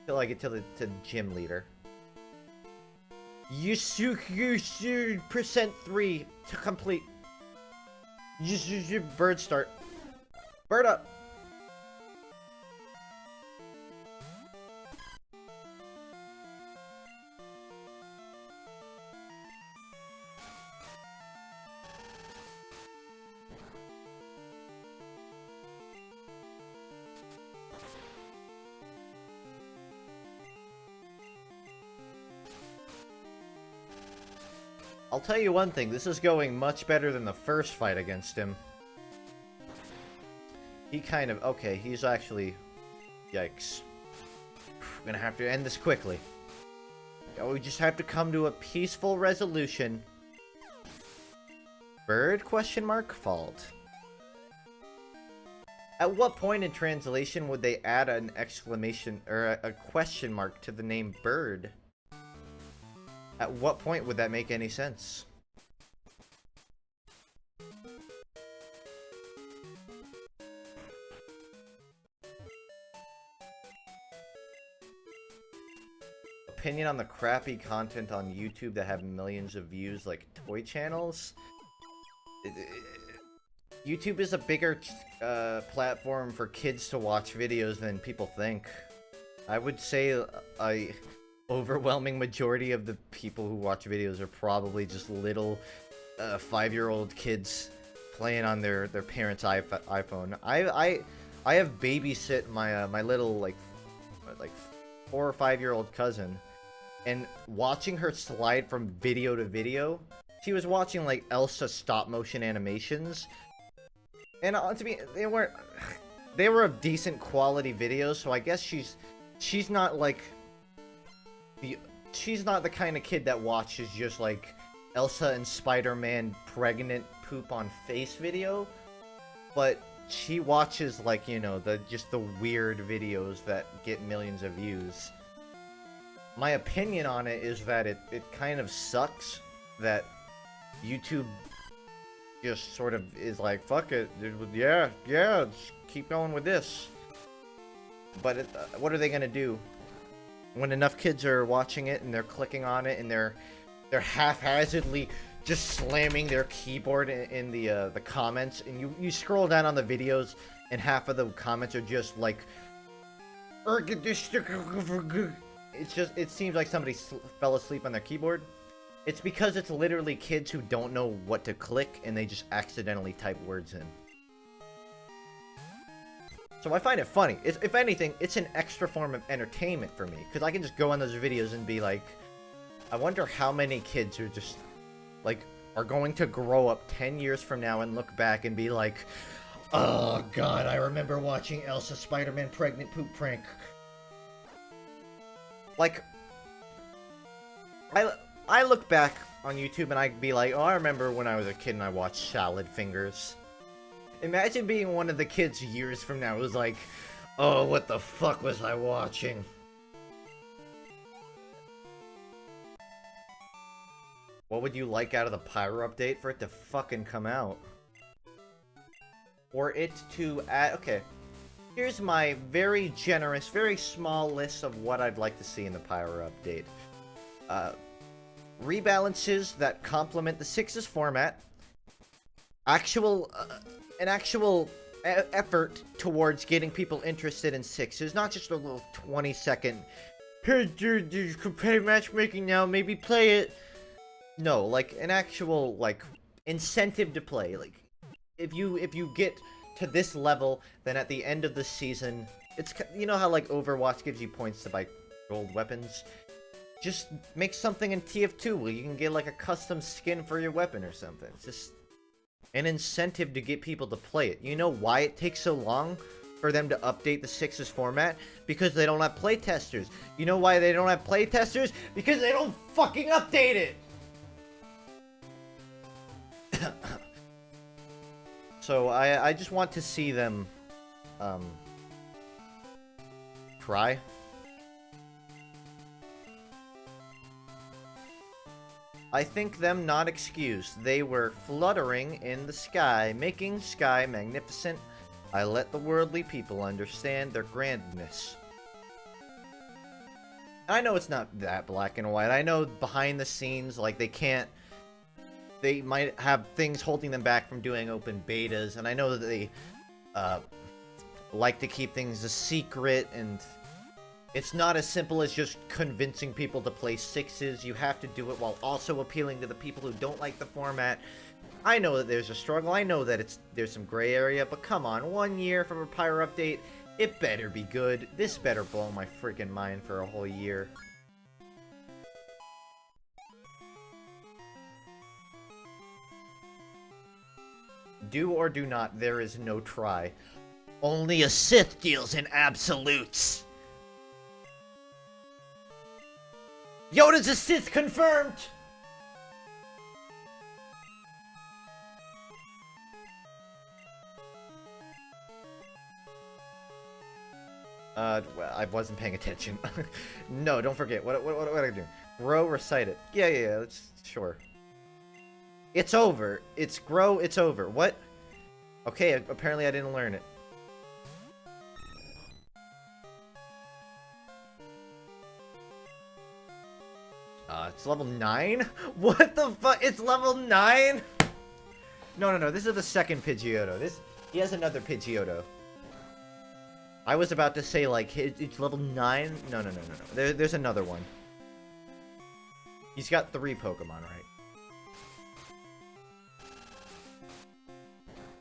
till I get to the gym leader. Yusu %3 to complete. Bird start. Bird up. I'll tell you one thing, this is going much better than the first fight against him. He kind of... okay, he's actually... yikes. We're gonna have to end this quickly. We just have to come to a peaceful resolution. Bird? Question mark? Fault. At what point in translation would they add an exclamation or a question mark to the name Bird? At what point would that make any sense? Opinion on the crappy content on YouTube that have millions of views, like toy channels? YouTube is a bigger platform for kids to watch videos than people think. I would say a overwhelming majority of the people who watch videos are probably just little 5-year-old kids playing on their parents' iPhone. I have babysit my my little like 4 or 5-year-old cousin, and watching her slide from video to video, she was watching like Elsa stop motion animations, and to me, they were of decent quality videos. So I guess she's not like she's not the kind of kid that watches just like Elsa and Spider-Man pregnant poop on face video, but she watches like, you know, just the weird videos that get millions of views. My opinion on it is that it kind of sucks that YouTube just sort of is like, fuck it, yeah, just keep going with this. But what are they gonna do when enough kids are watching it and they're clicking on it and they're haphazardly just slamming their keyboard in the comments, and you scroll down on the videos and half of the comments are just like, it seems like somebody fell asleep on their keyboard. It's because it's literally kids who don't know what to click and they just accidentally type words in. So I find it funny. If anything, it's an extra form of entertainment for me, because I can just go on those videos and be like, I wonder how many kids are just like are going to grow up 10 years from now and look back and be like, oh god, I remember watching Elsa Spider-Man pregnant poop prank. Like, I look back on YouTube and I'd be like, oh, I remember when I was a kid and I watched Salad Fingers. Imagine being one of the kids years from now who's like, oh, what the fuck was I watching? What would you like out of the Pyro update? For it to fucking come out. Or it to add... Okay. Here's my very generous, very small list of what I'd like to see in the Pyro update. Rebalances that complement the 6's format. An actual effort towards getting people interested in 6's. Not just a little 20-second... Hey, dude, there's competitive matchmaking now, maybe play it. No, like, an actual, like, incentive to play. Like, if you get to this level, then at the end of the season, it's, you know how, like, Overwatch gives you points to buy gold weapons? Just make something in TF2 where you can get, like, a custom skin for your weapon or something. It's just an incentive to get people to play it. You know why it takes so long for them to update the 6's format? Because they don't have playtesters. You know why they don't have playtesters? Because they don't fucking update it! So I just want to see them try. I think them not excused. They were fluttering in the sky, making sky magnificent. I let the worldly people understand their grandness. I know it's not that black and white. I know behind the scenes, like, they might have things holding them back from doing open betas, and I know that they like to keep things a secret, and it's not as simple as just convincing people to play 6's. You have to do it while also appealing to the people who don't like the format. I know that there's a struggle. I know that there's some gray area, but come on, 1 year from a Pyro update, it better be good. This better blow my freaking mind for a whole year. Do or do not, there is no try. Only a Sith deals in absolutes. Yoda's a Sith confirmed! Well, I wasn't paying attention. No, don't forget. What I do? Grow, recite it. Yeah, let's, sure. It's over. It's grow, it's over. What? Okay, apparently I didn't learn it. It's level 9? What the fuck? It's level 9? No. This is the second Pidgeotto. He has another Pidgeotto. I was about to say, like, it's level 9? No. There's another one. He's got 3 Pokemon, right?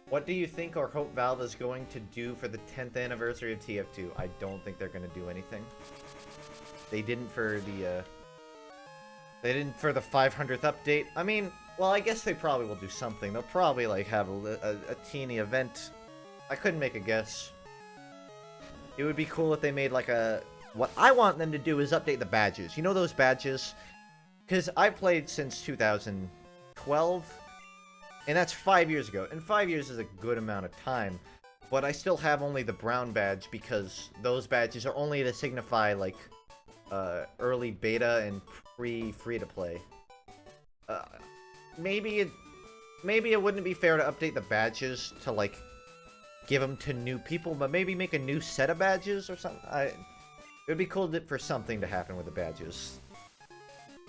What do you think or hope Valve is going to do for the 10th anniversary of TF2? I don't think they're going to do anything. They didn't for the They didn't for the 500th update. I mean, well, I guess they probably will do something. They'll probably, like, have a teeny event. I couldn't make a guess. It would be cool if they made, like, a... What I want them to do is update the badges. You know those badges? Because I played since 2012, and that's 5 years ago. And 5 years is a good amount of time. But I still have only the brown badge because those badges are only to signify, like, early beta and free-to-play. Maybe it wouldn't be fair to update the badges to, like, give them to new people, but maybe make a new set of badges or something. It would be cool for something to happen with the badges.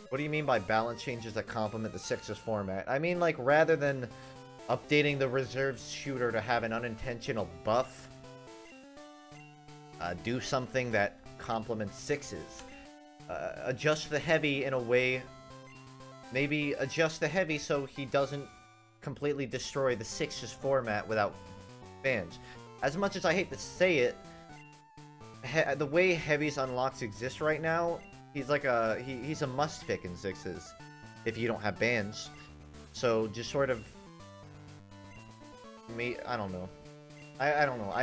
What do you mean by balance changes that complement the Sixes format? I mean, like, rather than updating the reserves shooter to have an unintentional buff, do something that complements Sixes. Adjust the heavy in a way... Maybe adjust the heavy so he doesn't completely destroy the Sixes format without bans. As much as I hate to say it, the way heavies unlocks exist right now, he's like he's a must pick in Sixes if you don't have bans. So just sort of I don't know. I don't know.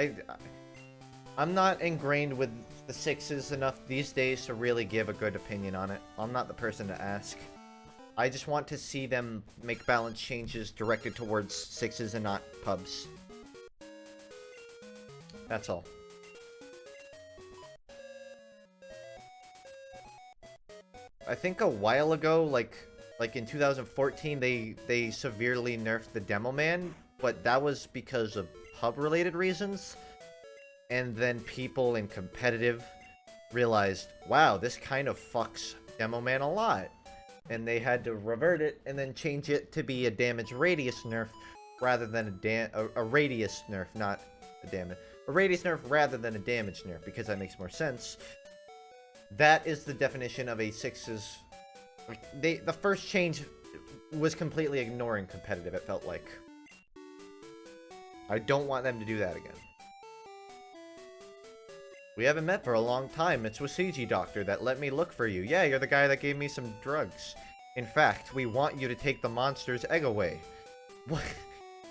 I'm not ingrained with the Sixes enough these days to really give a good opinion on it. I'm not the person to ask. I just want to see them make balance changes directed towards Sixes and not pubs. That's all. I think a while ago, like in 2014, they severely nerfed the Demo Man, but that was because of pub-related reasons. And then people in competitive realized, wow, this kind of fucks Demo Man a lot. And they had to revert it and then change it to be a damage radius nerf rather than a radius nerf, not a damage. A radius nerf rather than a damage nerf, because that makes more sense. That is the definition of a Sixes. Like, the first change was completely ignoring competitive, it felt like. I don't want them to do that again. We haven't met for a long time. It's Wasiji Doctor that let me look for you. Yeah, you're the guy that gave me some drugs. In fact, we want you to take the monster's egg away. What?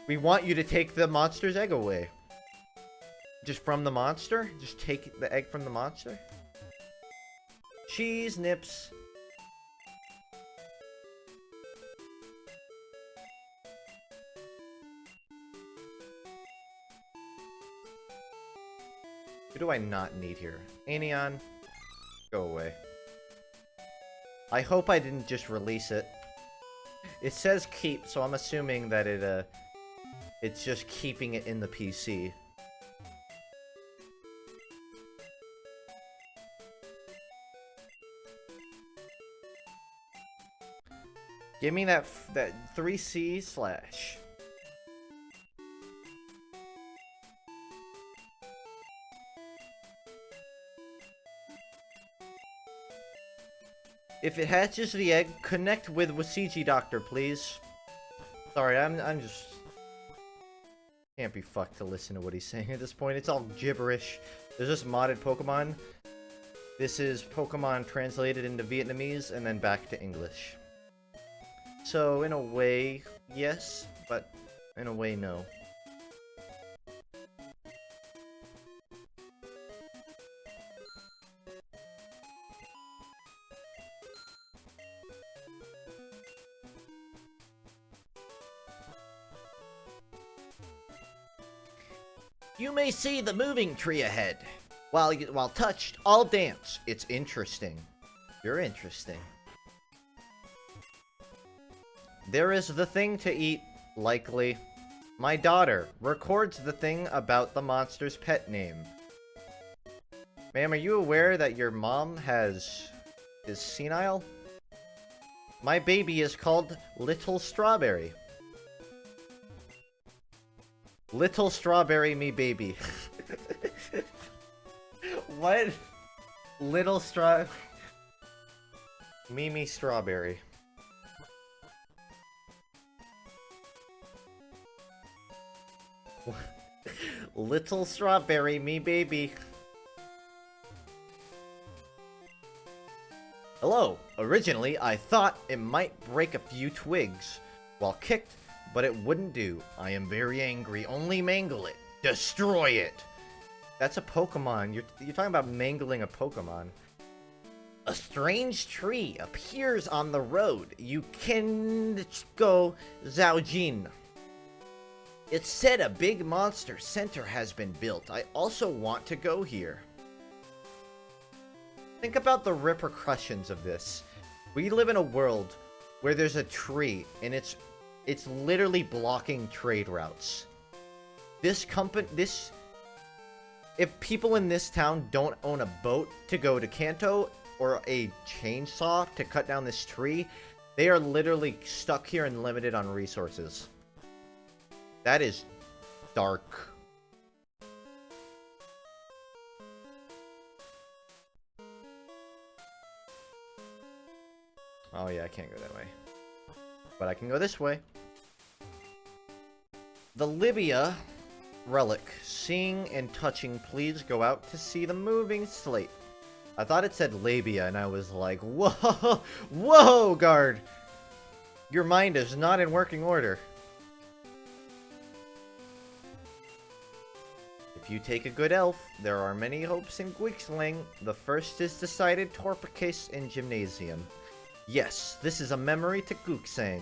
We want you to take the monster's egg away. Just from the monster? Just take the egg from the monster? Cheese nips. Who do I not need here? Anion, go away. I hope I didn't just release it. It says keep, so I'm assuming that it's just keeping it in the PC. Give me that 3C slash. If it hatches the egg, connect with Wasiji Doctor, please. Sorry, I'm just... Can't be fucked to listen to what he's saying at this point. It's all gibberish. There's just modded Pokemon. This is Pokemon translated into Vietnamese and then back to English. So, in a way, yes, but in a way, no. You may see the moving tree ahead. While touched, all dance. It's interesting. You're interesting. There is the thing to eat, likely. My daughter records the thing about the monster's pet name. Ma'am, are you aware that your mom is senile? My baby is called Little Strawberry. Little Strawberry me baby. What? Little Mimi Strawberry. Little Strawberry me baby. Hello. Originally, I thought it might break a few twigs while kicked, but it wouldn't do. I am very angry. Only mangle it. Destroy it. That's a Pokemon. You're talking about mangling a Pokemon. A strange tree appears on the road. You can go Zhaojin. It said a big monster center has been built. I also want to go here. Think about the repercussions of this. We live in a world where there's a tree and it's literally blocking trade routes. If people in this town don't own a boat to go to Kanto or a chainsaw to cut down this tree, they are literally stuck here and limited on resources. That is dark. Oh yeah, I can't go that way. But I can go this way. The Libya relic. Seeing and touching, please go out to see the moving slate. I thought it said labia, and I was like, whoa, whoa, guard. Your mind is not in working order. If you take a good elf, there are many hopes in Gwixling. The first is decided Torpicase in Gymnasium. Yes, this is a memory to Gooksang.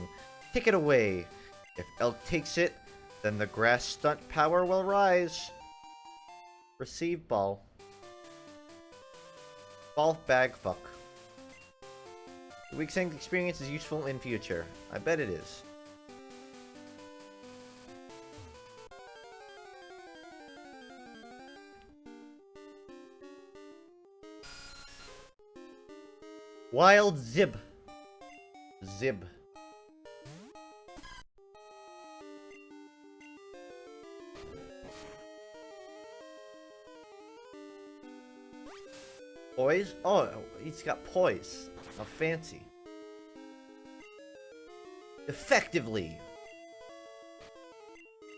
Take it away. If Elk takes it, then the grass stunt power will rise. Receive ball. Ball bag fuck. The Gooksang experience is useful in future. I bet it is. Wild Zib. Zib. Poise? Oh, he's got poise. How fancy. Effectively.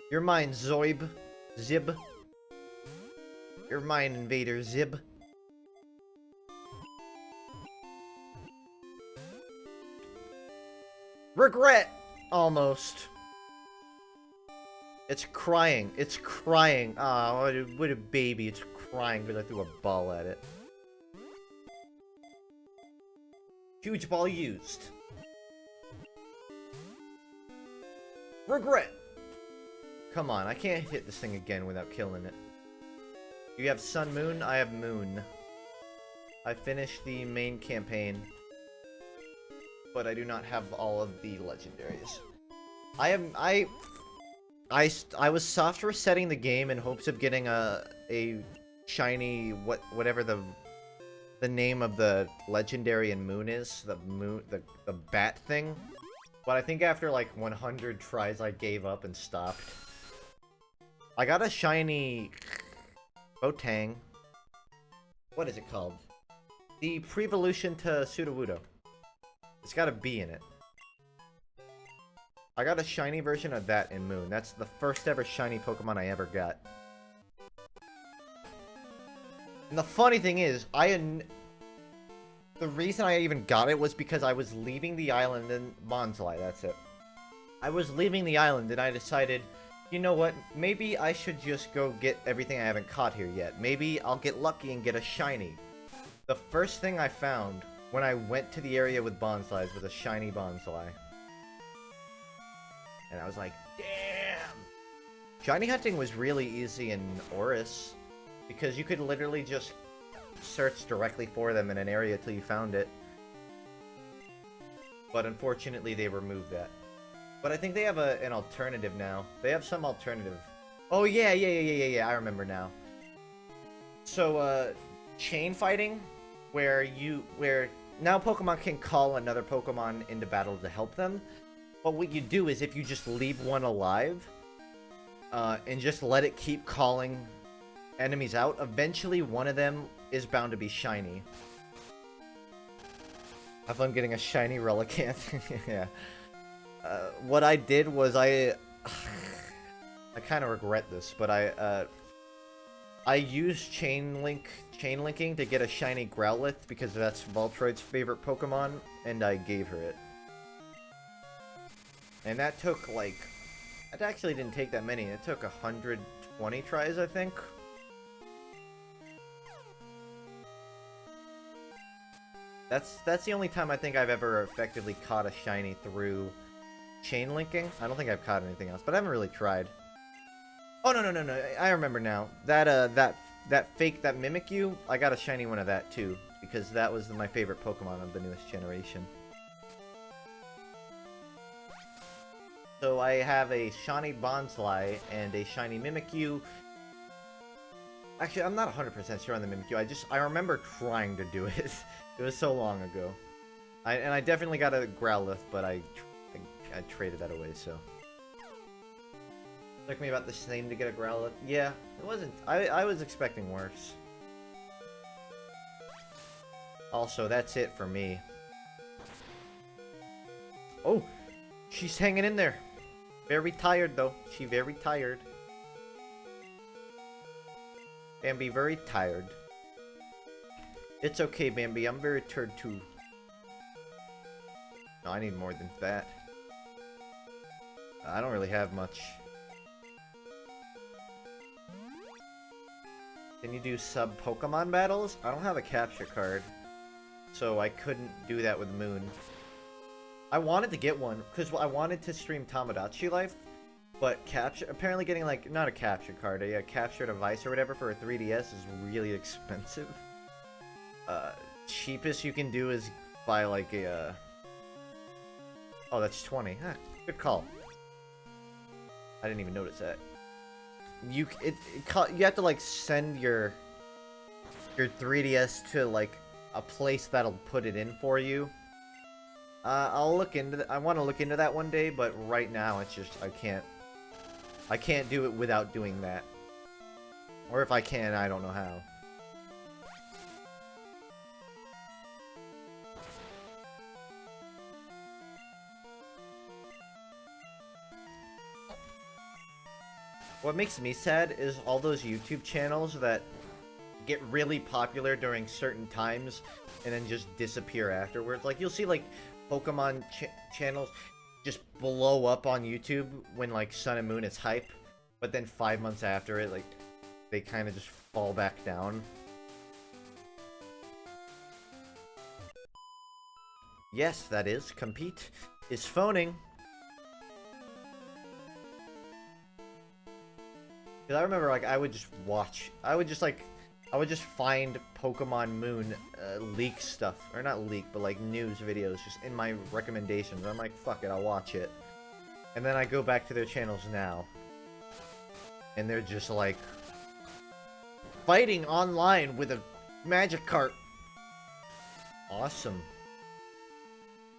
You're mine, Zoib. Zib. You're mine, Invader Zib. Regret! Almost. It's crying. It's crying. Ah, oh, what a baby. It's crying because I threw a ball at it. Huge ball used. Regret! Come on, I can't hit this thing again without killing it. You have Sun Moon, I have Moon. I finished the main campaign, but I do not have all of the legendaries. I was soft resetting the game in hopes of getting a shiny whatever the name of the legendary in Moon is, the bat thing. But I think after like 100 tries I gave up and stopped. I got a shiny Botang. What is it called? The Prevolution to Sudowoodo. It's got a B in it. I got a shiny version of that in Moon. That's the first ever shiny Pokemon I ever got. And the funny thing is, the reason I even got it was because I was leaving the island in Bonsai, that's it. I was leaving the island and I decided, you know what, maybe I should just go get everything I haven't caught here yet. Maybe I'll get lucky and get a shiny. The first thing I found when I went to the area with Bonsais was a shiny Bonsai. And I was like, damn! Shiny hunting was really easy in Oris, because you could literally just search directly for them in an area till you found it. But unfortunately they removed that. But I think they have an alternative now. They have some alternative. Oh yeah, I remember now. So, chain fighting, where now Pokemon can call another Pokemon into battle to help them. But what you do is if you just leave one alive, and just let it keep calling enemies out, eventually one of them is bound to be shiny. Have fun getting a shiny Relicanth. Yeah. What I did was I kind of regret this, but I I used chain linking to get a shiny Growlithe because that's Voltroid's favorite Pokemon, and I gave her it. And that took like, it actually didn't take that many. It took 120 tries, I think. That's the only time I think I've ever effectively caught a shiny through chain linking. I don't think I've caught anything else, but I haven't really tried. Oh no! I remember now. That fake, that Mimikyu, I got a shiny one of that too, because that was my favorite Pokemon of the newest generation. So I have a shiny Bonsly and a shiny Mimikyu. Actually, I'm not 100% sure on the Mimikyu. I remember trying to do it. It was so long ago. And I definitely got a Growlithe, but I traded that away, so. Took me about the same to get a Growlithe. Yeah, it wasn't. I was expecting worse. Also, that's it for me. Oh, she's hanging in there. Very tired, though. She very tired. Bambi, very tired. It's okay, Bambi. I'm very tired, too. No, I need more than that. I don't really have much. Can you do sub-Pokemon battles? I don't have a capture card, so I couldn't do that with Moon. I wanted to get one, because I wanted to stream Tamagotchi Life, but apparently getting, like, not a capture card, a capture device or whatever for a 3DS is really expensive. Cheapest you can do is buy, like, a, Oh, that's 20. Huh, good call. I didn't even notice that. You have to like send your 3DS to like a place that'll put it in for you. I'll look into I want to look into that one day, but right now it's just I can't do it without doing that. Or if I can, I don't know how. What makes me sad is all those YouTube channels that get really popular during certain times and then just disappear afterwards. Like, you'll see, like, Pokemon channels just blow up on YouTube when, like, Sun and Moon is hype, but then 5 months after it, like, they kind of just fall back down. Yes, that is. Compete is phoning. Because I remember, like, I would just find Pokemon Moon leak stuff. Or not leak, but, like, news videos just in my recommendations. I'm like, fuck it, I'll watch it. And then I go back to their channels now. And they're just, like, fighting online with a magic cart. Awesome.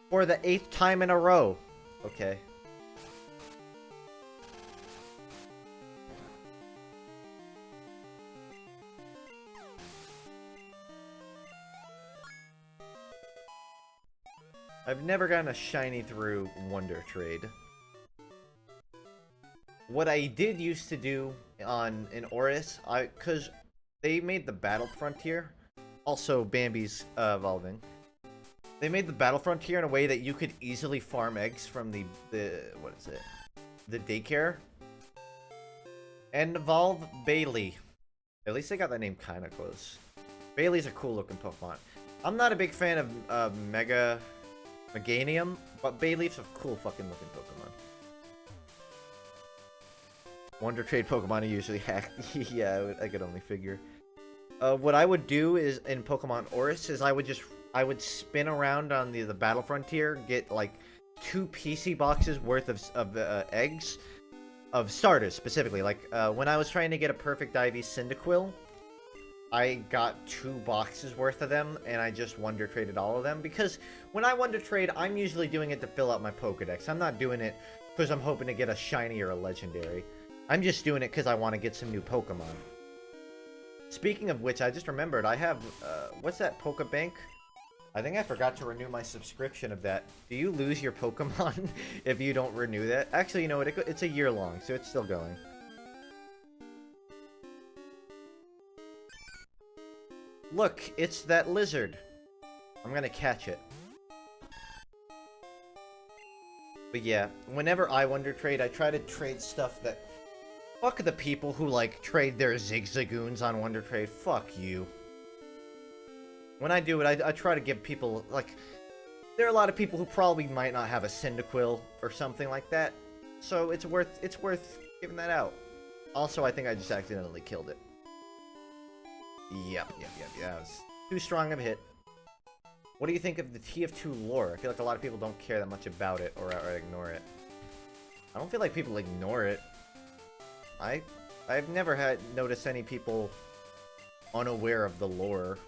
For the 8th time in a row. Okay. I've never gotten a shiny through Wonder Trade. What I did used to do in Oris, cause they made the Battle Frontier, also Bambi's evolving. They made the Battle Frontier in a way that you could easily farm eggs from the what is it? The daycare. And evolve Bailey. At least they got that name kind of close. Bailey's a cool looking Pokemon. I'm not a big fan of Meganium, but Bayleaf's a cool fucking looking Pokemon. Wonder Trade Pokemon are usually hacked. Yeah, I could only figure. What I would do is in Pokemon Oris is I would spin around on the Battle Frontier, get like 2 PC boxes worth of eggs, of starters specifically. Like when I was trying to get a perfect IV Cyndaquil, I got 2 boxes worth of them, and I just Wonder Traded all of them, because when I Wonder Trade, I'm usually doing it to fill out my Pokedex. I'm not doing it because I'm hoping to get a shiny or a legendary. I'm just doing it because I want to get some new Pokemon. Speaking of which, I just remembered, I have, what's that Pokebank? I think I forgot to renew my subscription of that. Do you lose your Pokemon if you don't renew that? Actually, you know what, it's a year long, so it's still going. Look, it's that lizard. I'm gonna catch it. But yeah, whenever I wonder trade, I try to trade stuff that... Fuck the people who, like, trade their zigzagoons on Wonder Trade. Fuck you. When I do it, I try to give people, like... There are a lot of people who probably might not have a Cyndaquil or something like that. So it's worth giving that out. Also, I think I just accidentally killed it. Yep. It was too strong of a hit. What do you think of the TF2 lore? I feel like a lot of people don't care that much about it or ignore it. I don't feel like people ignore it. I've never noticed any people unaware of the lore.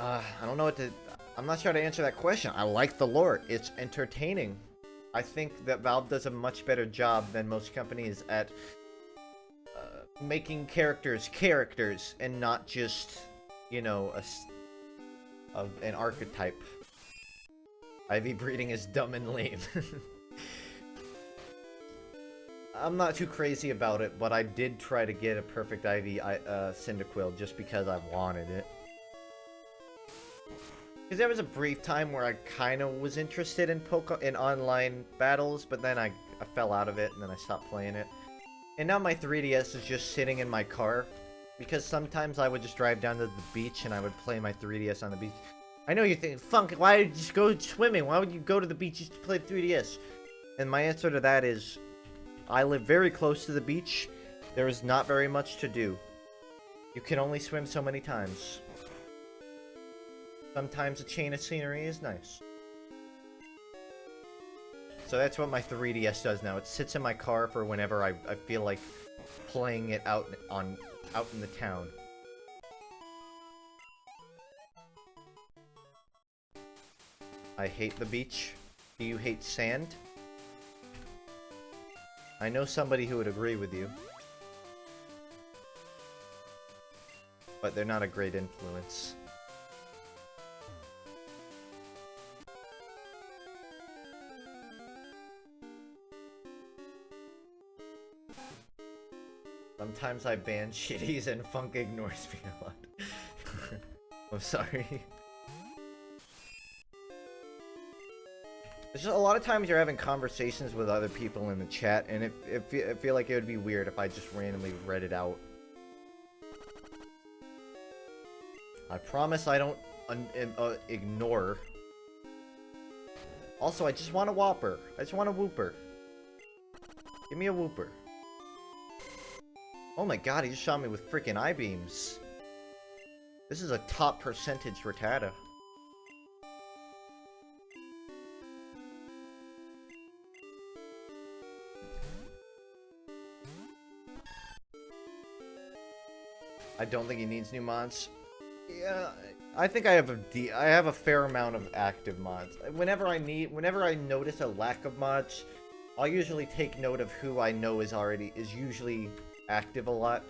I don't know what to... I'm not sure how to answer that question. I like the lore. It's entertaining. I think that Valve does a much better job than most companies at making characters and not just, you know, an archetype. IV breeding is dumb and lame. I'm not too crazy about it, but I did try to get a perfect IV Cyndaquil just because I wanted it. Because there was a brief time where I kind of was interested in online battles, but then I fell out of it, and then I stopped playing it. And now my 3DS is just sitting in my car, because sometimes I would just drive down to the beach, and I would play my 3DS on the beach. I know you're thinking, FUNKe, why did you just go swimming? Why would you go to the beach just to play 3DS? And my answer to that is, I live very close to the beach. There is not very much to do. You can only swim so many times. Sometimes a chain of scenery is nice. So that's what my 3DS does now. It sits in my car for whenever I feel like playing it out in the town. I hate the beach. Do you hate sand? I know somebody who would agree with you. But they're not a great influence. Sometimes I ban shitties and FUNKe ignores me a lot. I'm sorry. There's just a lot of times you're having conversations with other people in the chat, and I feel like it would be weird if I just randomly read it out. I promise I don't ignore. Also, I just want a Whopper. I just want a Whooper. Give me a Whooper. Oh my god, he just shot me with freaking I-beams. This is a top percentage Rattata. I don't think he needs new mods. Yeah, I think I have a fair amount of active mods. Whenever I notice a lack of mods, I'll usually take note of who I know is usually active a lot.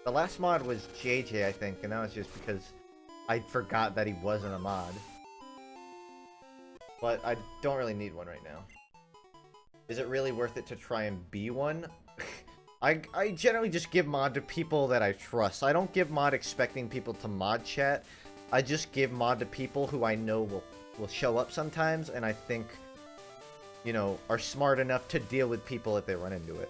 The last mod was JJ, I think, and that was just because I forgot that he wasn't a mod. But I don't really need one right now. Is it really worth it to try and be one? I generally just give mod to people that I trust. I don't give mod expecting people to mod chat. I just give mod to people who I know will show up sometimes, and I think, you know, are smart enough to deal with people if they run into it.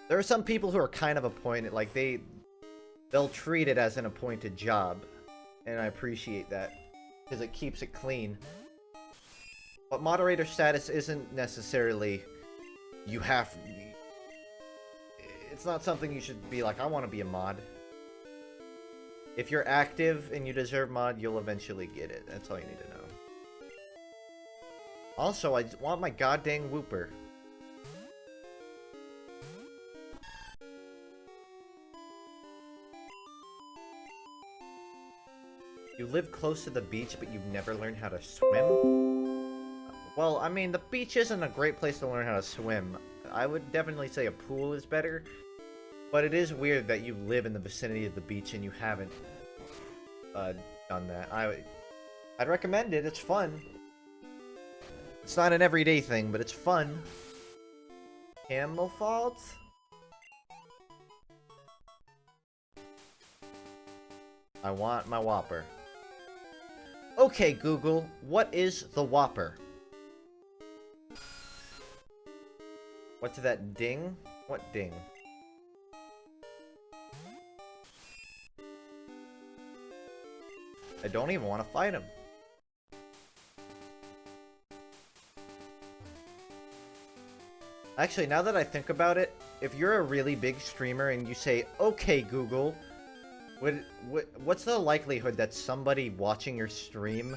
There are some people who are kind of appointed, like they'll treat it as an appointed job, and I appreciate that, because it keeps it clean. But moderator status isn't necessarily, it's not something you should be like, I want to be a mod. If you're active and you deserve mod, you'll eventually get it. That's all you need to know. Also, I want my goddamn Whooper. You live close to the beach, but you've never learned how to swim? Well, I mean, the beach isn't a great place to learn how to swim. I would definitely say a pool is better. But it is weird that you live in the vicinity of the beach and you haven't done that. I'd recommend it. It's fun. It's not an everyday thing, but it's fun. Camel fault? I want my Whopper. Okay, Google, what is the Whopper? What's that ding? What ding? I don't even want to fight him. Actually, now that I think about it, if you're a really big streamer and you say, okay, Google, what's the likelihood that somebody watching your stream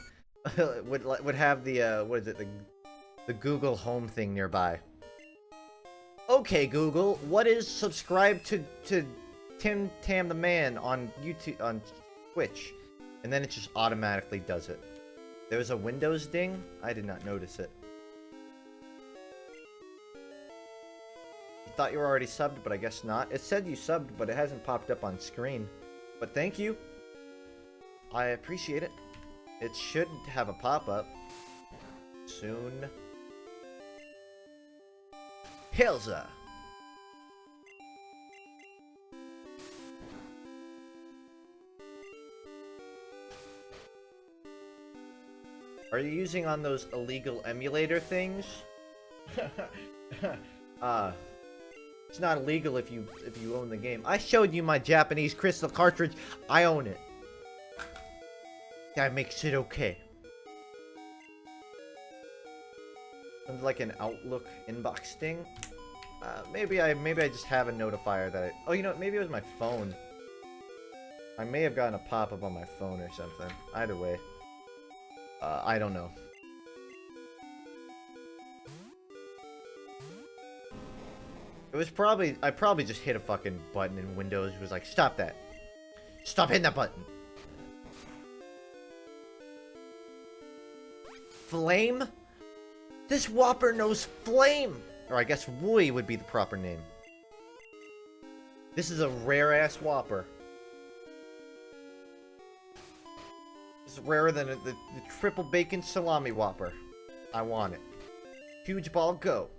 would have the, what is it, the Google Home thing nearby? Okay, Google, what is subscribe to Tim Tam the Man on YouTube, on Twitch? And then it just automatically does it. There was a Windows ding? I did not notice it. Thought you were already subbed, but I guess not. It said you subbed, but it hasn't popped up on screen. But thank you. I appreciate it. It should have a pop-up soon. Hilza. Are you using on those illegal emulator things? It's not illegal if you own the game. I showed you my Japanese crystal cartridge. I own it. That makes it okay. Sounds like an Outlook inbox thing. Maybe I just have a notifier that oh, you know what? Maybe it was my phone. I may have gotten a pop-up on my phone or something. Either way. I don't know. It was probably, I probably just hit a fucking button in Windows. It was like, stop that. Stop hitting that button. Flame? This Whopper knows flame! Or I guess Wooey would be the proper name. This is a rare-ass Whopper. This is rarer than the triple bacon salami Whopper. I want it. Huge ball, go.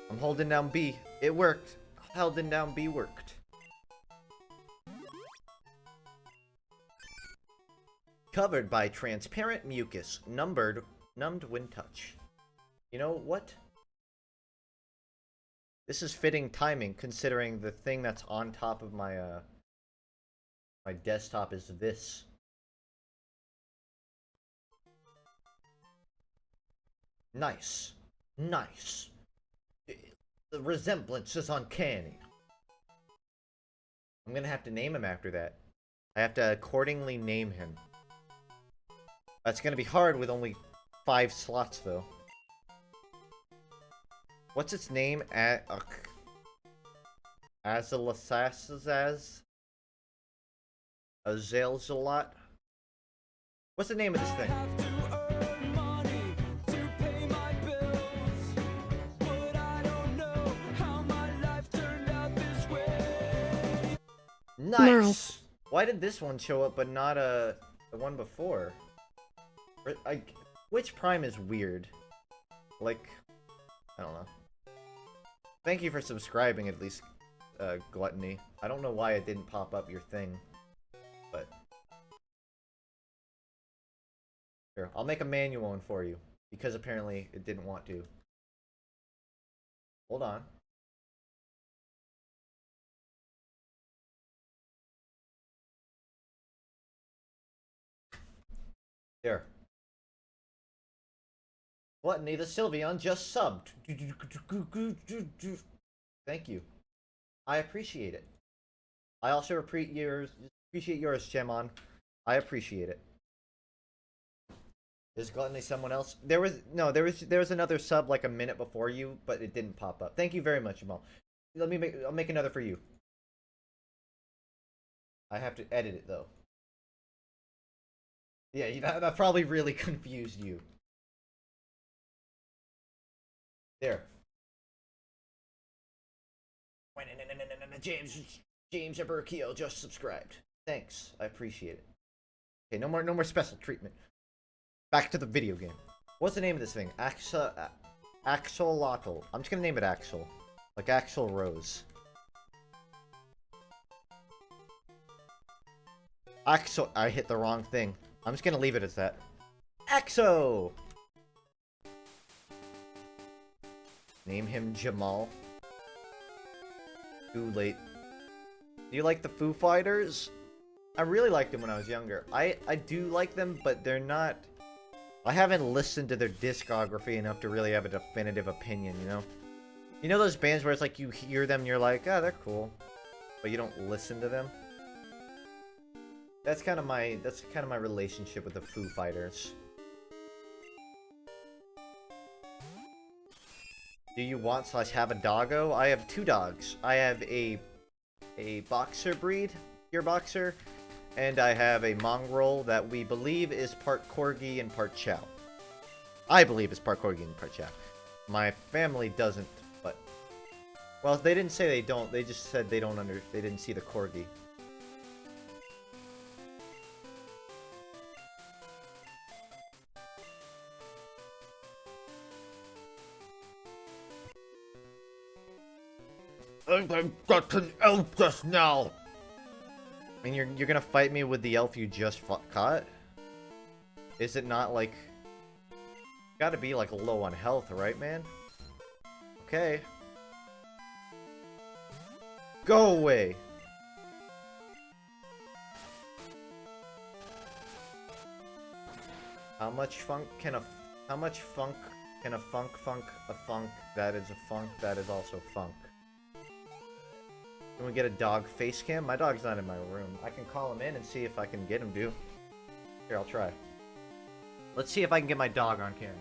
I'm holding down B. It worked. Holding down B worked. Covered by transparent mucus. Numbed when touch. You know what? This is fitting timing, considering the thing that's on top of my, my desktop is this. Nice. Nice. The resemblance is uncanny. I'm gonna have to name him after that. I have to accordingly name him. That's gonna be hard with only 5 slots, though. What's its name? Azalasazaz? Azalzalot? What's the name of this thing? Nice. Why did this one show up but not the one before? Which prime is weird? Like, I don't know. Thank you for subscribing at least, Gluttony. I don't know why it didn't pop up your thing, but here, I'll make a manual one for you because apparently it didn't want to. Hold on. There. Gluttony the Sylveon just subbed. Thank you. I appreciate it. I also appreciate yours, Gemon. I appreciate it. Is Gluttony someone else? There was another sub like a minute before you, but it didn't pop up. Thank you very much, Jamal. I'll make another for you. I have to edit it though. Yeah, that probably really confused you. There. James Eberkio just subscribed. Thanks, I appreciate it. Okay, no more special treatment. Back to the video game. What's the name of this thing? Axolotl. I'm just gonna name it Axel. Like Axel Rose. Axel. I hit the wrong thing. I'm just gonna leave it as that. Axo! Name him Jamal. Too late. Do you like the Foo Fighters? I really liked them when I was younger. I do like them, but they're not... I haven't listened to their discography enough to really have a definitive opinion, you know? You know those bands where it's like you hear them and you're like, oh, they're cool, but you don't listen to them? That's kind of my relationship with the Foo Fighters. Do you want / have a doggo? I have 2 dogs. I have a boxer breed, pure boxer, and I have a mongrel that we believe is part corgi and part chow. I believe it's part corgi and part chow. My family doesn't, but... Well, they didn't say they don't, they just said they didn't see the corgi. I've got an elf just now! I mean, you're gonna fight me with the elf you just caught? Is it not like... Gotta be like low on health, right, man? Okay. Go away! How much funk can a funk a funk that is a funk that is also funk? Can we get a dog face cam? My dog's not in my room. I can call him in and see if I can get him to. Here, I'll try. Let's see if I can get my dog on camera.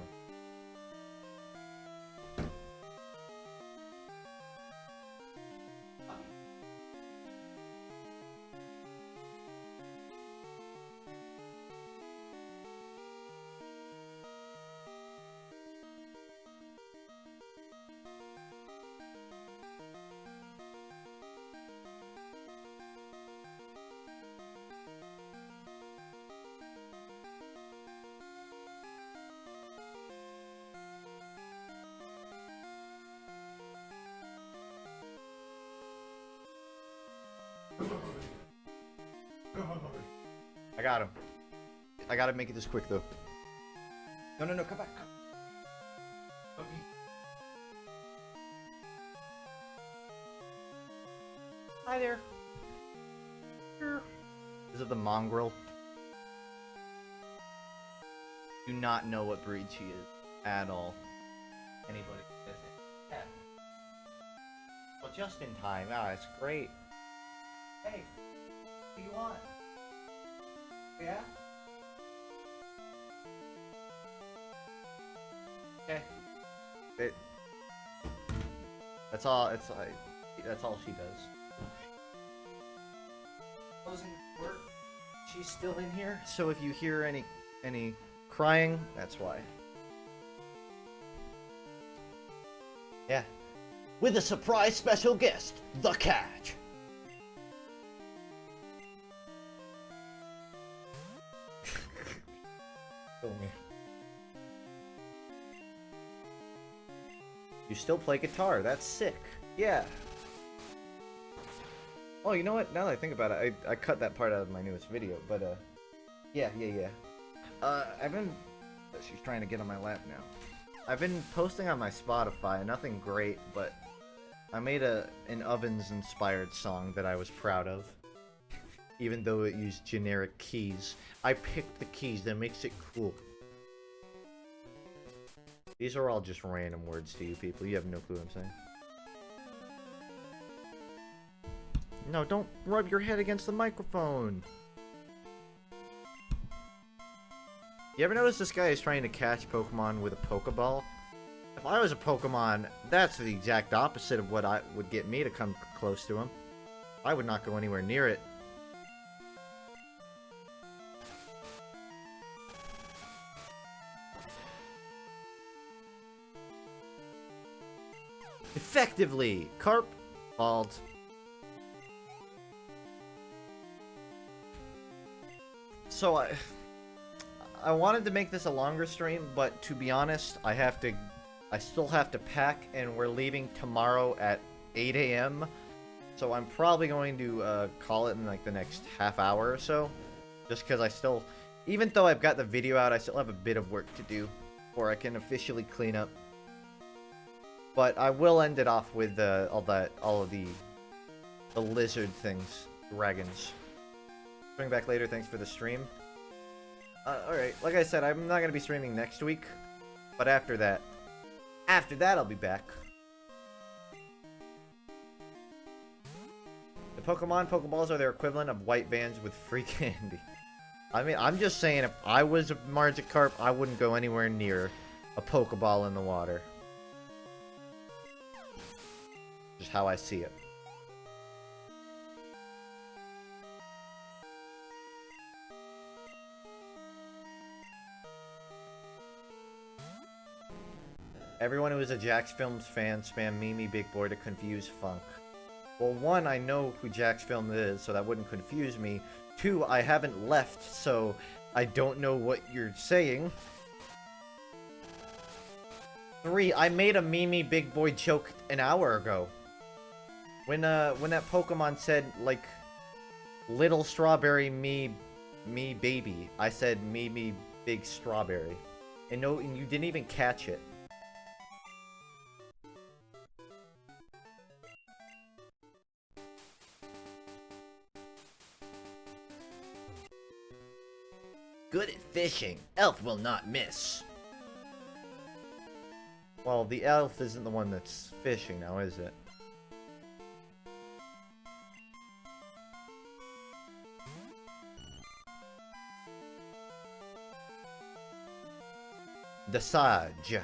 I got him. I gotta make it this quick though. No, come back. Okay. Hi there. Is it the mongrel? Do not know what breed she is at all. Anybody? Yeah. Well, just in time. Ah, it's great. Hey, what do you want? Yeah? Okay. That's all she does. Closing the door. She's still in here, so if you hear any crying, that's why. Yeah. With a surprise special guest, the cat. You still play guitar, that's sick. Yeah. Oh, you know what? Now that I think about it, I cut that part out of my newest video, but yeah. I've been... She's trying to get on my lap now. I've been posting on my Spotify, nothing great, but I made an Ovens-inspired song that I was proud of. Even though it used generic keys. I picked the keys, that makes it cool. These are all just random words to you people. You have no clue what I'm saying. No, don't rub your head against the microphone. You ever notice this guy is trying to catch Pokemon with a Pokeball? If I was a Pokemon, that's the exact opposite of what would get me to come close to him. I would not go anywhere near it. Effectively! Carp. Bald. So I wanted to make this a longer stream, but to be honest, I have I still have to pack, and we're leaving tomorrow at 8 a.m. So I'm probably going to call it in like the next half hour or so. Just because I still, even though I've got the video out, I still have a bit of work to do before I can officially clean up. But I will end it off with all of the lizard things, dragons. Bring back later. Thanks for the stream. Alright, like I said, I'm not going to be streaming next week, but after that I'll be back. The Pokeballs are their equivalent of white vans with free candy. I mean, I'm just saying, if I was a Magikarp, I wouldn't go anywhere near a Pokeball in the water. Just how I see it. Everyone who is a Jax Films fan spam Mimi Big Boy to confuse Funk. Well, one, I know who Jax Films is, so that wouldn't confuse me. Two, I haven't left, so I don't know what you're saying. Three, I made a Mimi Big Boy joke an hour ago. When that Pokemon said, like, little strawberry me baby, I said Mimi Big Strawberry. And no, and you didn't even catch it. Good at fishing. Elf will not miss. Well, the elf isn't the one that's fishing now, is it? The Sage.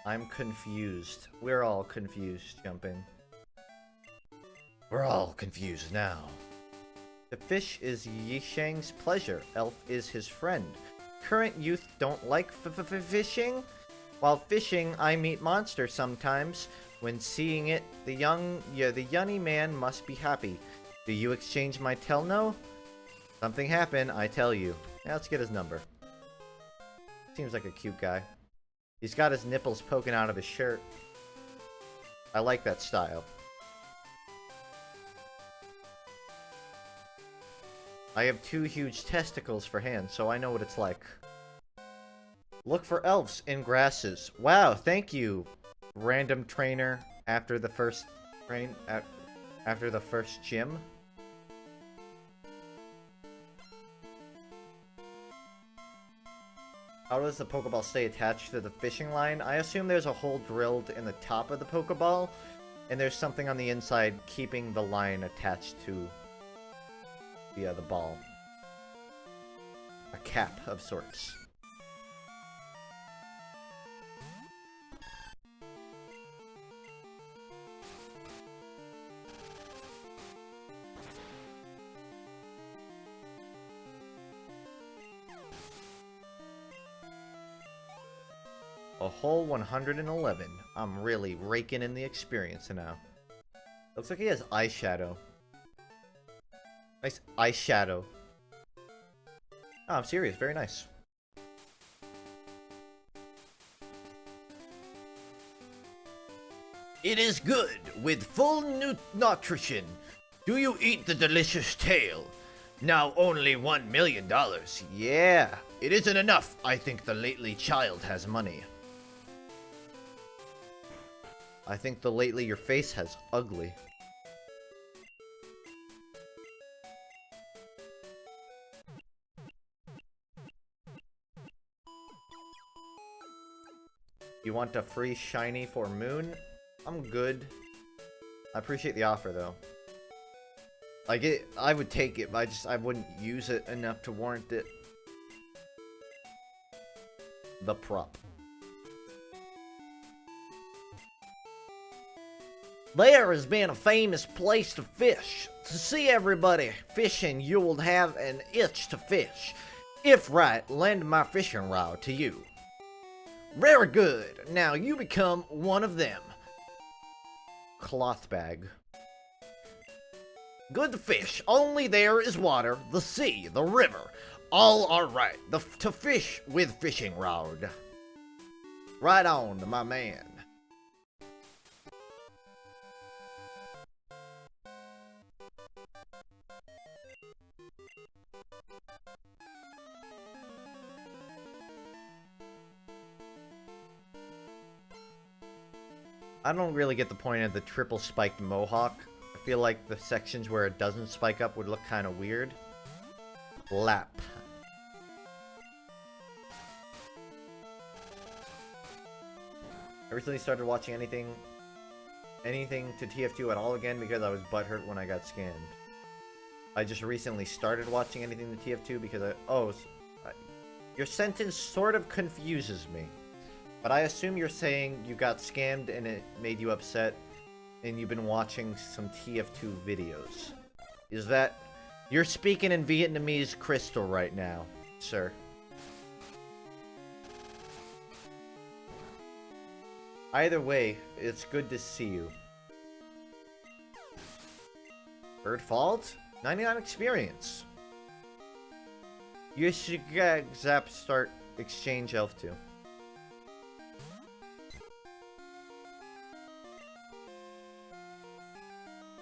I'm confused. We're all confused, Jumping. We're all confused now. The fish is Yishang's pleasure. Elf is his friend. Current youth don't like fishing. While fishing, I meet monsters sometimes. When seeing it, the yunny man must be happy. Do you exchange my tell-no? Something happened, I tell you. Yeah, let's get his number. Seems like a cute guy. He's got his nipples poking out of his shirt. I like that style. I have 2 huge testicles for hands, so I know what it's like. Look for elves in grasses. Wow, thank you, random trainer after the first after the first gym. How does the Pokeball stay attached to the fishing line? I assume there's a hole drilled in the top of the Pokeball, and there's something on the inside keeping the line attached to the ball. A cap of sorts. A whole 111. I'm really raking in the experience now. Looks like he has eyeshadow. Nice eyeshadow. Oh, I'm serious. Very nice. It is good with full nutrition. Do you eat the delicious tail? Now only $1 million. Yeah, it isn't enough. I think the lately child has money. I think the lately your face has ugly. You want a free shiny for Moon? I'm good. I appreciate the offer though. Like I would take it, but I wouldn't use it enough to warrant it. The prop. There has been a famous place to fish. To see everybody fishing, you'll have an itch to fish. If right, lend my fishing rod to you. Very good. Now you become one of them. Cloth bag. Good fish. Only there is water, the sea, the river. All are right. To fish with fishing rod. Right on, my man. I don't really get the point of the triple spiked mohawk. I feel like the sections where it doesn't spike up would look kind of weird. Lap. I recently started watching anything to TF2 at all again because I was butthurt when I got scammed. I just recently started watching anything to TF2 because your sentence sort of confuses me. But I assume you're saying you got scammed and it made you upset and you've been watching some TF2 videos. Is that... You're speaking in Vietnamese crystal right now, sir. Either way, it's good to see you. Bird fault? 99 experience. You should zap start exchange elf too.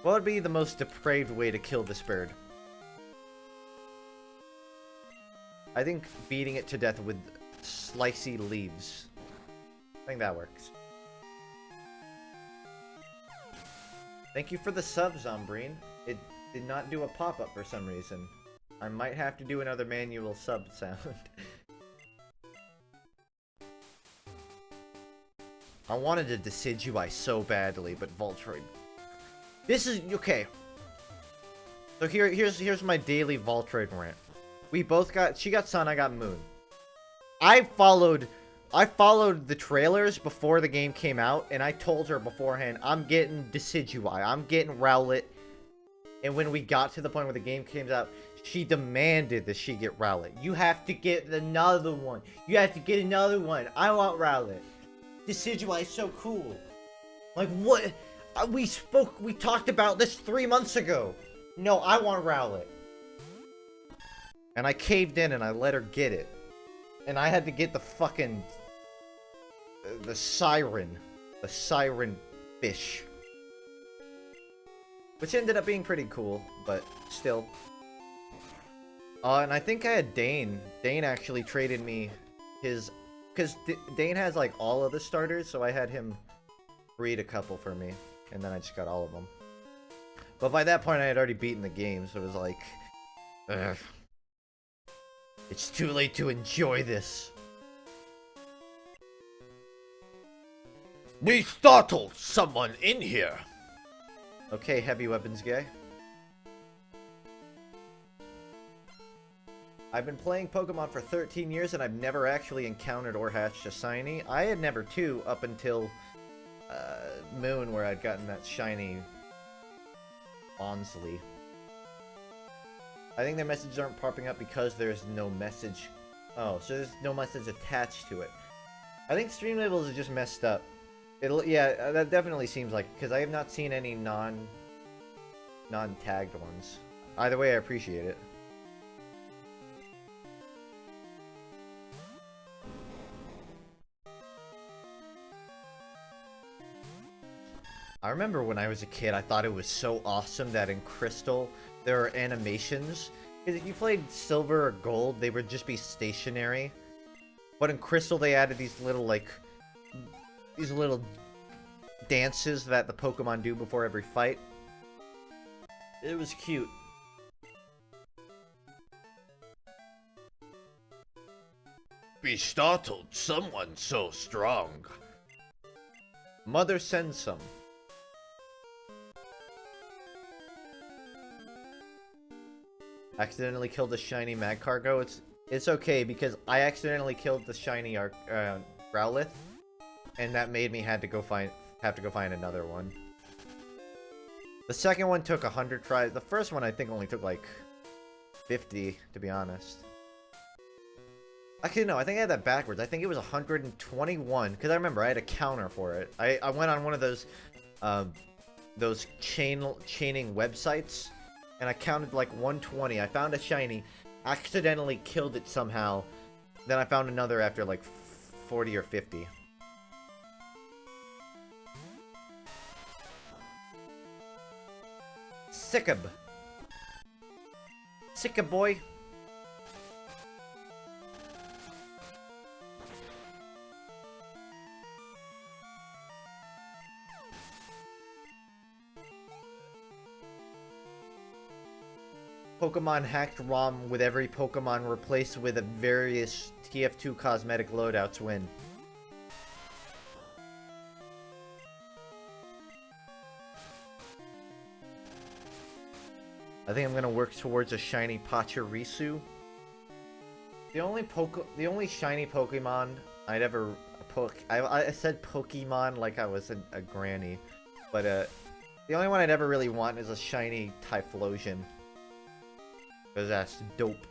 What would be the most depraved way to kill this bird? I think beating it to death with slicey leaves. I think that works. Thank you for the sub, Zombrine. It did not do a pop-up for some reason. I might have to do another manual sub sound. I wanted to Decidueye so badly, but Voltroid... This is... Okay. So here's my daily Voltroid rant. We both got... She got Sun, I got Moon. I followed the trailers before the game came out, and I told her beforehand, I'm getting Decidueye, I'm getting Rowlet. And when we got to the point where the game came out, she demanded that she get Rowlet. You have to get another one. You have to get another one. I want Rowlet. Decidueye is so cool. Like, what? We talked about this 3 months ago. No, I want Rowlet. And I caved in and I let her get it. And I had to get the fucking... The siren fish. Which ended up being pretty cool, but still. And I think I had Dane. Dane actually traded me his... Because Dane has, like, all of the starters, so I had him breed a couple for me. And then I just got all of them. But by that point, I had already beaten the game, so it was like... Ugh. It's too late to enjoy this. We startled someone in here. Okay, heavy weapons guy. I've been playing Pokemon for 13 years and I've never actually encountered or hatched a shiny. I had never too up until Moon, where I'd gotten that shiny Bonsley. I think the messages aren't popping up because there's no message. Oh, so there's no message attached to it. I think Streamlabels is just messed up. Yeah, that definitely seems like, because I have not seen any non-tagged ones. Either way, I appreciate it. I remember when I was a kid, I thought it was so awesome that in Crystal, there are animations. Because if you played Silver or Gold, they would just be stationary. But in Crystal, they added these little, like... These little dances that the Pokemon do before every fight. It was cute. Be startled, someone so strong. Mother sends some. Accidentally killed the shiny Magcargo. It's okay because I accidentally killed the shiny Growlithe, and that made me have to go find another one. The second one took 100 tries. The first one I think only took like 50, to be honest. Actually, no, I think I had that backwards. I think it was 121, because I remember I had a counter for it. I went on one of those chaining websites, and I counted like 120. I found a shiny, accidentally killed it somehow, then I found another after like 40 or 50. Sickab. Sickab boy. Pokemon hacked ROM with every Pokemon replaced with a various TF2 cosmetic loadouts win. I think I'm gonna work towards a shiny Pachirisu. The only shiny Pokemon I'd ever I said Pokemon like I was a granny, but the only one I'd ever really want is a shiny Typhlosion. Because that's dope.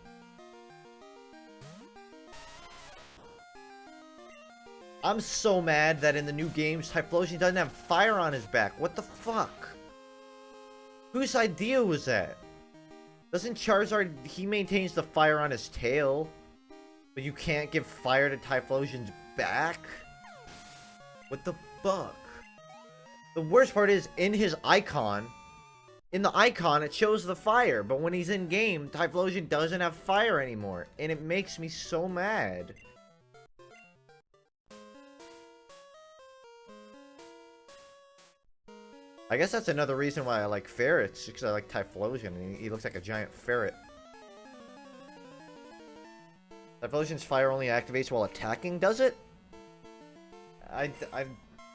I'm so mad that in the new games, Typhlosion doesn't have fire on his back. What the fuck? Whose idea was that? Doesn't Charizard, he maintains the fire on his tail, but you can't give fire to Typhlosion's back? What the fuck? The worst part is, in his icon, it shows the fire, but when he's in game, Typhlosion doesn't have fire anymore, and it makes me so mad. I guess that's another reason why I like ferrets, because I like Typhlosion, and he looks like a giant ferret. Typhlosion's fire only activates while attacking, does it? I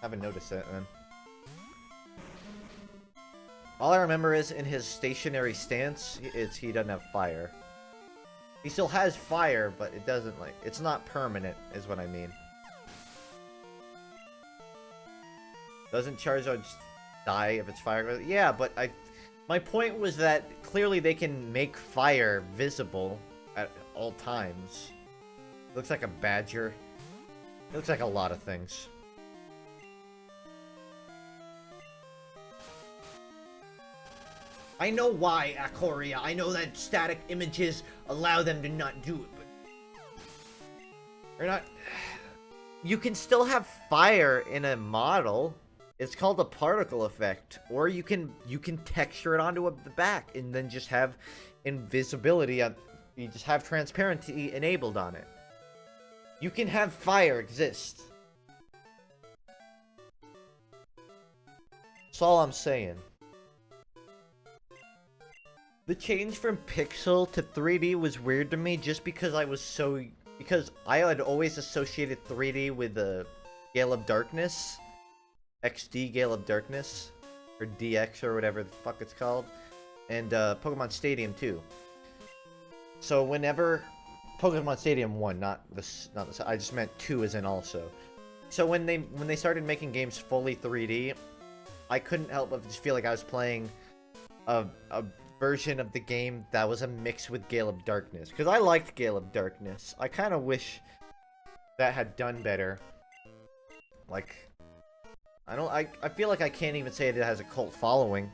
haven't noticed that, man. All I remember is in his stationary stance, he doesn't have fire. He still has fire, but it doesn't, like, it's not permanent, is what I mean. Doesn't Charizard die if it's fire? Yeah, but my point was that clearly they can make fire visible at all times. Looks like a badger. It looks like a lot of things. I know why, Aquaria. I know that static images allow them to not do it, but... They're not... You can still have fire in a model. It's called a particle effect. Or you can texture it onto the back and then just have invisibility on... You just have transparency enabled on it. You can have fire exist. That's all I'm saying. The change from pixel to 3D was weird to me just because because I had always associated 3D with the Gale of Darkness. XD Gale of Darkness. Or DX or whatever the fuck it's called. And Pokemon Stadium 2. So whenever Pokemon Stadium 1, not this, I just meant 2 as in also. So when they started making games fully 3D, I couldn't help but just feel like I was playing a version of the game that was a mix with Gale of Darkness, because I liked Gale of Darkness. I kind of wish that had done better. Like, I feel like I can't even say it has a cult following.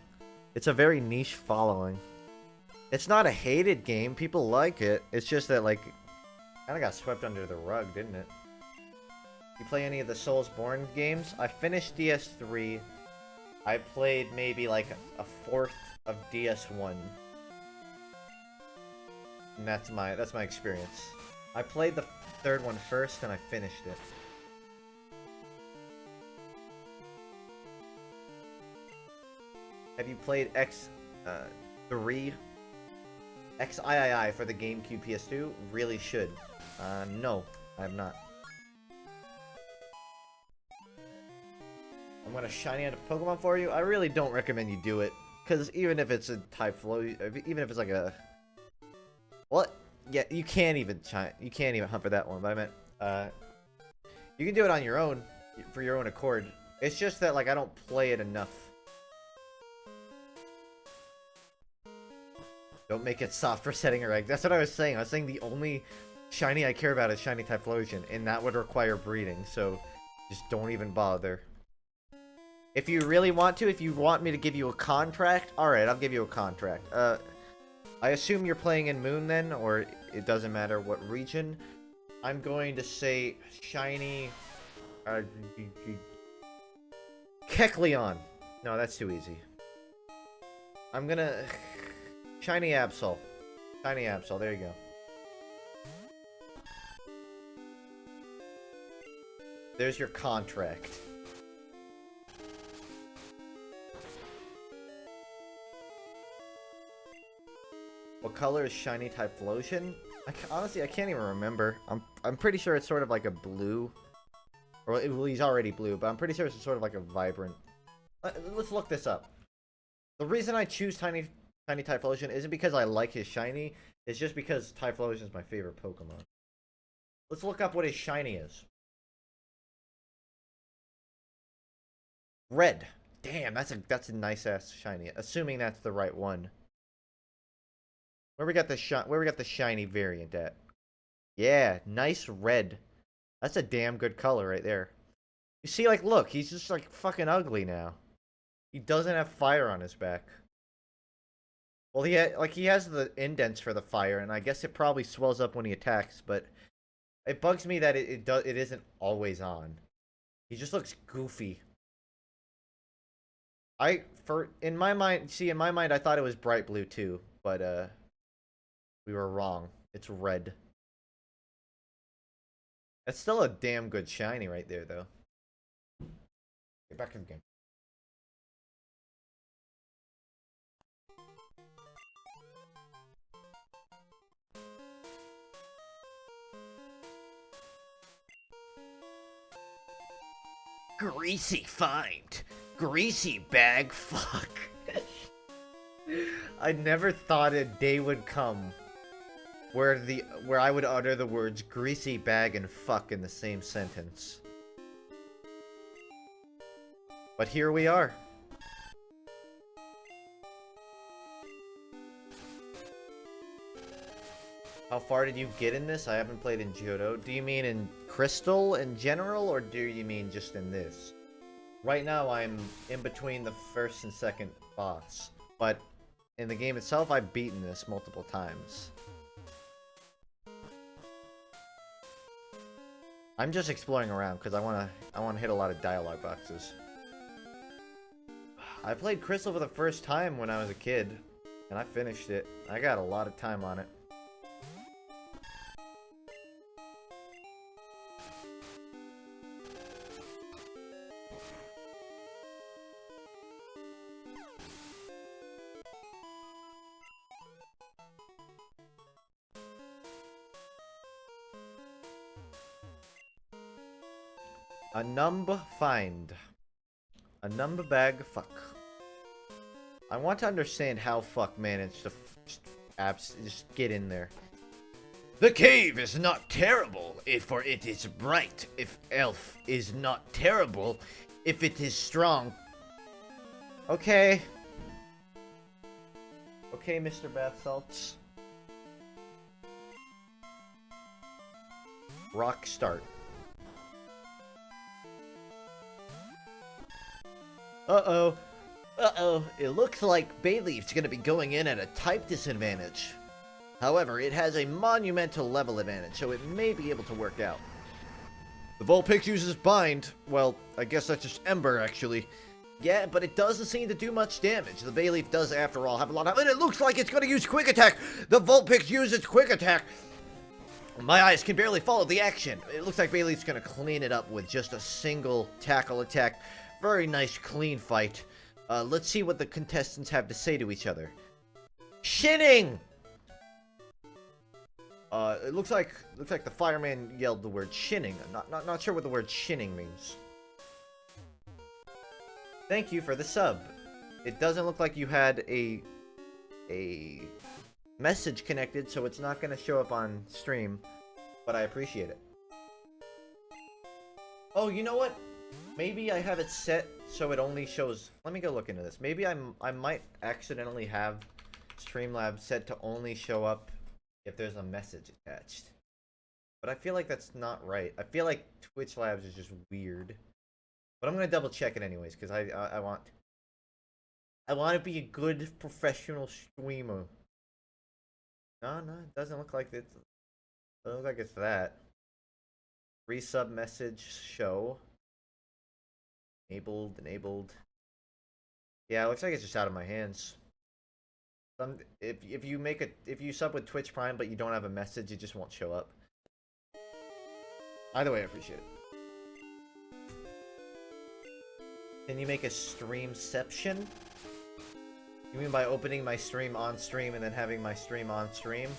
It's a very niche following. It's not a hated game. People like it. It's just that, like, kind of got swept under the rug, didn't it? You play any of the Soulsborne games? I finished DS3. I played maybe like a fourth of DS1. And that's my experience. I played the third one first and I finished it. Have you played X3? XIII for the GameCube PS2? Really should. No, I have not. I'm gonna shiny out a Pokemon for you. I really don't recommend you do it, because even if it's a Typhlosion, even if it's like a... What? Yeah, you can't even hunt for that one, but I meant, you can do it on your own, for your own accord. It's just that, like, I don't play it enough. Don't make it soft for setting a reg. That's what I was saying. I was saying the only shiny I care about is shiny Typhlosion, and that would require breeding, so just don't even bother. If you really want to, if you want me to give you a contract, alright, I'll give you a contract. I assume you're playing in Moon then, or it doesn't matter what region. I'm going to say shiny... Kecleon. No, that's too easy. I'm gonna... Shiny Absol. Shiny Absol, there you go. There's your contract. What color is shiny Typhlosion? Honestly, I can't even remember. I'm pretty sure it's sort of like a blue. Or, well, he's already blue, but I'm pretty sure it's sort of like a vibrant... Let's look this up. The reason I choose Tiny Typhlosion isn't because I like his shiny. It's just because Typhlosion is my favorite Pokemon. Let's look up what his shiny is. Red. Damn, that's a nice ass shiny. Assuming that's the right one. Where we got the shiny variant at? Yeah, nice red. That's a damn good color right there. You see, like, look, he's just like fucking ugly now. He doesn't have fire on his back. Well, he has the indents for the fire, and I guess it probably swells up when he attacks. But it bugs me that it isn't always on. He just looks goofy. In my mind, I thought it was bright blue too, but we were wrong. It's red. That's still a damn good shiny right there, though. Get back to the game. Greasy find. Greasy bag. Fuck. I never thought a day would come where I would utter the words greasy bag and fuck in the same sentence. But here we are. How far did you get in this? I haven't played in Johto. Do you mean in Crystal in general, or do you mean just in this? Right now I'm in between the first and second boss, but in the game itself I've beaten this multiple times. I'm just exploring around because I wanna hit a lot of dialogue boxes. I played Crystal for the first time when I was a kid, and I finished it. I got a lot of time on it. A numb find. A numb bag fuck. I want to understand how fuck managed to just get in there. The cave is not terrible, for it is bright. If elf is not terrible, if it is strong. Okay. Okay, Mr. Bath Salts. Rock start. Uh-oh. Uh-oh. It looks like Bayleaf's gonna be going in at a type disadvantage. However, it has a monumental level advantage, so it may be able to work out. The Vulpix uses Bind. Well, I guess that's just Ember, actually. Yeah, but it doesn't seem to do much damage. The Bayleaf does, after all, have a lot of... And it looks like it's gonna use Quick Attack! The Vulpix uses Quick Attack! My eyes can barely follow the action. It looks like Bayleaf's gonna clean it up with just a single tackle attack. Very nice, clean fight. Let's see what the contestants have to say to each other. Shinning! It looks like the fireman yelled the word shinning. I'm not sure what the word shinning means. Thank you for the sub. It doesn't look like you had a message connected, so it's not going to show up on stream, but I appreciate it. Oh, you know what? Maybe I have it set so it only shows... Let me go look into this. Maybe I might accidentally have Streamlabs set to only show up if there's a message attached. But I feel like that's not right. I feel like Twitch Labs is just weird. But I'm gonna double check it anyways, because I want to be a good professional streamer. No, it doesn't look like it. Doesn't look like it's that. Resub message show. Enabled. Yeah, it looks like it's just out of my hands. If you sub with Twitch Prime but you don't have a message, it just won't show up. Either way, I appreciate it. Can you make a streamception? You mean by opening my stream on stream and then having my stream on stream?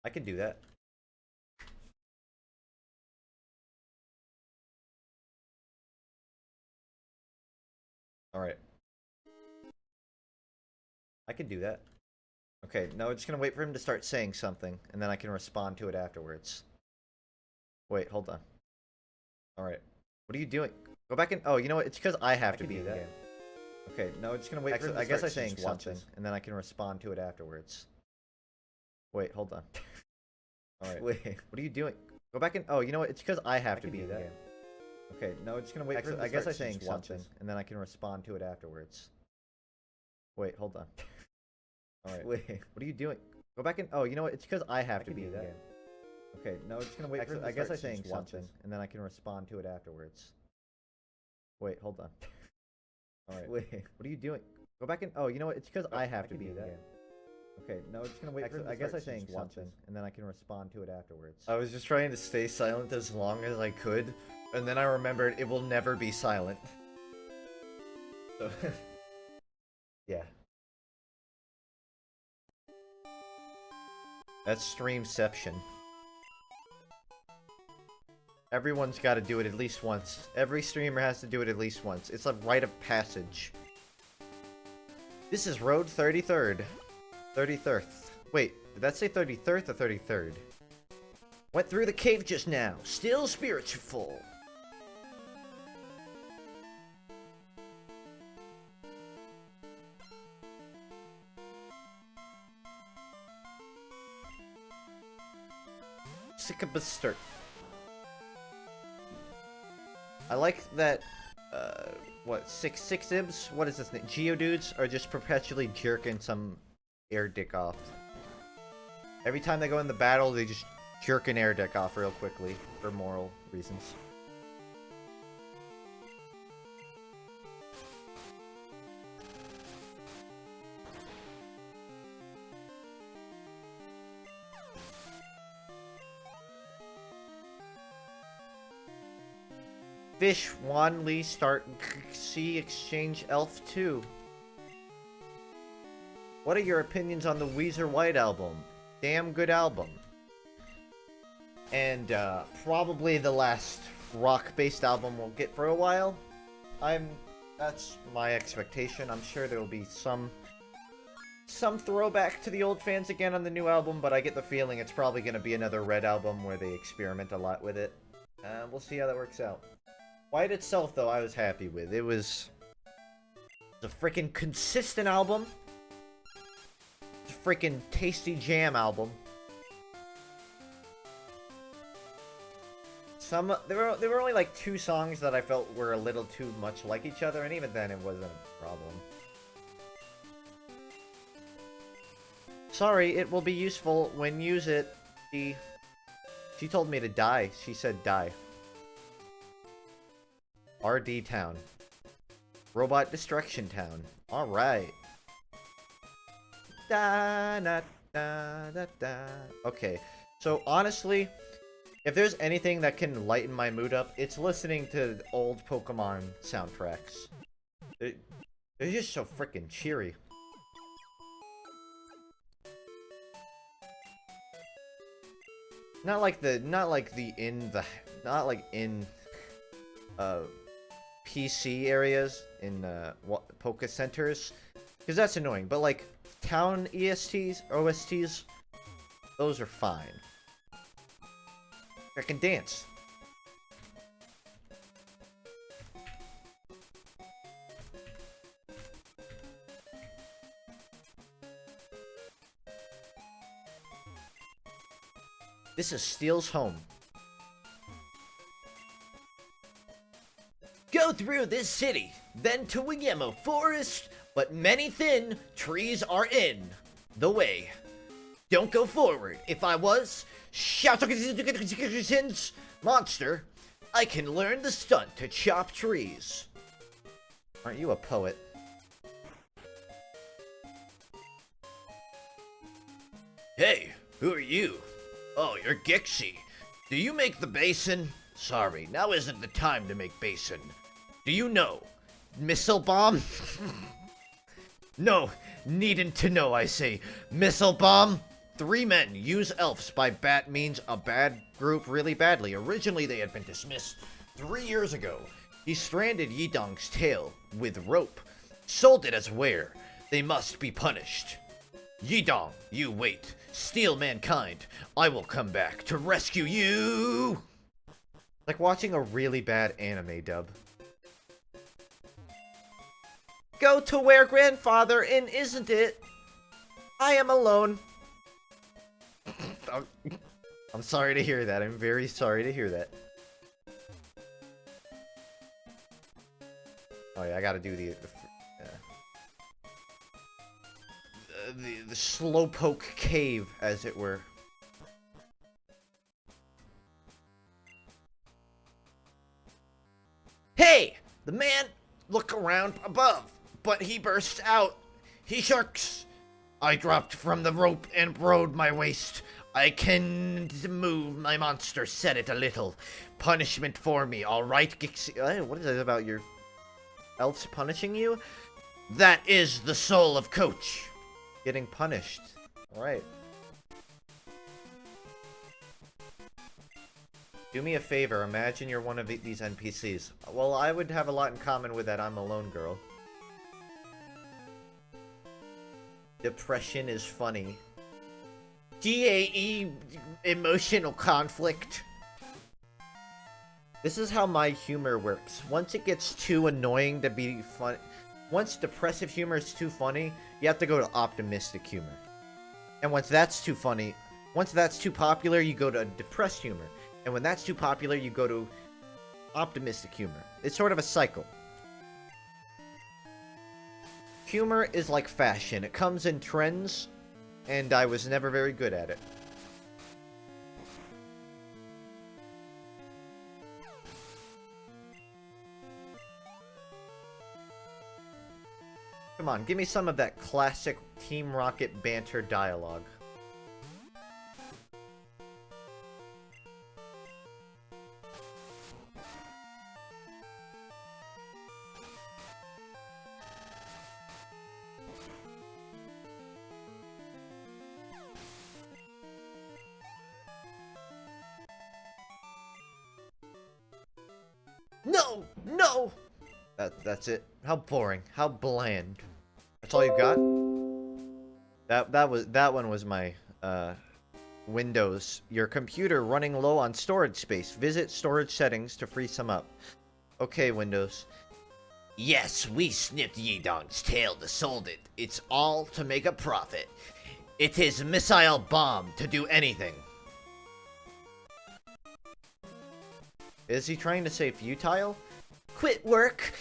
I can do that. Alright. I can do that. Okay, no, we're just gonna wait for him to start saying something, and then I can respond to it afterwards. Wait, hold on. Alright. What are you doing? Go back in. Oh, you know what? It's because I have to be in the game. Okay, no, we're just gonna wait for him to start saying something, and then I can respond to it afterwards. Wait, hold on. Alright. Wait, what are you doing? Go back in. Oh, you know what? It's because I have to be in the game. Okay, no, we're just gonna wait for him to start saying something, and then I can respond to it afterwards. Wait, hold on. Alright. Wait, what are you doing? Go back in. Oh, you know what? It's because I have to be in the game. Okay, no, we're just gonna wait for him to start saying something, and then I can respond to it afterwards. Wait, hold on. Alright. Wait, what are you doing? Go back in. Oh, you know what? It's because I have to be in the game. Okay, no, we're just gonna wait for him to start saying something, and then I can respond to it afterwards. I was just trying to stay silent as long as I could, and then I remembered it will never be silent. So, yeah. That's streamception. Everyone's got to do it at least once. Every streamer has to do it at least once. It's a rite of passage. This is road 33rd. 33rd. Wait, did that say 33rd or 33rd? Went through the cave just now. Still spiritual. Sickabustert. I like that, what, six ibs? What is this name? Geodudes are just perpetually jerking some air dick off. Every time they go in the battle, they just jerk an air dick off real quickly, for moral reasons. Fish, Wan Lee, Start, C, Exchange, Elf 2. What are your opinions on the Weezer White album? Damn good album. And, probably the last rock-based album we'll get for a while. That's my expectation. I'm sure there will be some throwback to the old fans again on the new album, but I get the feeling it's probably going to be another Red album where they experiment a lot with it. We'll see how that works out. White itself, though, I was happy with. It was a freaking consistent album. It's a freaking tasty jam album. There were only like 2 songs that I felt were a little too much like each other, and even then it wasn't a problem. Sorry, it will be useful when use it. She told me to die. She said die. RD Town. Robot Destruction Town. Alright. Da, da, da, da, da. Okay, so honestly, if there's anything that can lighten my mood up, it's listening to old Pokemon soundtracks. They're just so freaking cheery. Not like in PC areas in Poke Centers, because that's annoying. But like town ESTs, OSTs, those are fine. I can dance. This is Steel's home. Go through this city, then to Wigemo Forest, but many thin trees are in the way. Don't go forward. If I was monster, I can learn the stunt to chop trees. Aren't you a poet? Hey, who are you? Oh, you're Gixie. Do you make the basin? Sorry, now isn't the time to make basin. Do you know? Missile bomb? No, needn't to know, I say. Missile bomb? 3 men use elves by bat means a bad group really badly. Originally, they had been dismissed 3 years ago. He stranded Yidong's tail with rope. Sold it as ware. They must be punished. Yidong, you wait. Steal mankind. I will come back to rescue you. Like watching a really bad anime dub. Go to where grandfather in, isn't it? I am alone. I'm sorry to hear that. I'm very sorry to hear that. Oh yeah, I gotta do the slowpoke cave, as it were. Hey! The man look around above, but he burst out. He sharks. I dropped from the rope and rode my waist. I can move my monster, said it a little. Punishment for me, alright, Gixie? What is it about your elves punishing you? That is the soul of Coach. Getting punished. Alright. Do me a favor, imagine you're one of these NPCs. Well, I would have a lot in common with that I'm alone girl. Depression is funny. GAE, emotional conflict. This is how my humor works. Once it gets too annoying to be fun, once depressive humor is too funny, you have to go to optimistic humor. And once that's too funny, once that's too popular, you go to depressed humor. And when that's too popular, you go to optimistic humor. It's sort of a cycle. Humor is like fashion. It comes in trends, and I was never very good at it. Come on, give me some of that classic Team Rocket banter dialogue. No! No! That's it. How boring. How bland. That's all you got? That one was my Windows. Your computer running low on storage space. Visit storage settings to free some up. Okay, Windows. Yes, we snipped Yidong's tail to sold it. It's all to make a profit. It is missile bomb to do anything. Is he trying to say futile? Quit work.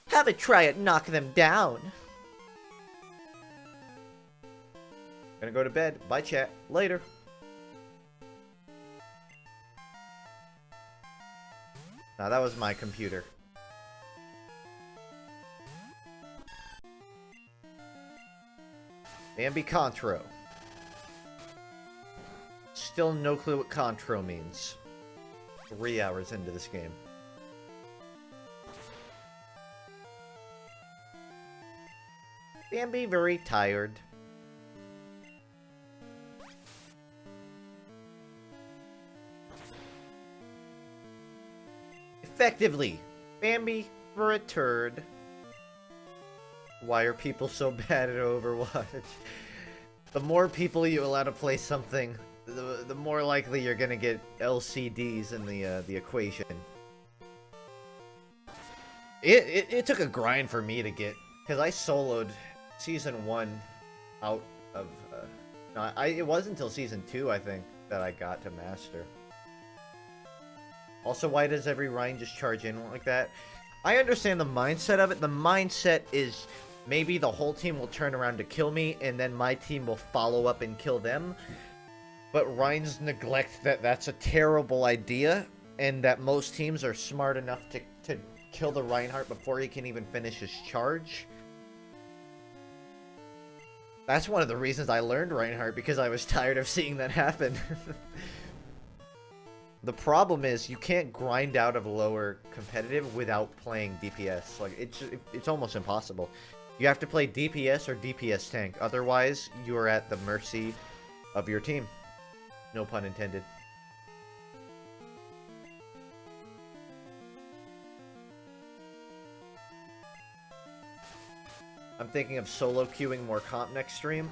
Have a try at knock them down. Gonna go to bed. Bye, chat. Later. Nah, that was my computer. Bambi Contro. Still no clue what Contro means. 3 hours into this game. Bambi very tired. Effectively, Bambi for a turd. Why are people so bad at Overwatch? The more people you allow to play something, the more likely you're gonna get LCDs in the equation. It took a grind for me to get, because I soloed Season 1 out of No, it wasn't until season 2, I think, that I got to master. Also, why does every Ryan just charge in like that? I understand the mindset of it. The mindset is maybe the whole team will turn around to kill me, and then my team will follow up and kill them. But Ryan's neglect that that's a terrible idea, and that most teams are smart enough to kill the Reinhardt before he can even finish his charge. That's one of the reasons I learned Reinhardt, because I was tired of seeing that happen. The problem is you can't grind out of lower competitive without playing DPS. Like, it's almost impossible. You have to play DPS or DPS tank. Otherwise, you are at the mercy of your team. No pun intended. I'm thinking of solo queuing more comp next stream.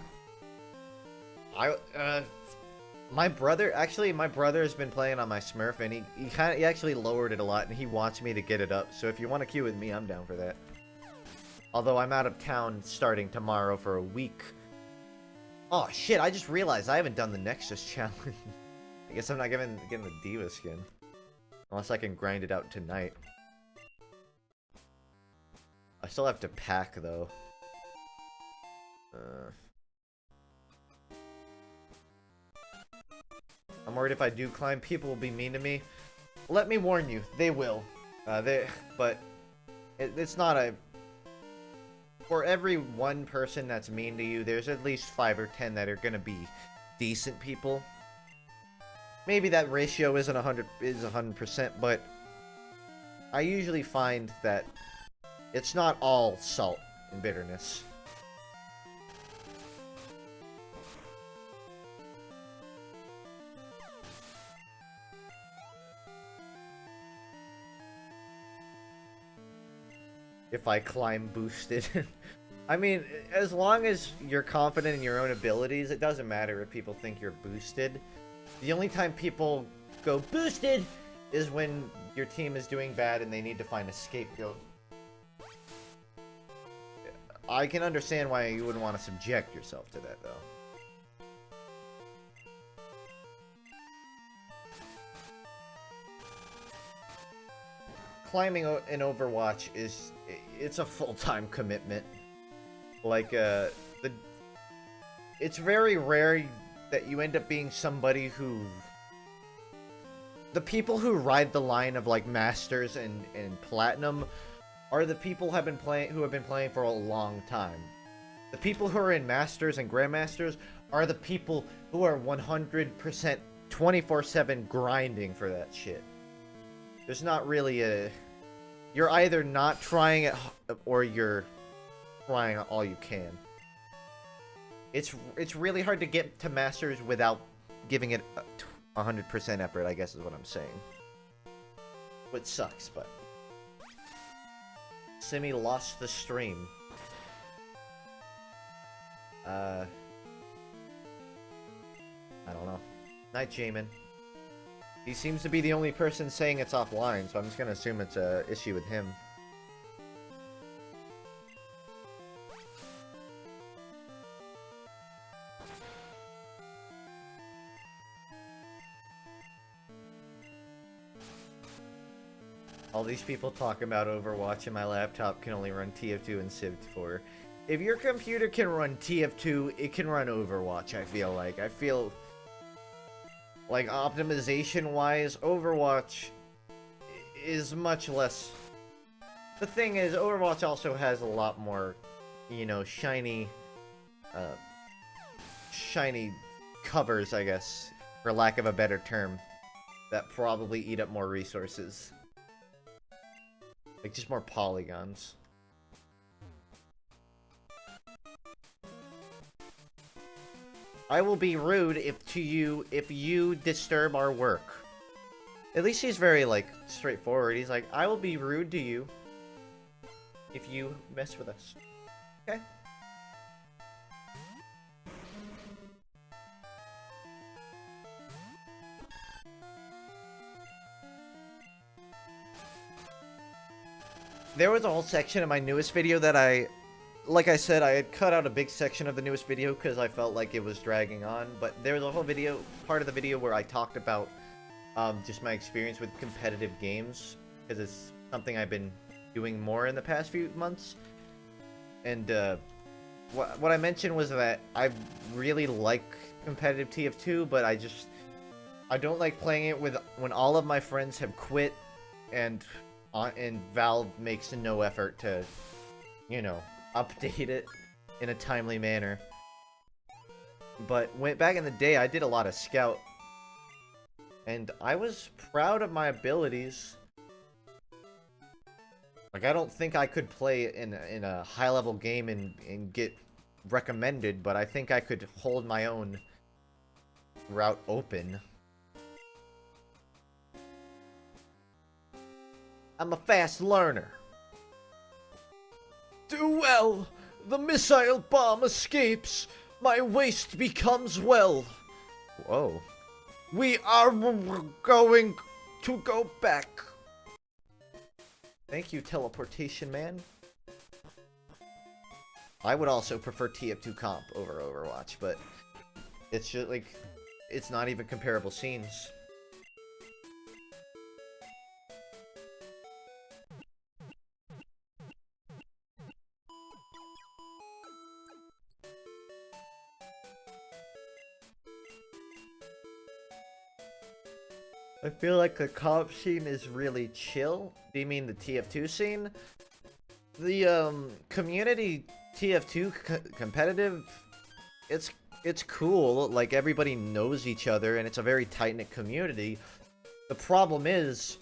My brother has been playing on my Smurf, and he actually lowered it a lot, and he wants me to get it up. So if you want to queue with me, I'm down for that. Although I'm out of town starting tomorrow for a week. Oh shit, I just realized I haven't done the Nexus challenge. I guess I'm not getting the Diva skin. Unless I can grind it out tonight. I still have to pack though. I'm worried if I do climb, people will be mean to me. Let me warn you, they will. But it's not a... For every one person that's mean to you, there's at least 5 or 10 that are gonna be decent people. Maybe that ratio isn't 100%, but I usually find that it's not all salt and bitterness. If I climb boosted. I mean, as long as you're confident in your own abilities, it doesn't matter if people think you're boosted. The only time people go boosted is when your team is doing bad and they need to find a scapegoat. I can understand why you wouldn't want to subject yourself to that, though. Climbing in Overwatch it's a full-time commitment. Like, it's very rare that you end up being somebody who... The people who ride the line of, like, Masters and Platinum are the people who have been playing for a long time. The people who are in Masters and Grandmasters are the people who are 100% 24/7 grinding for that shit. There's not really a... You're either not trying it, or you're trying all you can. It's really hard to get to Masters without giving it 100% effort, I guess is what I'm saying. Which sucks, but... Simi lost the stream. I don't know. Night, Jamin. He seems to be the only person saying it's offline, so I'm just gonna assume it's a issue with him. All these people talking about Overwatch and my laptop can only run TF2 and Civ 4. If your computer can run TF2, it can run Overwatch, I feel like. I feel... Like, optimization-wise, Overwatch is much less... The thing is, Overwatch also has a lot more, you know, shiny covers, I guess, for lack of a better term, that probably eat up more resources. Like, just more polygons. I will be rude if you disturb our work. At least he's very, like, straightforward. He's like, I will be rude to you if you mess with us. Okay? There was a whole section in my newest video that I like I said, I had cut out a big section of the newest video because I felt like it was dragging on. But there was a whole video, part of the video where I talked about just my experience with competitive games, because it's something I've been doing more in the past few months. And what I mentioned was that I really like competitive TF2, but I don't like playing it when all of my friends have quit, and Valve makes no effort to, you know, update it in a timely manner. But back in the day, I did a lot of Scout, and I was proud of my abilities. Like, I don't think I could play in a high-level game and get recommended, but I think I could hold my own route open. I'm a fast learner. Do well! The missile bomb escapes! My waist becomes well! Whoa. We are going to go back. Thank you, teleportation man. I would also prefer TF2 comp over Overwatch, but it's just like, it's not even comparable scenes. I feel like the comp scene is really chill. Do you mean the TF2 scene? The community TF2 competitive, it's cool. Like, everybody knows each other and it's a very tight-knit community. The problem is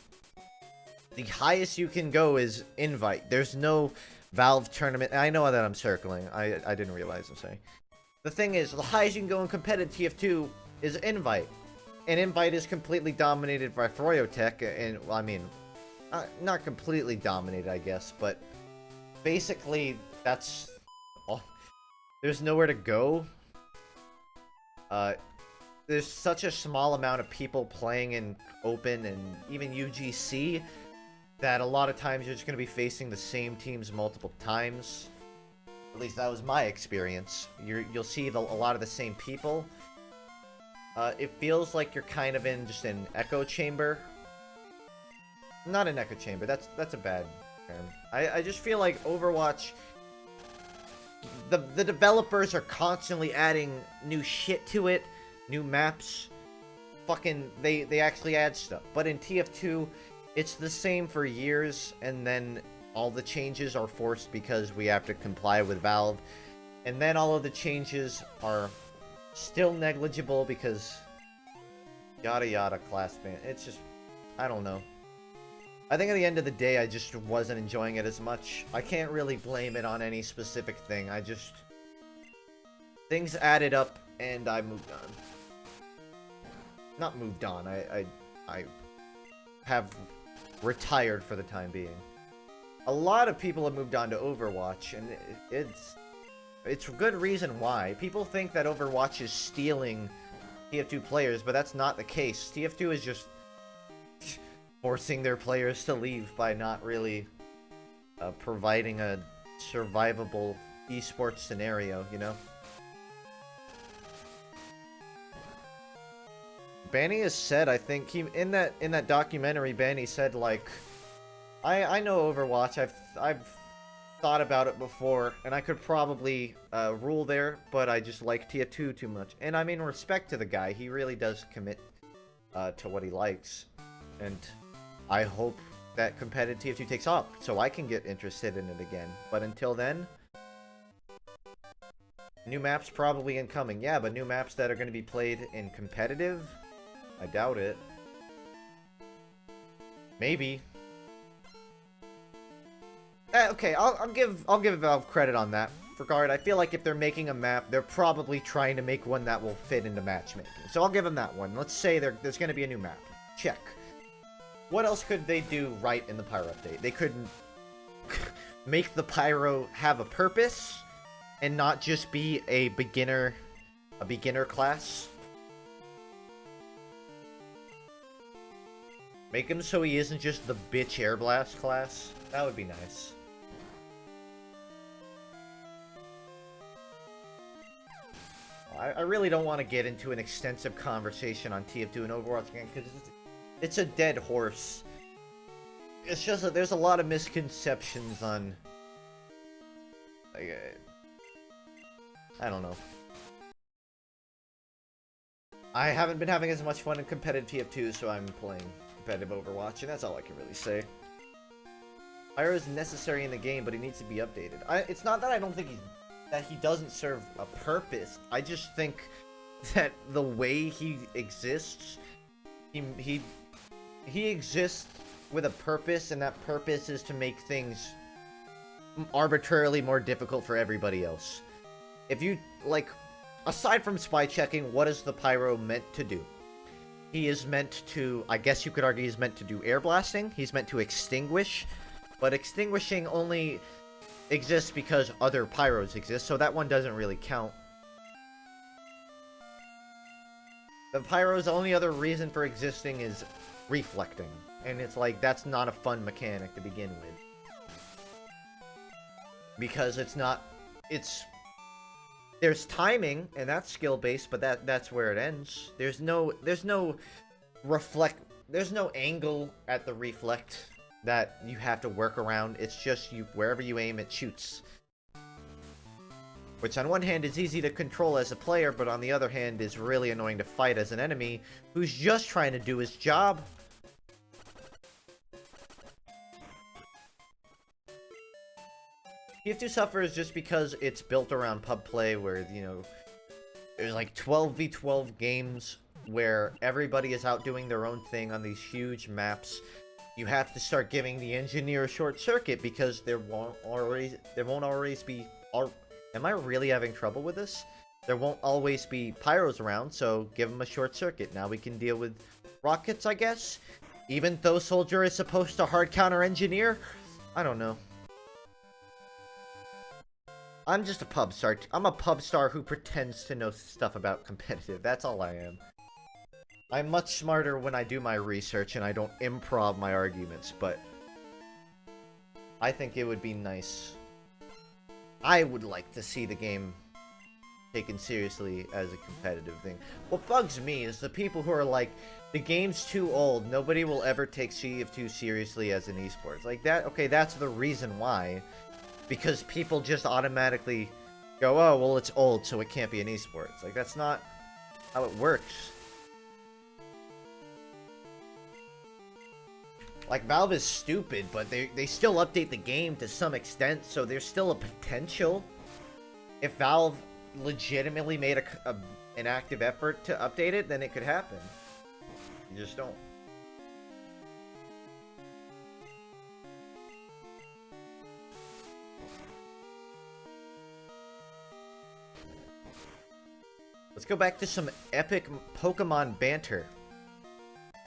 the highest you can go is invite. There's no Valve tournament. I know that I'm circling. I didn't realize I'm saying. The thing is, the highest you can go in competitive TF2 is invite. And invite is completely dominated by Froyotech, and, well, I mean, not completely dominated, I guess, but basically, that's all. There's nowhere to go. There's such a small amount of people playing in Open and even UGC that a lot of times you're just going to be facing the same teams multiple times. At least that was my experience. You'll see a lot of the same people. It feels like you're kind of in just an echo chamber. Not an echo chamber, that's a bad term. I just feel like Overwatch, the developers are constantly adding new shit to it, new maps. Fucking, they actually add stuff. But in TF2, it's the same for years, and then all the changes are forced because we have to comply with Valve. And then all of the changes are still negligible because yada yada class ban. It's just, I don't know. I think at the end of the day, I just wasn't enjoying it as much. I can't really blame it on any specific thing. Things added up and I moved on. Not moved on, I have retired for the time being. A lot of people have moved on to Overwatch, and it's a good reason why. People think that Overwatch is stealing TF2 players, but that's not the case. TF2 is just forcing their players to leave by not really providing a survivable esports scenario, you know? Banny has said, I think, in that documentary, Banny said, like, I know Overwatch, I've thought about it before, and I could probably rule there, but I just like TF2 too much. And I mean, respect to the guy, he really does commit to what he likes. And I hope that competitive TF2 takes off, so I can get interested in it again. But until then, new maps probably incoming. Yeah, but new maps that are going to be played in competitive? I doubt it. Maybe. Okay, I'll give Valve credit on that regard. I feel like if they're making a map, they're probably trying to make one that will fit into matchmaking. So I'll give them that one. Let's say there's going to be a new map. Check. What else could they do right in the Pyro update? They could make the Pyro have a purpose and not just be a beginner class. Make him so he isn't just the bitch air blast class. That would be nice. I really don't want to get into an extensive conversation on TF2 and Overwatch again, because it's a dead horse. It's just that there's a lot of misconceptions on... Like, I don't know. I haven't been having as much fun in competitive TF2, so I'm playing competitive Overwatch, and that's all I can really say. Pyro is necessary in the game, but he needs to be updated. It's not that I don't think that he doesn't serve a purpose. I just think that the way he exists, he exists with a purpose, and that purpose is to make things arbitrarily more difficult for everybody else. If you, like, aside from spy checking, what is the Pyro meant to do? He is meant to, I guess you could argue he's meant to do air blasting. He's meant to extinguish. But extinguishing only exists because other Pyros exist, so that one doesn't really count. The Pyro's only other reason for existing is reflecting. And it's like, that's not a fun mechanic to begin with. Because it's not, there's timing, and that's skill-based, but that's where it ends. There's no angle at the reflect that you have to work around. It's just wherever you aim, it shoots. Which on one hand is easy to control as a player, but on the other hand is really annoying to fight as an enemy who's just trying to do his job. TF2 suffers just because it's built around pub play where, you know, there's like 12v12 games where everybody is out doing their own thing on these huge maps. You have to start giving the engineer a short circuit because there won't always be... Am I really having trouble with this? There won't always be pyros around, so give them a short circuit. Now we can deal with rockets, I guess? Even though Soldier is supposed to hard counter engineer? I don't know. I'm just a pub star. I'm a pub star who pretends to know stuff about competitive. That's all I am. I'm much smarter when I do my research and I don't improv my arguments, but I think it would be nice. I would like to see the game taken seriously as a competitive thing. What bugs me is the people who are like, the game's too old, nobody will ever take CF2 seriously as an esports. Like that, okay, that's the reason why. Because people just automatically go, oh, well, it's old, so it can't be an esports. Like, that's not how it works. Like, Valve is stupid, but they still update the game to some extent, so there's still a potential. If Valve legitimately made an active effort to update it, then it could happen. You just don't. Let's go back to some epic Pokemon banter.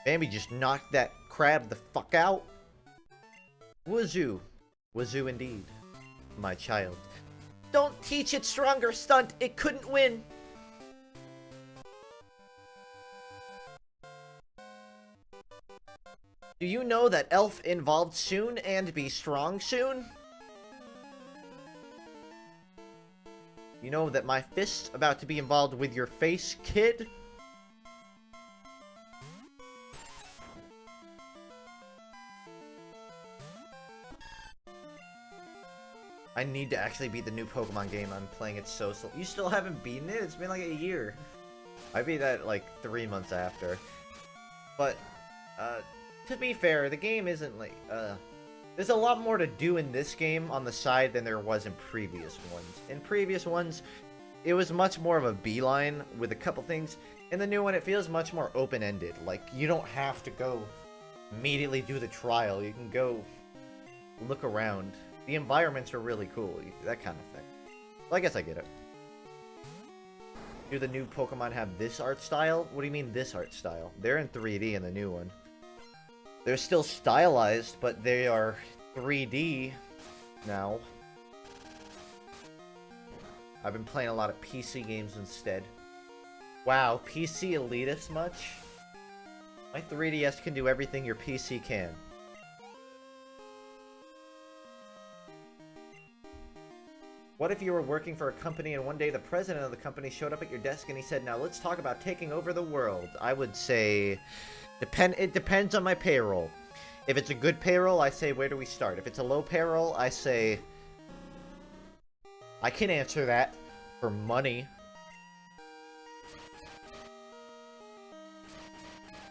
Bambi just knocked that crab the fuck out. Wazoo. Wazoo indeed. My child. Don't teach it stronger, stunt. It couldn't win. Do you know that Elf involved soon and be strong soon? You know that my fist's about to be involved with your face, kid? I need to actually beat the new Pokemon game. I'm playing it so slow. You still haven't beaten it? It's been like a year. I beat that like 3 months after. But, to be fair, the game isn't like, there's a lot more to do in this game on the side than there was in previous ones. In previous ones, it was much more of a beeline with a couple things. In the new one, it feels much more open-ended. Like, you don't have to go immediately do the trial. You can go look around. The environments are really cool. That kind of thing. Well, I guess I get it. Do the new Pokemon have this art style? What do you mean this art style? They're in 3D in the new one. They're still stylized, but they are 3D now. I've been playing a lot of PC games instead. Wow, PC elitist much? My 3DS can do everything your PC can. What if you were working for a company and one day the president of the company showed up at your desk and he said, now let's talk about taking over the world? I would say, it depends on my payroll. If it's a good payroll, I say, where do we start? If it's a low payroll, I say, I can answer that for money.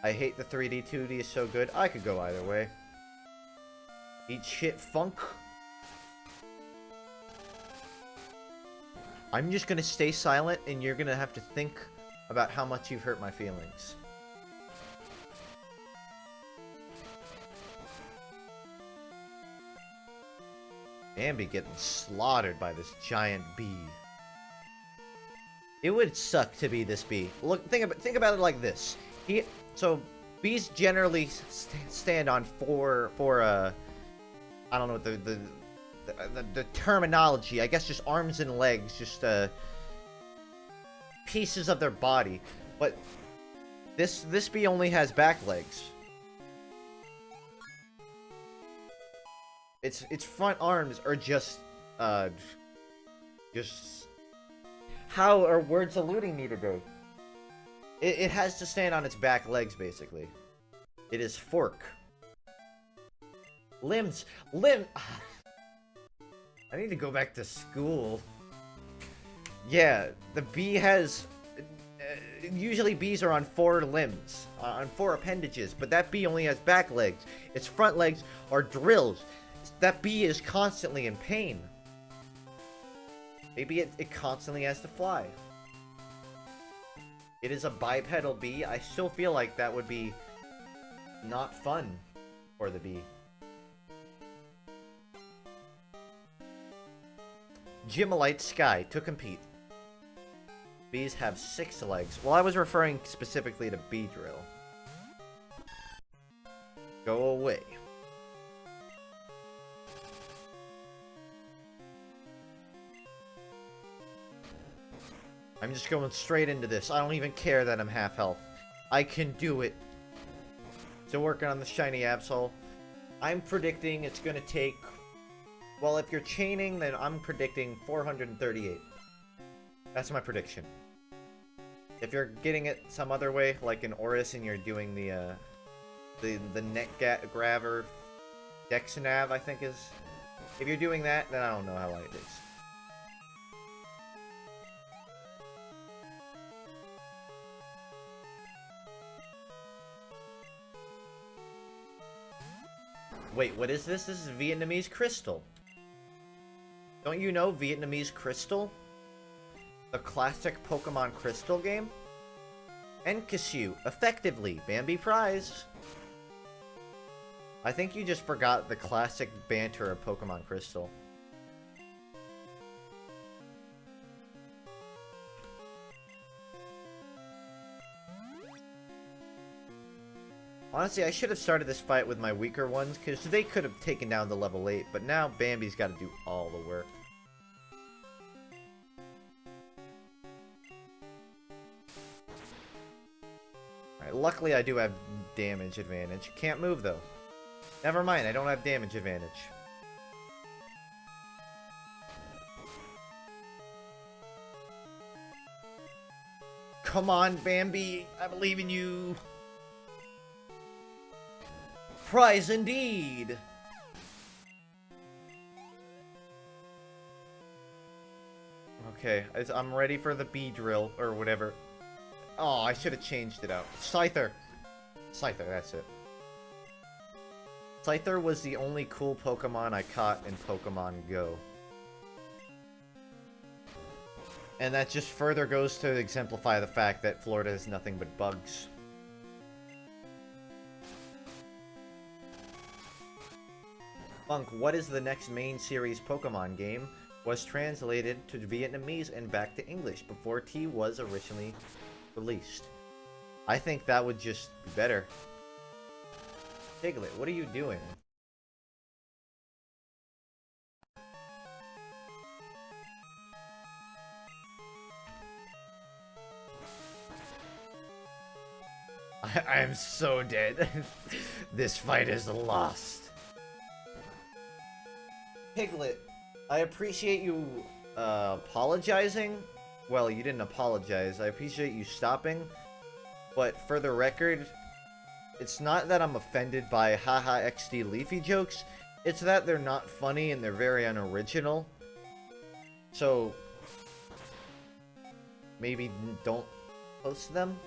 I hate the 3D, 2D is so good. I could go either way. Eat shit, funk. I'm just gonna stay silent and you're gonna have to think about how much you've hurt my feelings. Bambi getting slaughtered by this giant bee. It would suck to be this bee. Look, think about it like this. So bees generally stand on four I don't know what the terminology. I guess just arms and legs, just pieces of their body. But this bee only has back legs. Its front arms are just how are words eluding me today? It has to stand on its back legs, basically. It is fork. Limbs. I need to go back to school. Yeah, the bee has... usually bees are on 4 limbs, on 4 appendages, but that bee only has back legs. Its front legs are drills. That bee is constantly in pain. Maybe it constantly has to fly. It is a bipedal bee. I still feel like that would be not fun for the bee. Gymolite Sky to compete. Bees have 6 legs. Well, I was referring specifically to bee drill. Go away. I'm just going straight into this. I don't even care that I'm half health. I can do it. Still working on the shiny Absol. I'm predicting it's gonna take... Well, if you're chaining, then I'm predicting 438. That's my prediction. If you're getting it some other way, like in Oris, and you're doing the neck grabber Dexnav, I think is... If you're doing that, then I don't know how light it is. Wait, what is this? This is Vietnamese Crystal. Don't you know Vietnamese Crystal? The classic Pokemon Crystal game? Enkashu, effectively, Bambi prize. I think you just forgot the classic banter of Pokemon Crystal. Honestly, I should have started this fight with my weaker ones, because they could have taken down the level 8, but now Bambi's got to do all the work. Alright, luckily I do have damage advantage. Can't move, though. Never mind, I don't have damage advantage. Come on, Bambi! I believe in you! Prize indeed! Okay, I'm ready for the bee drill, or whatever. Oh, I should have changed it out. Scyther! Scyther, that's it. Scyther was the only cool Pokemon I caught in Pokemon Go. And that just further goes to exemplify the fact that Florida is nothing but bugs. FUNKe, what is the next main series Pokemon game? Was translated to Vietnamese and back to English before T was originally released. I think that would just be better. Diglett, what are you doing? I am so dead. This fight is lost. Piglet, I appreciate you apologizing. Well, you didn't apologize. I appreciate you stopping. But for the record, it's not that I'm offended by haha XD Leafy jokes. It's that they're not funny and they're very unoriginal. So, maybe don't post them.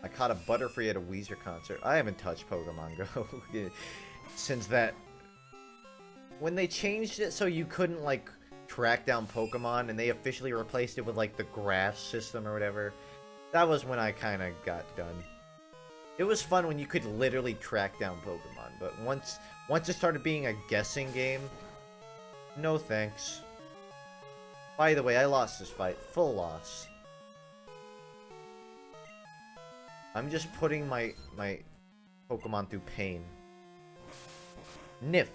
I caught a Butterfree at a Weezer concert. I haven't touched Pokemon Go since that. When they changed it so you couldn't, like, track down Pokemon and they officially replaced it with, like, the grass system or whatever, that was when I kind of got done. It was fun when you could literally track down Pokemon, but once it started being a guessing game, no thanks. By the way, I lost this fight. Full loss. I'm just putting my Pokemon through pain. Nif.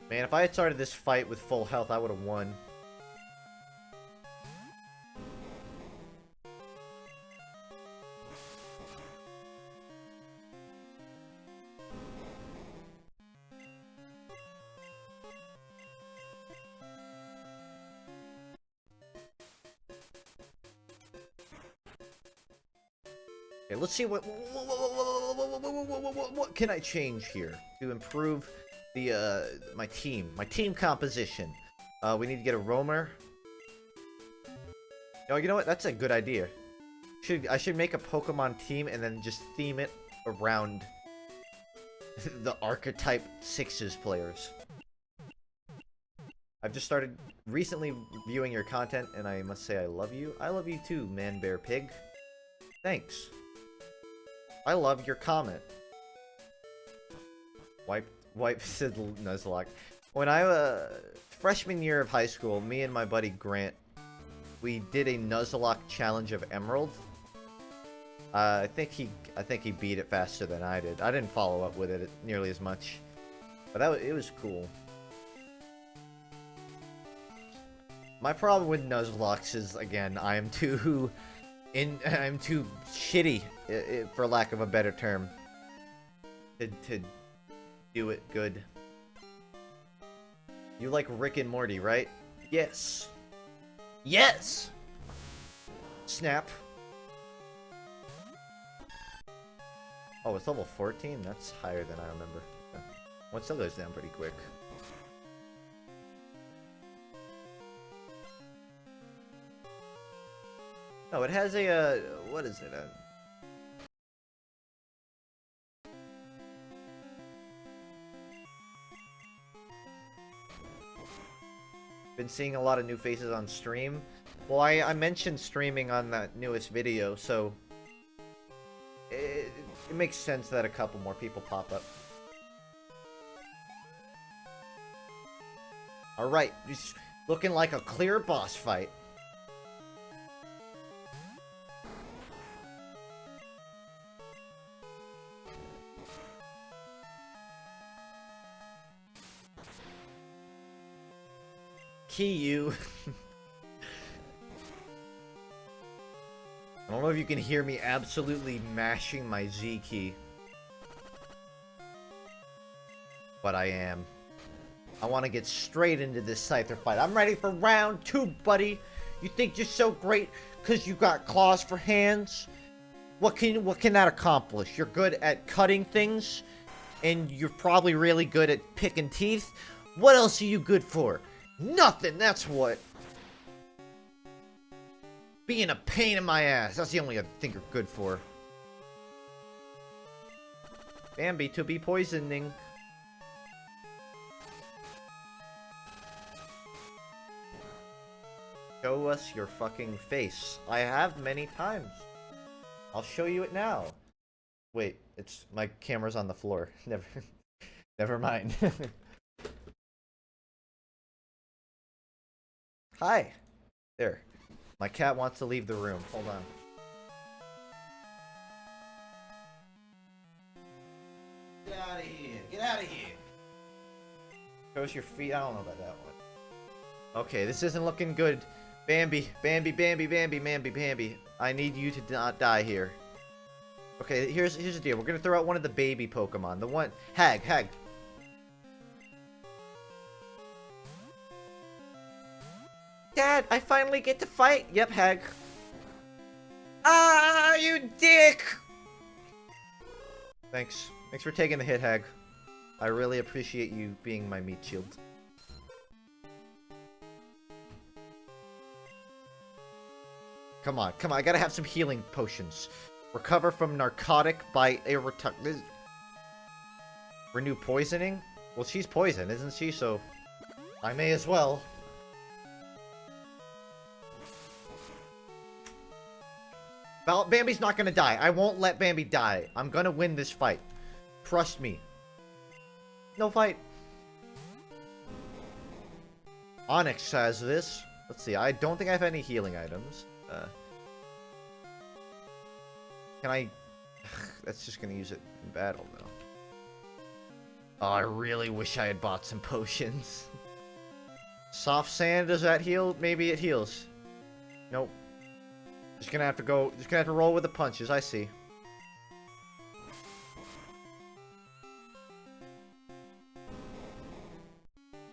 Man, if I had started this fight with full health, I would have won. Okay, let's see what can I change here to improve the my team composition. We need to get a roamer. Oh, you know what? That's a good idea. I should make a Pokemon team and then just theme it around the archetype 6's players. I've just started recently viewing your content, and I must say I love you. I love you too, Man Bear Pig. Thanks. I love your comment. Wipe said Nuzlocke. When I freshman year of high school, me and my buddy Grant, we did a Nuzlocke challenge of Emerald. I think he beat it faster than I did. I didn't follow up with it nearly as much, but it was cool. My problem with Nuzlocke is, again, I'm too shitty, for lack of a better term, to do it good. You like Rick and Morty, right? Yes. Yes! Snap. Oh, it's level 14? That's higher than I remember. Well, it still goes down pretty quick. No, it has a, what is it? Been seeing a lot of new faces on stream. Well, I mentioned streaming on that newest video, so it makes sense that a couple more people pop up. Alright, just looking like a clear boss fight. Key you. I don't know if you can hear me absolutely mashing my Z key. But I am. I want to get straight into this Scyther fight. I'm ready for round 2, buddy. You think you're so great because you got claws for hands? What can that accomplish? You're good at cutting things, and you're probably really good at picking teeth. What else are you good for? Nothing, that's what. Being a pain in my ass. That's the only thing you're good for. Bambi to be poisoning. Show us your fucking face. I have many times. I'll show you it now. Wait, it's my camera's on the floor. Never mind. Hi. There. My cat wants to leave the room. Hold on. Get out of here. Get out of here. Shows your feet. I don't know about that one. Okay, this isn't looking good. Bambi. Bambi, Bambi, Bambi, Bambi, Bambi. I need you to not die here. Okay, here's the deal. We're gonna throw out one of the baby Pokemon. The one... Hag. Dad, I finally get to fight. Yep, Hag. Ah, you dick! Thanks. Thanks for taking the hit, Hag. I really appreciate you being my meat shield. Come on, I gotta have some healing potions. Recover from narcotic by renew poisoning? Well, she's poison, isn't she? So, I may as well. Bambi's not gonna die. I won't let Bambi die. I'm gonna win this fight. Trust me. No fight. Onyx has this. Let's see. I don't think I have any healing items. Can I... That's just gonna use it in battle, though. Oh, I really wish I had bought some potions. Soft sand, does that heal? Maybe it heals. Nope. Just gonna have to roll with the punches, I see.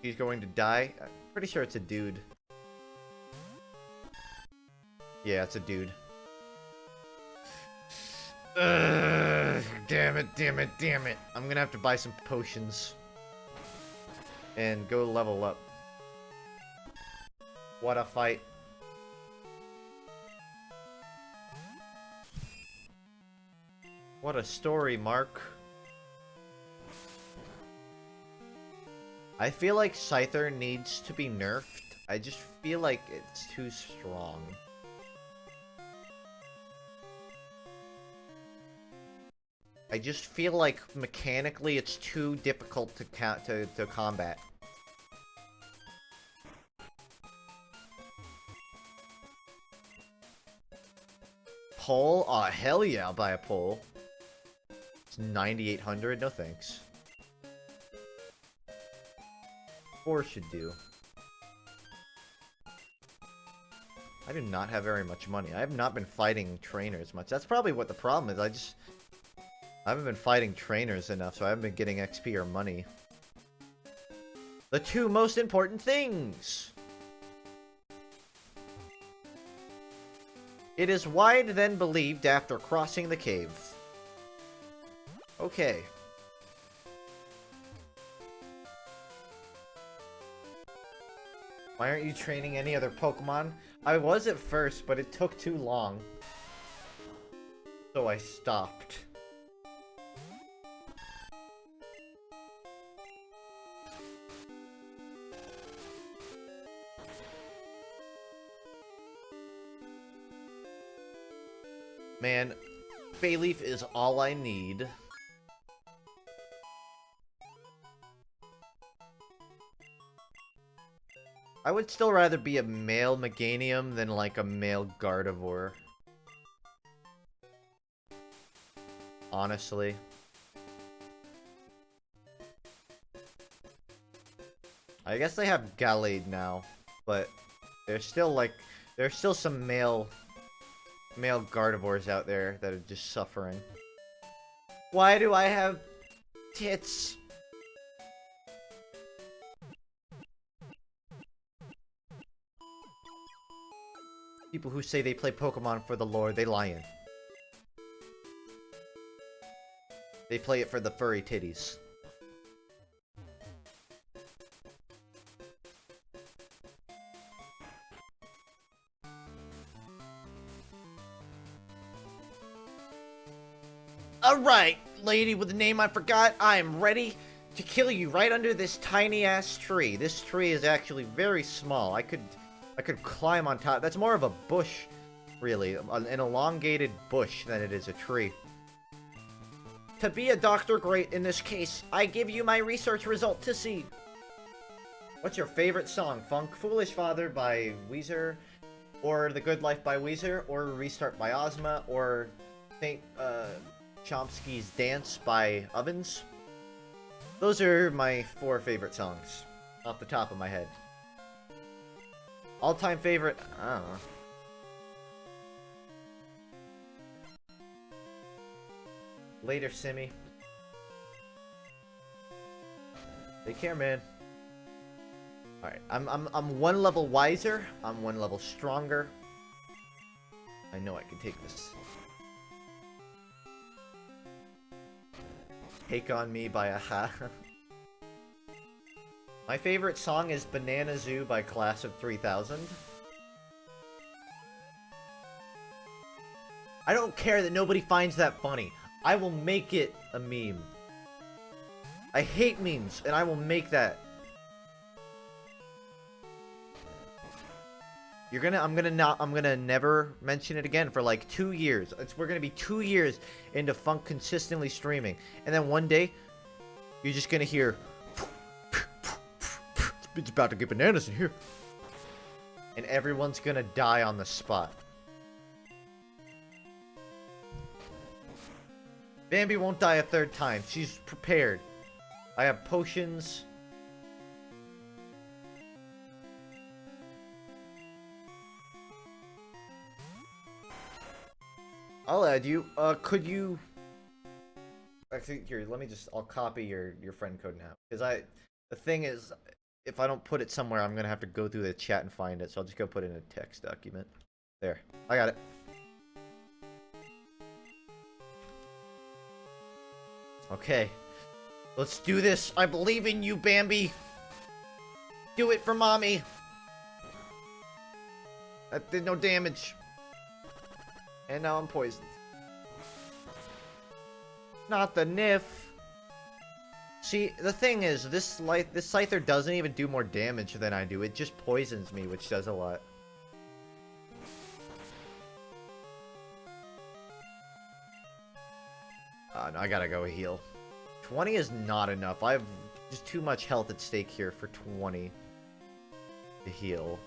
He's going to die? I'm pretty sure it's a dude. Yeah, it's a dude. Ugh, damn it. I'm gonna have to buy some potions. And go level up. What a fight. What a story, Mark. I feel like Scyther needs to be nerfed. I just feel like it's too strong. I just feel like mechanically it's too difficult to combat. Pole? Aw, hell yeah, I'll buy a pole. It's 9,800, no thanks. 4 should do. I do not have very much money. I have not been fighting trainers much. That's probably what the problem is. I haven't been fighting trainers enough, so I haven't been getting XP or money. The two most important things! It is wide then believed after crossing the cave. Okay. Why aren't you training any other Pokemon? I was at first, but it took too long. So I stopped. Man, Bayleaf is all I need. I would still rather be a male Meganium than like a male Gardevoir. Honestly. I guess they have Gallade now, but there's still some male Gardevoirs out there that are just suffering. Why do I have tits? People who say they play Pokemon for the lore, they lying. They play it for the furry titties. Alright, lady with the name I forgot, I am ready to kill you right under this tiny-ass tree. This tree is actually very small. I could climb on top. That's more of a bush, really. An elongated bush than it is a tree. To be a Dr. Great in this case, I give you my research result to see. What's your favorite song? Funk Foolish Father by Weezer, or The Good Life by Weezer, or Restart by Ozma, or St. Chomsky's Dance by Ovens? Those are my 4 favorite songs, off the top of my head. All-time favorite? I don't know. Later, Simmy. Take care, man. Alright, I'm one level wiser. I'm one level stronger. I know I can take this. Take on me by a ha. My favorite song is Banana Zoo by Class of 3000. I don't care that nobody finds that funny. I will make it a meme. I hate memes, and I will make that. I'm gonna never mention it again for like 2 years. We're gonna be 2 years into Funk consistently streaming, and then one day, you're just gonna hear, it's about to get bananas in here, and everyone's gonna die on the spot. Bambi won't die a third time. She's prepared. I have potions. I'll add you. Could you... Actually, here, I'll copy your friend code now. Because the thing is, if I don't put it somewhere, I'm gonna have to go through the chat and find it. So I'll just go put it in a text document. There. I got it. Okay. Let's do this. I believe in you, Bambi. Do it for mommy. That did no damage. And now I'm poisoned. Not the Nif. See, the thing is, this Scyther doesn't even do more damage than I do. It just poisons me, which does a lot. No, I gotta go heal. 20 is not enough. I have just too much health at stake here for 20 to heal.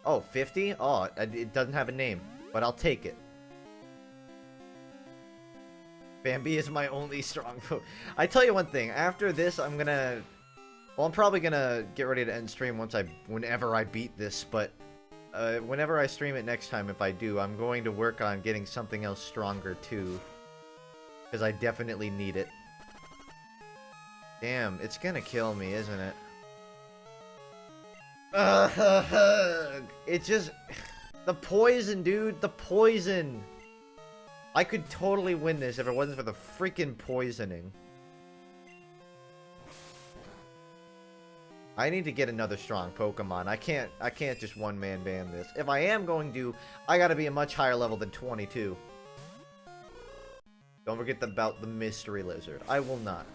Oh, 50? Oh, it doesn't have a name, but I'll take it. Bambi is my only strong foe. I tell you one thing, after this, I'm probably gonna get ready to end stream whenever I beat this, but whenever I stream it next time, if I do, I'm going to work on getting something else stronger too. Because I definitely need it. Damn, it's gonna kill me, isn't it? It just... The poison, dude. The poison. I could totally win this if it wasn't for the freaking poisoning. I need to get another strong Pokemon. I can't just one-man ban this. If I am going to, I gotta be a much higher level than 22. Don't forget about the Mystery Lizard. I will not.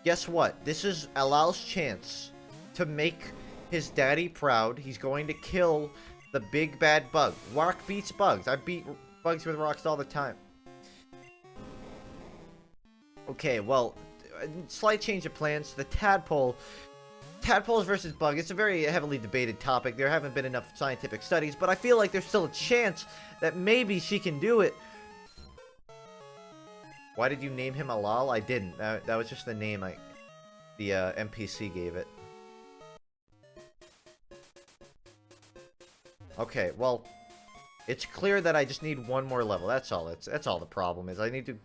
Guess what? This is Alal's chance to make his daddy proud. He's going to kill the big bad bug. Rock beats bugs. I beat bugs with rocks all the time. Okay, well, slight change of plans. The tadpoles versus bug. It's a very heavily debated topic. There haven't been enough scientific studies, but I feel like there's still a chance that maybe she can do it. Why did you name him Alal? I didn't. That was just the name the NPC gave it. Okay, well, it's clear that I just need one more level. That's all. That's all the problem is. I need to...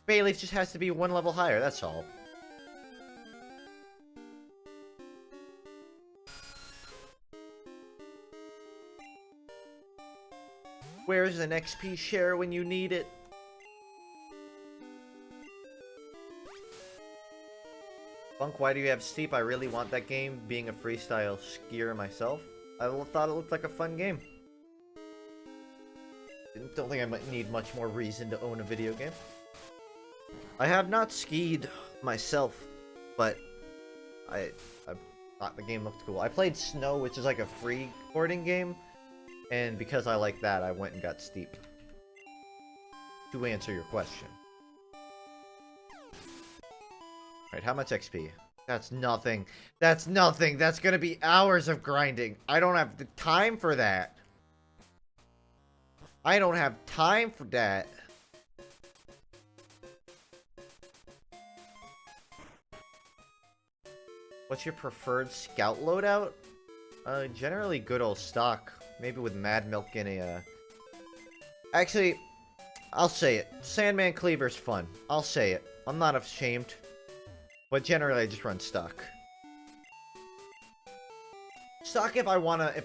Bayleaf just has to be one level higher, that's all. Where's an XP share when you need it? Funk, why do you have Steep? I really want that game, being a freestyle skier myself. I thought it looked like a fun game. Don't think I might need much more reason to own a video game. I have not skied myself, but I thought the game looked cool. I played Snow, which is like a free boarding game, and because I like that, I went and got Steep. To answer your question. Alright, how much XP? That's nothing. That's nothing. That's gonna be hours of grinding. I don't have the time for that. I don't have time for that. What's your preferred scout loadout? Generally good old stock. Maybe with Mad Milk and a, Actually, I'll say it. Sandman Cleaver's fun. I'll say it. I'm not ashamed. But generally, I just run stock. Stock if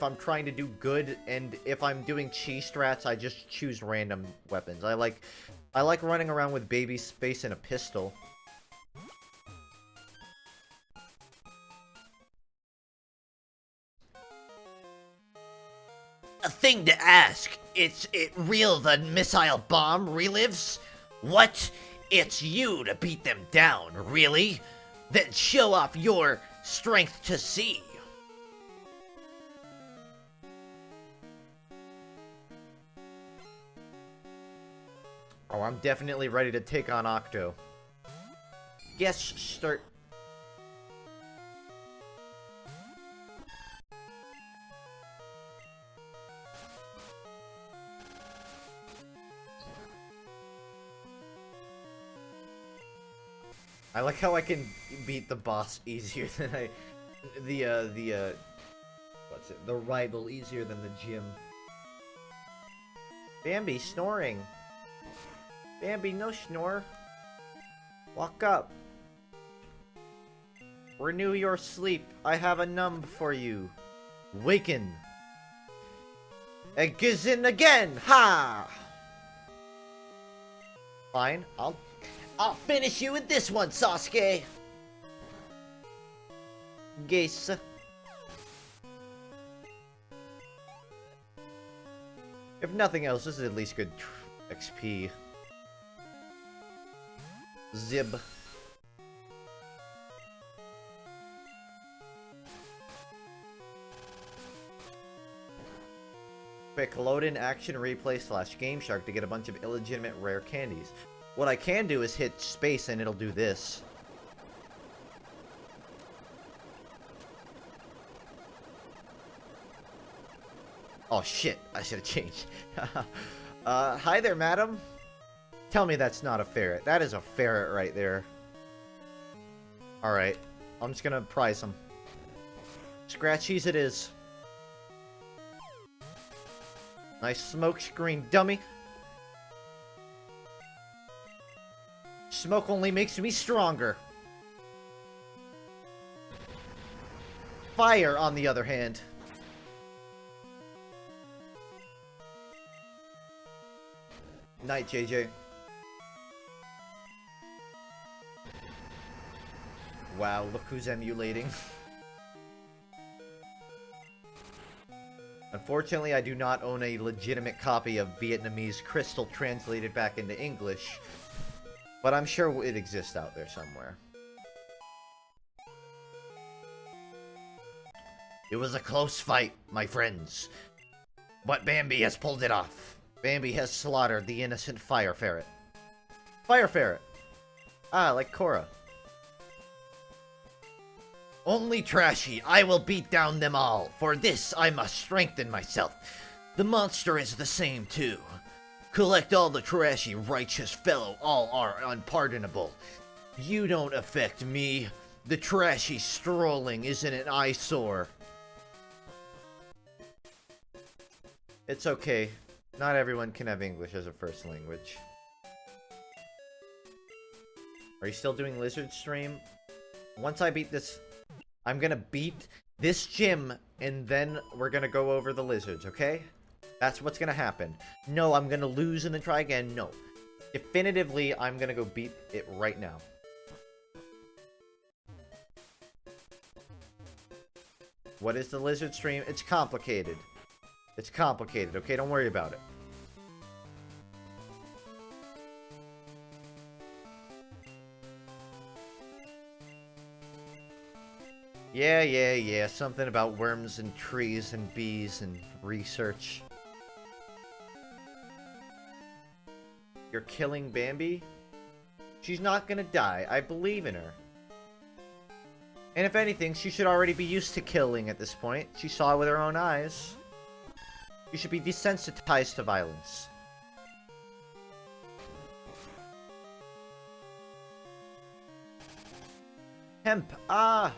I'm trying to do good, and if I'm doing cheese strats, I just choose random weapons. I like running around with baby space and a pistol. A thing to ask. It's it real the missile bomb relives? What? It's you to beat them down, really? Then show off your strength to see. Oh, I'm definitely ready to take on Octo. Yes, start. I like how I can beat the boss easier than what's it? The rival easier than the gym. Bambi snoring. Bambi, no snore. Walk up. Renew your sleep. I have a numb for you. Waken. Again again. Ha! Fine. I'll finish you with this one, Sasuke. Guess. If nothing else, this is at least good XP. Zib. Quick, load in action replay / Game Shark to get a bunch of illegitimate rare candies. What I can do is hit space and it'll do this. Oh shit, I should have changed. Hi there, madam. Tell me that's not a ferret. That is a ferret right there. Alright, I'm just gonna prize him. Scratchies it is. Nice smoke screen, dummy. Smoke only makes me stronger. Fire, on the other hand. Night, JJ. Wow, look who's emulating. Unfortunately, I do not own a legitimate copy of Vietnamese Crystal translated back into English, but I'm sure it exists out there somewhere. It was a close fight, my friends. But Bambi has pulled it off. Bambi has slaughtered the innocent fire ferret. Fire ferret! Ah, like Korra. Only Trashy, I will beat down them all. For this, I must strengthen myself. The monster is the same, too. Collect all the Trashy righteous fellow, all are unpardonable. You don't affect me. The Trashy strolling isn't an eyesore. It's okay. Not everyone can have English as a first language. Are you still doing Lizard Stream? Once I beat this... I'm gonna beat this gym, and then we're gonna go over the lizards, okay? That's what's gonna happen. No, I'm gonna lose and then try again. No. Definitively, I'm gonna go beat it right now. What is the lizard stream? It's complicated. It's complicated, okay? Don't worry about it. Yeah. Something about worms and trees and bees and research. You're killing Bambi? She's not gonna die. I believe in her. And if anything, she should already be used to killing at this point. She saw it with her own eyes. You should be desensitized to violence. Hemp. Ah!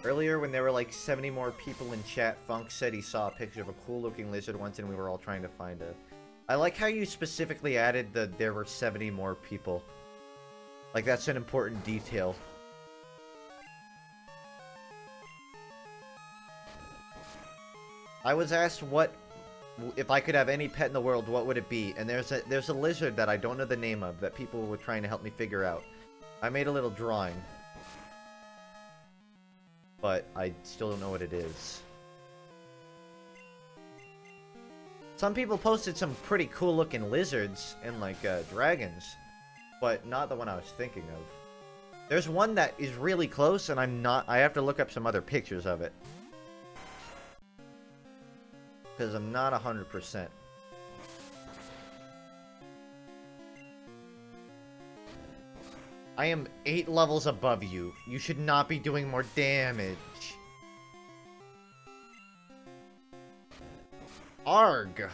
Earlier, when there were like 70 more people in chat, Funk said he saw a picture of a cool-looking lizard once, and we were all trying to find it. I like how you specifically added the there were 70 more people. Like, that's an important detail. I was asked what, if I could have any pet in the world, what would it be? And there's a lizard that I don't know the name of that people were trying to help me figure out. I made a little drawing. But I still don't know what it is. Some people posted some pretty cool looking lizards and like dragons, but not the one I was thinking of. There's one that is really close and I have to look up some other pictures of it. Because I'm not 100%. I am 8 levels above you. You should not be doing more damage. Arg.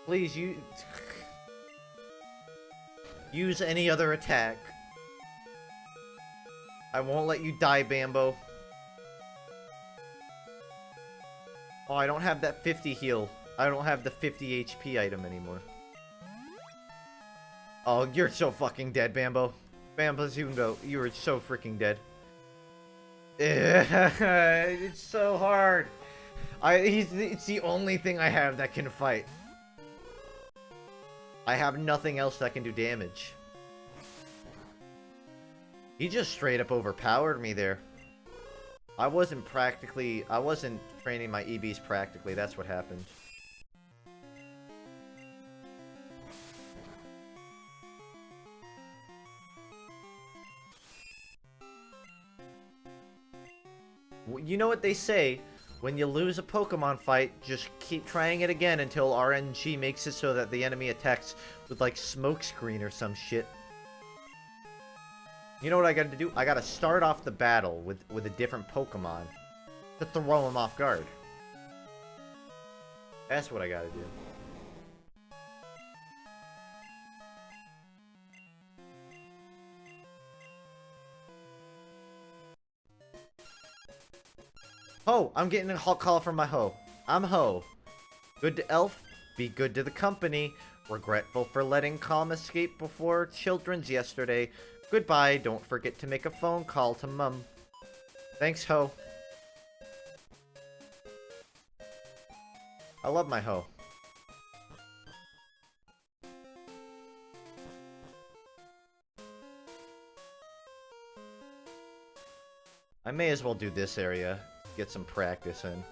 Please, use any other attack. I won't let you die, Bambo. Oh, I don't have that 50 heal. I don't have the 50 HP item anymore. Oh, you're so fucking dead, Bambo. Bambo Zundo, you are so freaking dead. It's so hard. It's the only thing I have that can fight. I have nothing else that can do damage. He just straight up overpowered me there. I wasn't training my EBs practically, that's what happened. You know what they say, when you lose a Pokemon fight, just keep trying it again until RNG makes it so that the enemy attacks with like smokescreen or some shit. You know what I gotta do? I gotta start off the battle with a different Pokemon to throw him off guard. That's what I gotta do. Ho! I'm getting a call from my Ho. I'm Ho. Good to Elf, be good to the company. Regretful for letting Calm escape before Children's yesterday. Goodbye, don't forget to make a phone call to Mum. Thanks, Ho. I love my Ho. I may as well do this area. Get some practice in.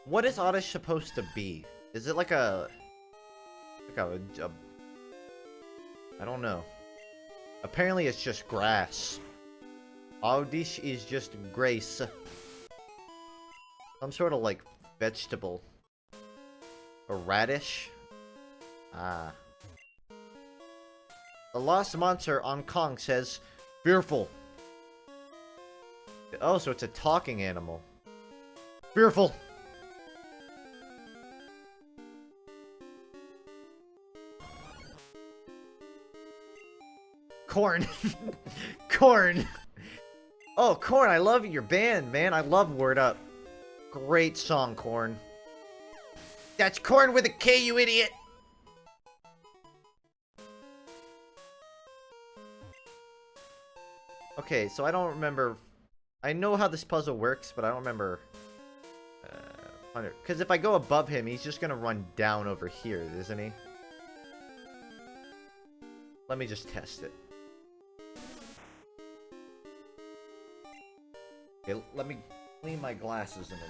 What is Oddish supposed to be? Is it like a I don't know. Apparently it's just grass. Oddish is just grace. Some sort of like vegetable. A radish? Ah. The Lost Monster on Kong says, fearful. Oh, so it's a talking animal. Fearful. Corn. Corn. Oh, Corn, I love your band, man. I love Word Up. Great song, Corn. That's Corn with a K, you idiot. Okay, so I don't remember. I know how this puzzle works, but I don't remember. Because if I go above him, he's just gonna run down over here, isn't he? Let me just test it. Okay, let me clean my glasses and then.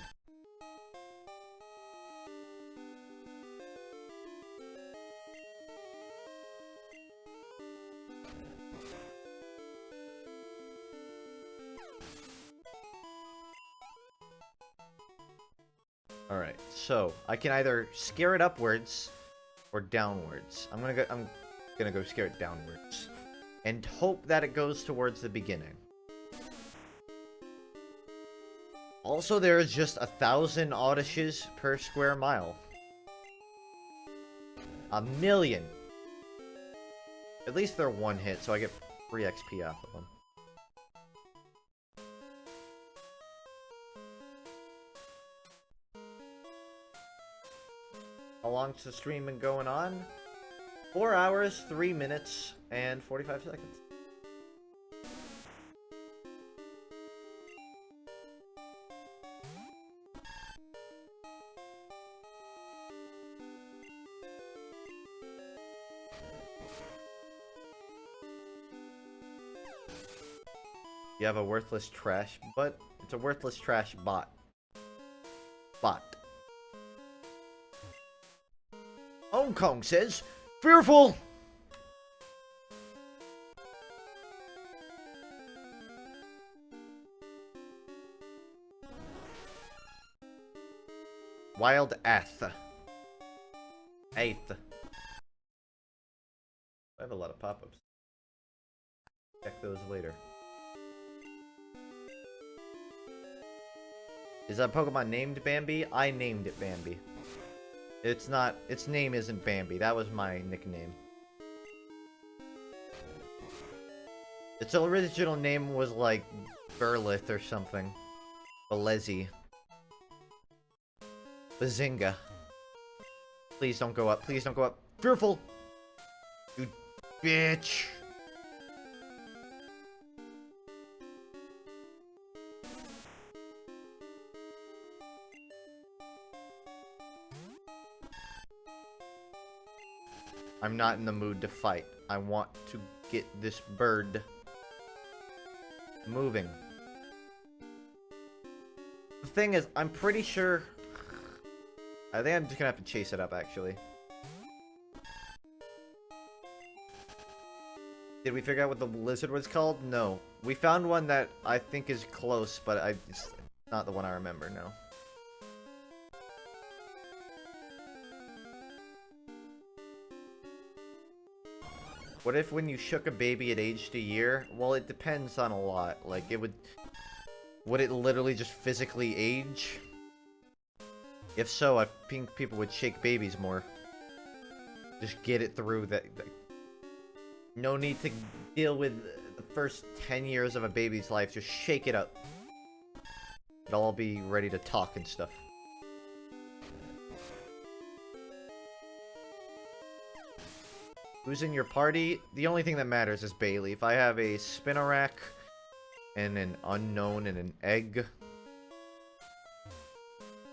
Alright, so I can either scare it upwards or downwards. I'm gonna go scare it downwards. And hope that it goes towards the beginning. Also, there is just 1,000 Odyshes per square mile. 1,000,000. At least they're one hit, so I get free XP off of them. How long's the stream been going on? 4 hours, 3 minutes, and 45 seconds. You have a worthless trash, but it's a worthless trash bot. Bot. Hong Kong says, fearful! Wild Ath. Eighth. I have a lot of pop-ups. Check those later. Is that Pokemon named Bambi? I named it Bambi. It's not, its name isn't Bambi. That was my nickname. Its original name was like Burlith or something. Balezi. Bazinga. Please don't go up. Please don't go up. Fearful! You bitch! I'm not in the mood to fight. I want to get this bird moving. The thing is, I'm pretty sure... I think I'm just gonna have to chase it up, actually. Did we figure out what the lizard was called? No. We found one that I think is close, but it's not the one I remember, no. What if when you shook a baby it aged a year? Well, it depends on a lot. Like, it would... Would it literally just physically age? If so, I think people would shake babies more. Just get it through that... No need to deal with the first 10 years of a baby's life. Just shake it up. It'll all be ready to talk and stuff. Who's in your party? The only thing that matters is Bailey. If I have a Spinarak and an Unknown and an Egg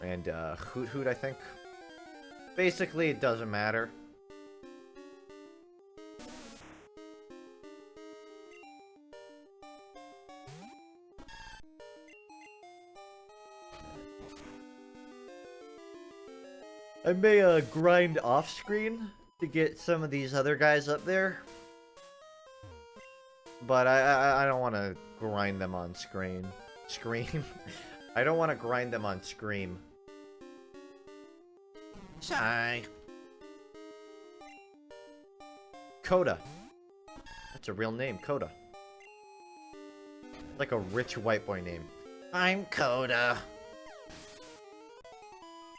and Hoot Hoot, I think. Basically, it doesn't matter. I may grind off screen to get some of these other guys up there, but I don't want to grind them on screen. I don't want to grind them on Scream. Sigh. Coda. That's a real name, Coda. Like a rich white boy name. I'm Coda.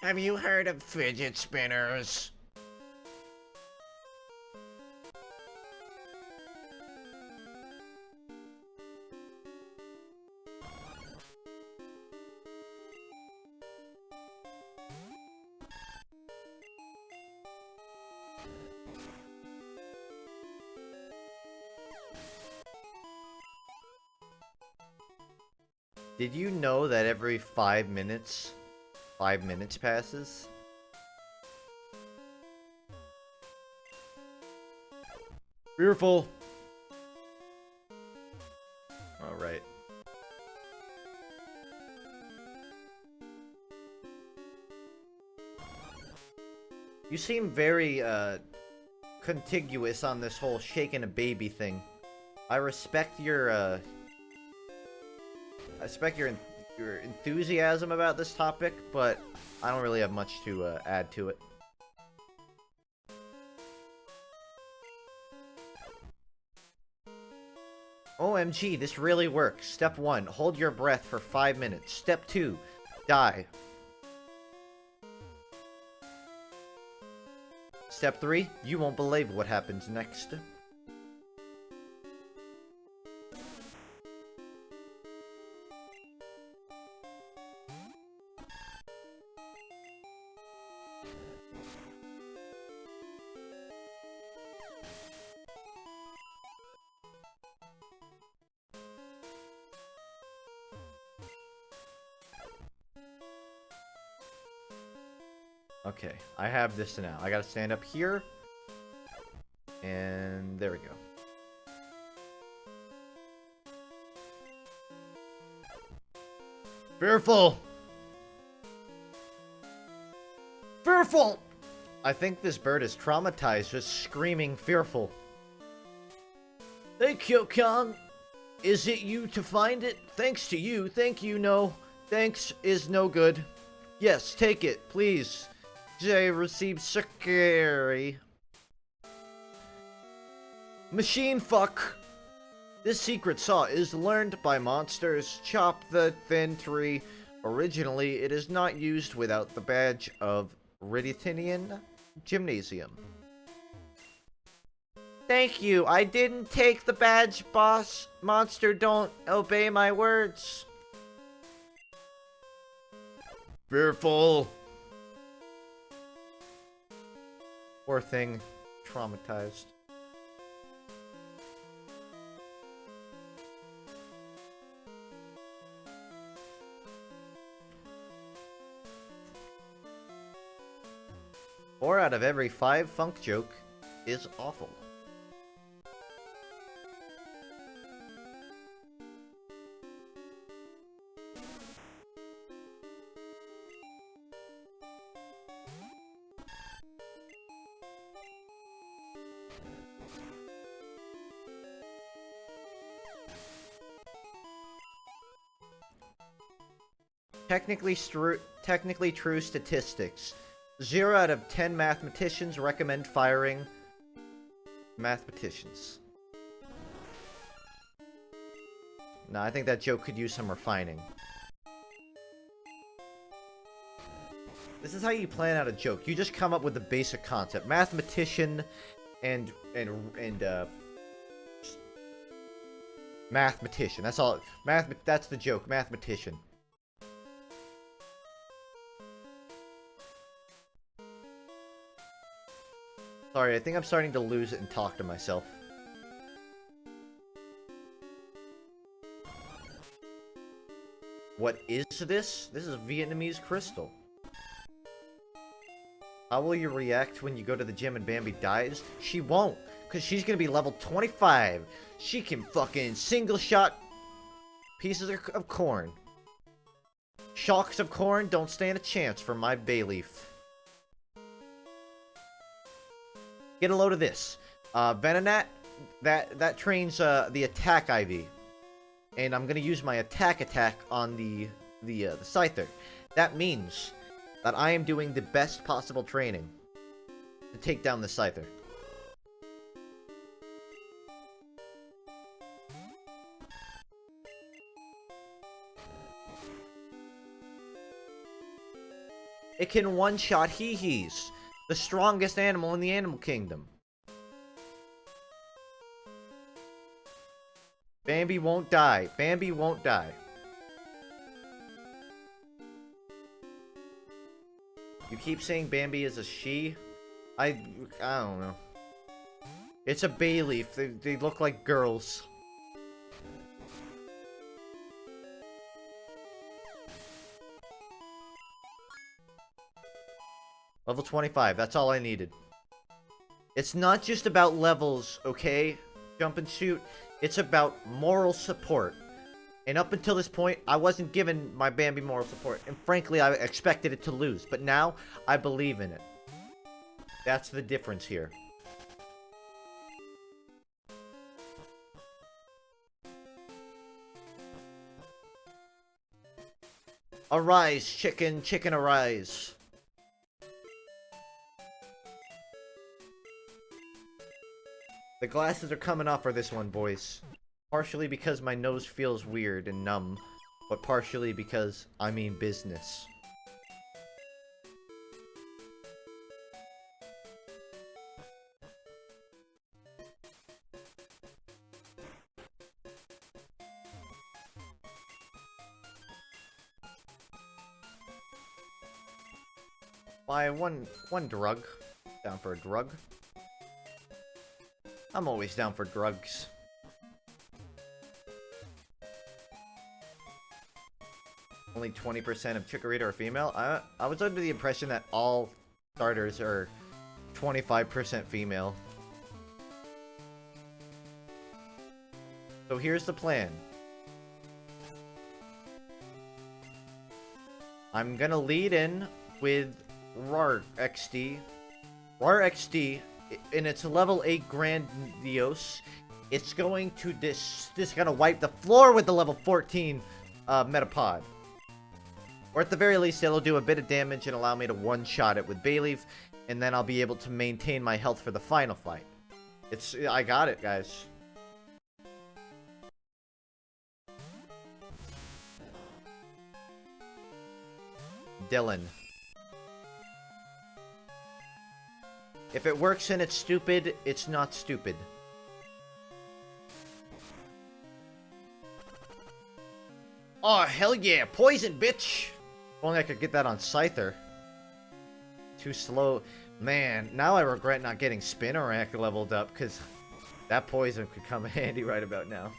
Have you heard of fidget spinners? Did you know that every 5 minutes passes? Fearful. Alright. You seem very, contiguous on this whole shaking a baby thing. I respect your your enthusiasm about this topic, but I don't really have much to add to it. OMG, this really works. Step 1, hold your breath for 5 minutes. Step 2, Die. Step 3, you won't believe what happens next. Okay, I have this now. I gotta stand up here. And there we go. Fearful! Fearful! I think this bird is traumatized, just screaming fearful. Thank you, Kong. Is it you to find it? Thanks to you. Thank you, no. Thanks is no good. Yes, take it, please. Jay received scary. Machine fuck. This secret saw is learned by monsters. Chop the thin tree. Originally, it is not used without the badge of Riditinian Gymnasium. Thank you. I didn't take the badge, boss. Monster, don't obey my words. Fearful. Poor thing. Traumatized. Four out of every 5 funk joke is awful. Technically true statistics. 0 out of 10 mathematicians recommend firing mathematicians. Nah, I think that joke could use some refining. This is how you plan out a joke. You just come up with the basic concept. Mathematician and mathematician. That's all. That's the joke. Mathematician. Sorry, I think I'm starting to lose it and talk to myself. What is this? This is Vietnamese crystal. How will you react when you go to the gym and Bambi dies? She won't, because she's going to be level 25. She can fucking single shot pieces of corn. Shocks of corn don't stand a chance for my bay leaf. Get a load of this. Venonat, that trains the attack IV. And I'm gonna use my attack on the Scyther. That means that I am doing the best possible training to take down the Scyther. It can one-shot hee-hees. The strongest animal in the animal kingdom. Bambi won't die. Bambi won't die. You keep saying Bambi is a she? I don't know. It's a bay leaf. They look like girls. Level 25, that's all I needed. It's not just about levels, okay? Jump and shoot. It's about moral support. And up until this point, I wasn't given my Bambi moral support. And frankly, I expected it to lose. But now, I believe in it. That's the difference here. Arise, chicken, chicken, arise. The glasses are coming off for this one, boys. Partially because my nose feels weird and numb. but partially because I mean business. Buy one drug. Down for a drug. I'm always down for drugs. Only 20% of Chikorita are female? I was under the impression that all starters are 25% female. So here's the plan. I'm gonna lead in with Rar XD. Rar XD, in its level 8 Grandiose, it's going to gonna wipe the floor with the level 14 Metapod. Or at the very least, it'll do a bit of damage and allow me to one-shot it with Bayleaf, and then I'll be able to maintain my health for the final fight. I got it, guys. Dylan. If it works and it's stupid, it's not stupid. Oh, hell yeah. Poison, bitch. If only I could get that on Scyther. Too slow. Man, now I regret not getting Spinarak leveled up, because that poison could come in handy right about now.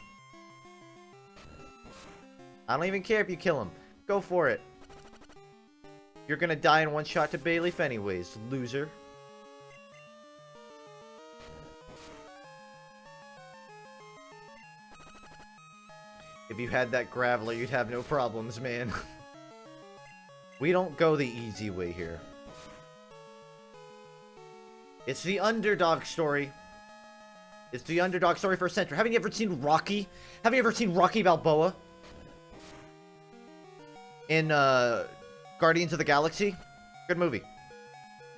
I don't even care if you kill him. Go for it. You're gonna die in one shot to Bayleaf anyways, loser. If you had that Graveler, you'd have no problems, man. We don't go the easy way here. It's the underdog story. It's the underdog story for a century. Haven't you ever seen Rocky? Have you ever seen Rocky Balboa? In, Guardians of the Galaxy? Good movie.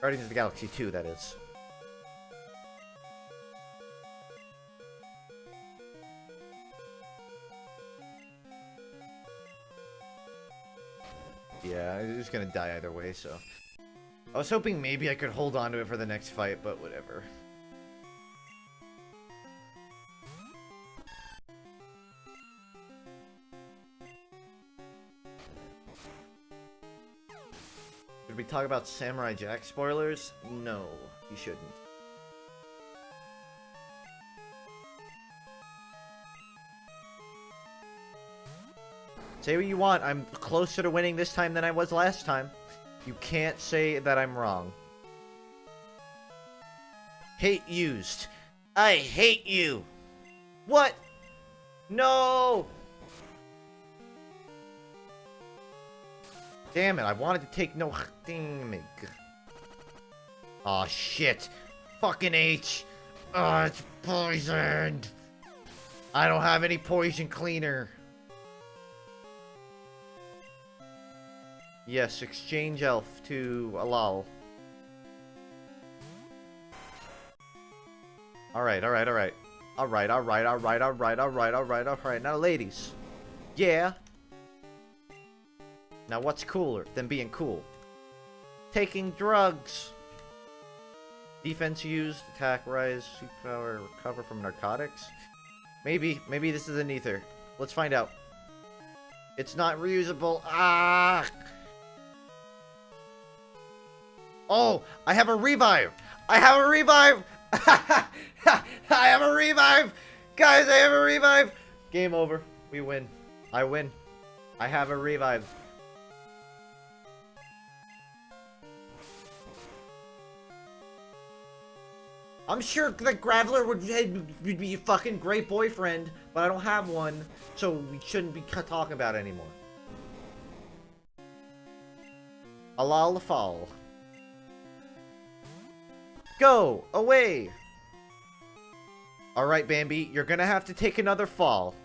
Guardians of the Galaxy 2, that is. Yeah, I was gonna die either way, so... I was hoping maybe I could hold on to it for the next fight, but whatever. Should we talk about Samurai Jack spoilers? No, you shouldn't. Say what you want, I'm closer to winning this time than I was last time. You can't say that I'm wrong. Hate used. I hate you! What? No! Damn it, I wanted to take no thing. Aw, shit. Fucking H. Oh, it's poisoned. I don't have any poison cleaner. Yes, exchange elf to Alal. Alright. Alright. Now, ladies. Yeah. Now, what's cooler than being cool? Taking drugs. Defense used, attack rise, superpower, recover from narcotics. Maybe this is an ether. Let's find out. It's not reusable. Ah! Oh, I have a revive! I have a revive! I have a revive! Guys, I have a revive! Game over. We win. I win. I have a revive. I'm sure that Graveler would be a fucking great boyfriend, but I don't have one, so we shouldn't be talking about it anymore. Alal Fall. Go! Away! Alright, Bambi, you're gonna have to take another fall.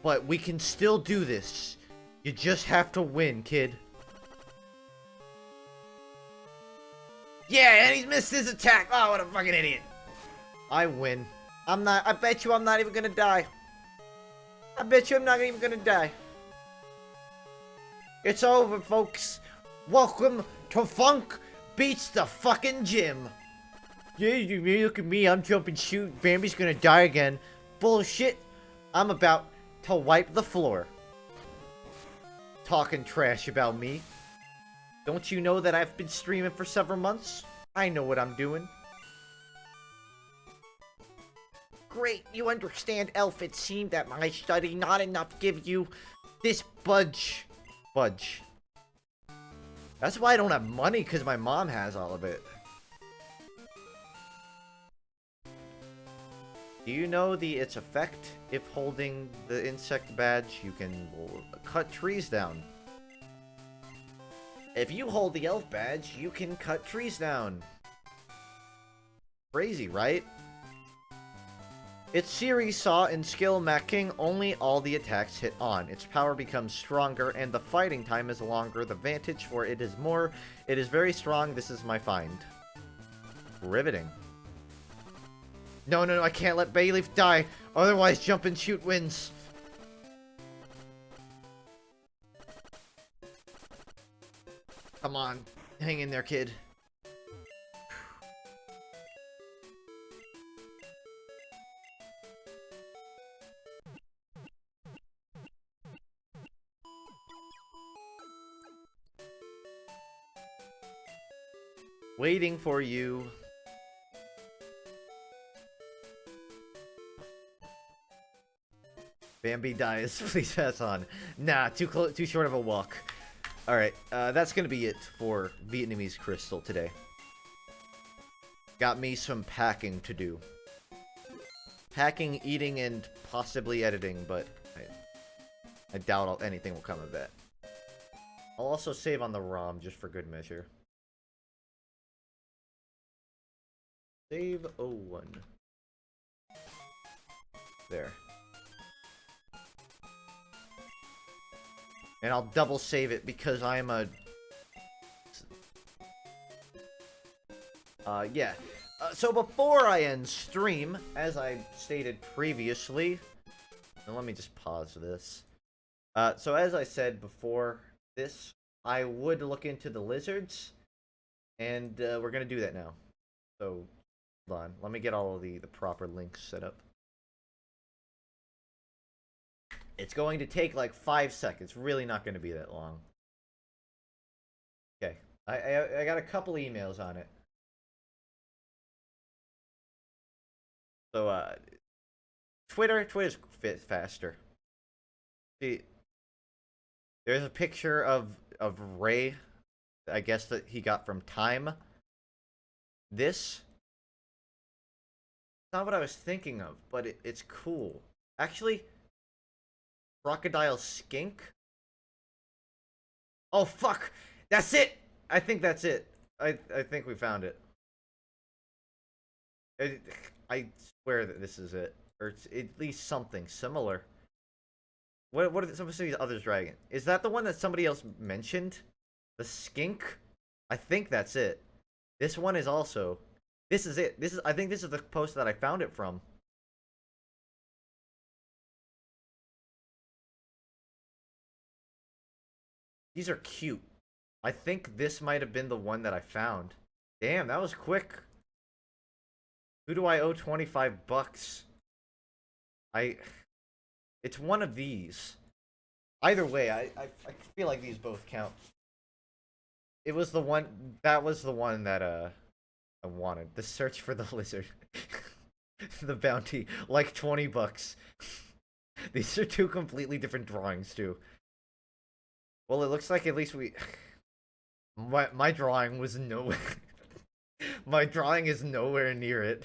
But we can still do this. You just have to win, kid. Yeah, and he's missed his attack! Oh, what a fucking idiot! I win. I bet you I'm not even gonna die. I bet you I'm not even gonna die. It's over, folks. Welcome to Funk Beats the fucking Gym. Yeah, you look at me, I'm jumping shoot. Bambi's gonna die again. Bullshit. I'm about to wipe the floor. Talking trash about me. Don't you know that I've been streaming for several months? I know what I'm doing. Great, you understand, Elf. It seemed that my study not enough give you this budge. Budge. That's why I don't have money, because my mom has all of it. Do you know its effect? If holding the insect badge, you can cut trees down. If you hold the elf badge, you can cut trees down. Crazy, right? Its series saw in skill macking only all the attacks hit on. Its power becomes stronger and the fighting time is longer. The vantage for it is more. It is very strong. This is my find. Riveting. No, I can't let Bayleaf die. Otherwise, jump and shoot wins. Come on. Hang in there, kid. Waiting for you. Bambi dies. Please pass on. Nah, too short of a walk. Alright, that's gonna be it for Vietnamese Crystal today. Got me some packing to do. Packing, eating, and possibly editing, but I doubt anything will come of that. I'll also save on the ROM just for good measure. Save 01. There. And I'll double save it because I'm a... yeah. So before I end stream, as I stated previously... And let me just pause this. So as I said before this, I would look into the lizards. And we're gonna do that now. So, hold on. Let me get all of the proper links set up. It's going to take like 5 seconds. Really not going to be that long. Okay. I got a couple emails on it. So, Twitter's faster. See, there's a picture of Ray, I guess that he got from Time. This, not what I was thinking of, but it's cool. Actually, Crocodile Skink? Oh, fuck! That's it! I think that's it. I think we found it. I swear that this is it. Or it's at least something similar. What are some of these others dragging? Is that the one that somebody else mentioned? The skink? I think that's it. This one is also... This is it. I think this is the post that I found it from. These are cute. I think this might have been the one that I found. Damn, that was quick. Who do I owe 25 bucks? It's one of these. Either way, I feel like these both count. It was the one, that was the one that, I wanted. The search for the lizard. The bounty. Like 20 bucks. These are two completely different drawings, too. Well, it looks like at least we... My drawing was nowhere... My drawing is nowhere near it.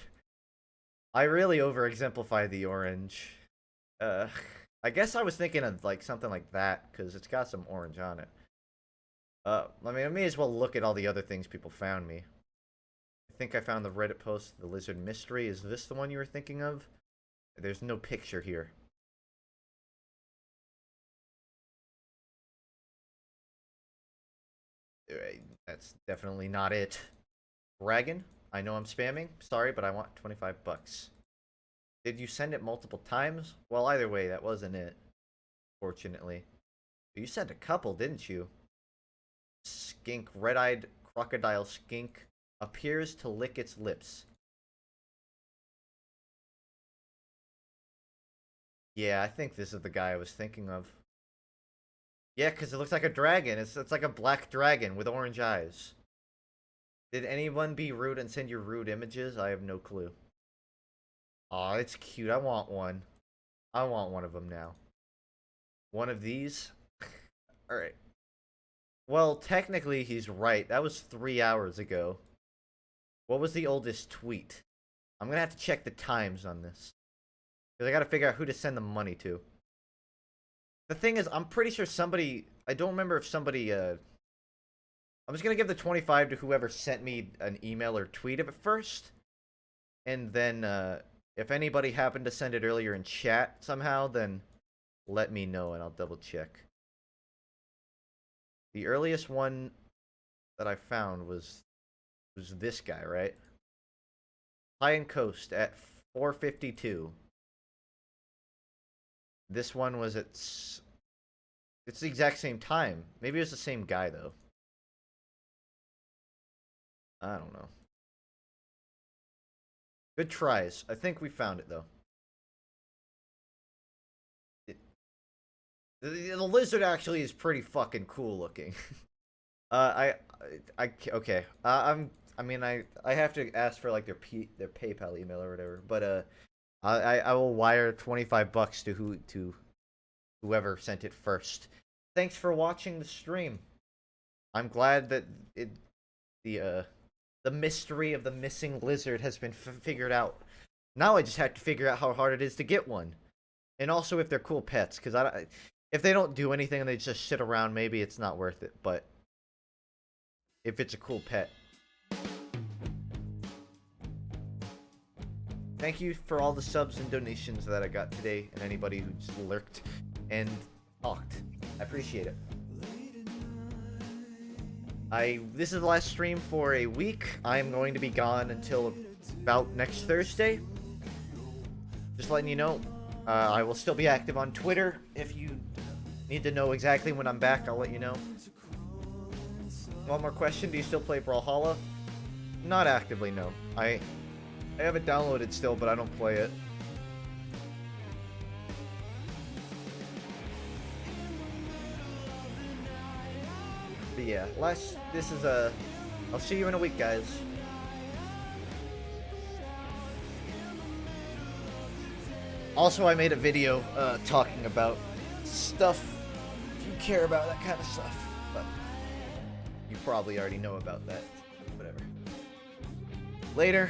I really over-exemplified the orange. I guess I was thinking of, like, something like that, because it's got some orange on it. I mean, I may as well look at all the other things people found me. I think I found the Reddit post, The Lizard Mystery. Is this the one you were thinking of? There's no picture here. That's definitely not it. Dragon, I know I'm spamming. Sorry, but I want 25 bucks. Did you send it multiple times? Well, either way, that wasn't it. Fortunately. You said a couple, didn't you? Skink, red-eyed crocodile skink appears to lick its lips. Yeah, I think this is the guy I was thinking of. Yeah, because it looks like a dragon. It's like a black dragon with orange eyes. Did anyone be rude and send you rude images? I have no clue. Aw, it's cute. I want one. I want one of them now. One of these? Alright. Well, technically he's right. That was 3 hours ago. What was the oldest tweet? I'm gonna have to check the times on this. Because I gotta figure out who to send the money to. The thing is, I'm pretty sure somebody... I don't remember if somebody, I'm just gonna give the 25 to whoever sent me an email or tweet of it first. And then, if anybody happened to send it earlier in chat somehow, then let me know and I'll double check. The earliest one that I found was this guy, right? High and Coast at 4:52. This one was at... It's the exact same time. Maybe it was the same guy, though. I don't know. Good tries. I think we found it, though. The lizard actually is pretty fucking cool looking. Okay. I mean, I have to ask for like their PayPal email or whatever, but I will wire $25 to whoever sent it first. Thanks for watching the stream. I'm glad that the mystery of the missing lizard has been figured out. Now I just have to figure out how hard it is to get one, and also if they're cool pets. Because if they don't do anything and they just sit around, maybe it's not worth it. But if it's a cool pet. Thank you for all the subs and donations that I got today, and anybody who just lurked and talked. I appreciate it. This is the last stream for a week. I am going to be gone until about next Thursday. Just letting you know. I will still be active on Twitter. If you need to know exactly when I'm back, I'll let you know. One more question. Do you still play Brawlhalla? Not actively, no. I have it downloaded still, but I don't play it. But yeah, this is I'll see you in a week, guys. Also, I made a video talking about stuff, if you care about that kind of stuff, but you probably already know about that. Whatever. Later.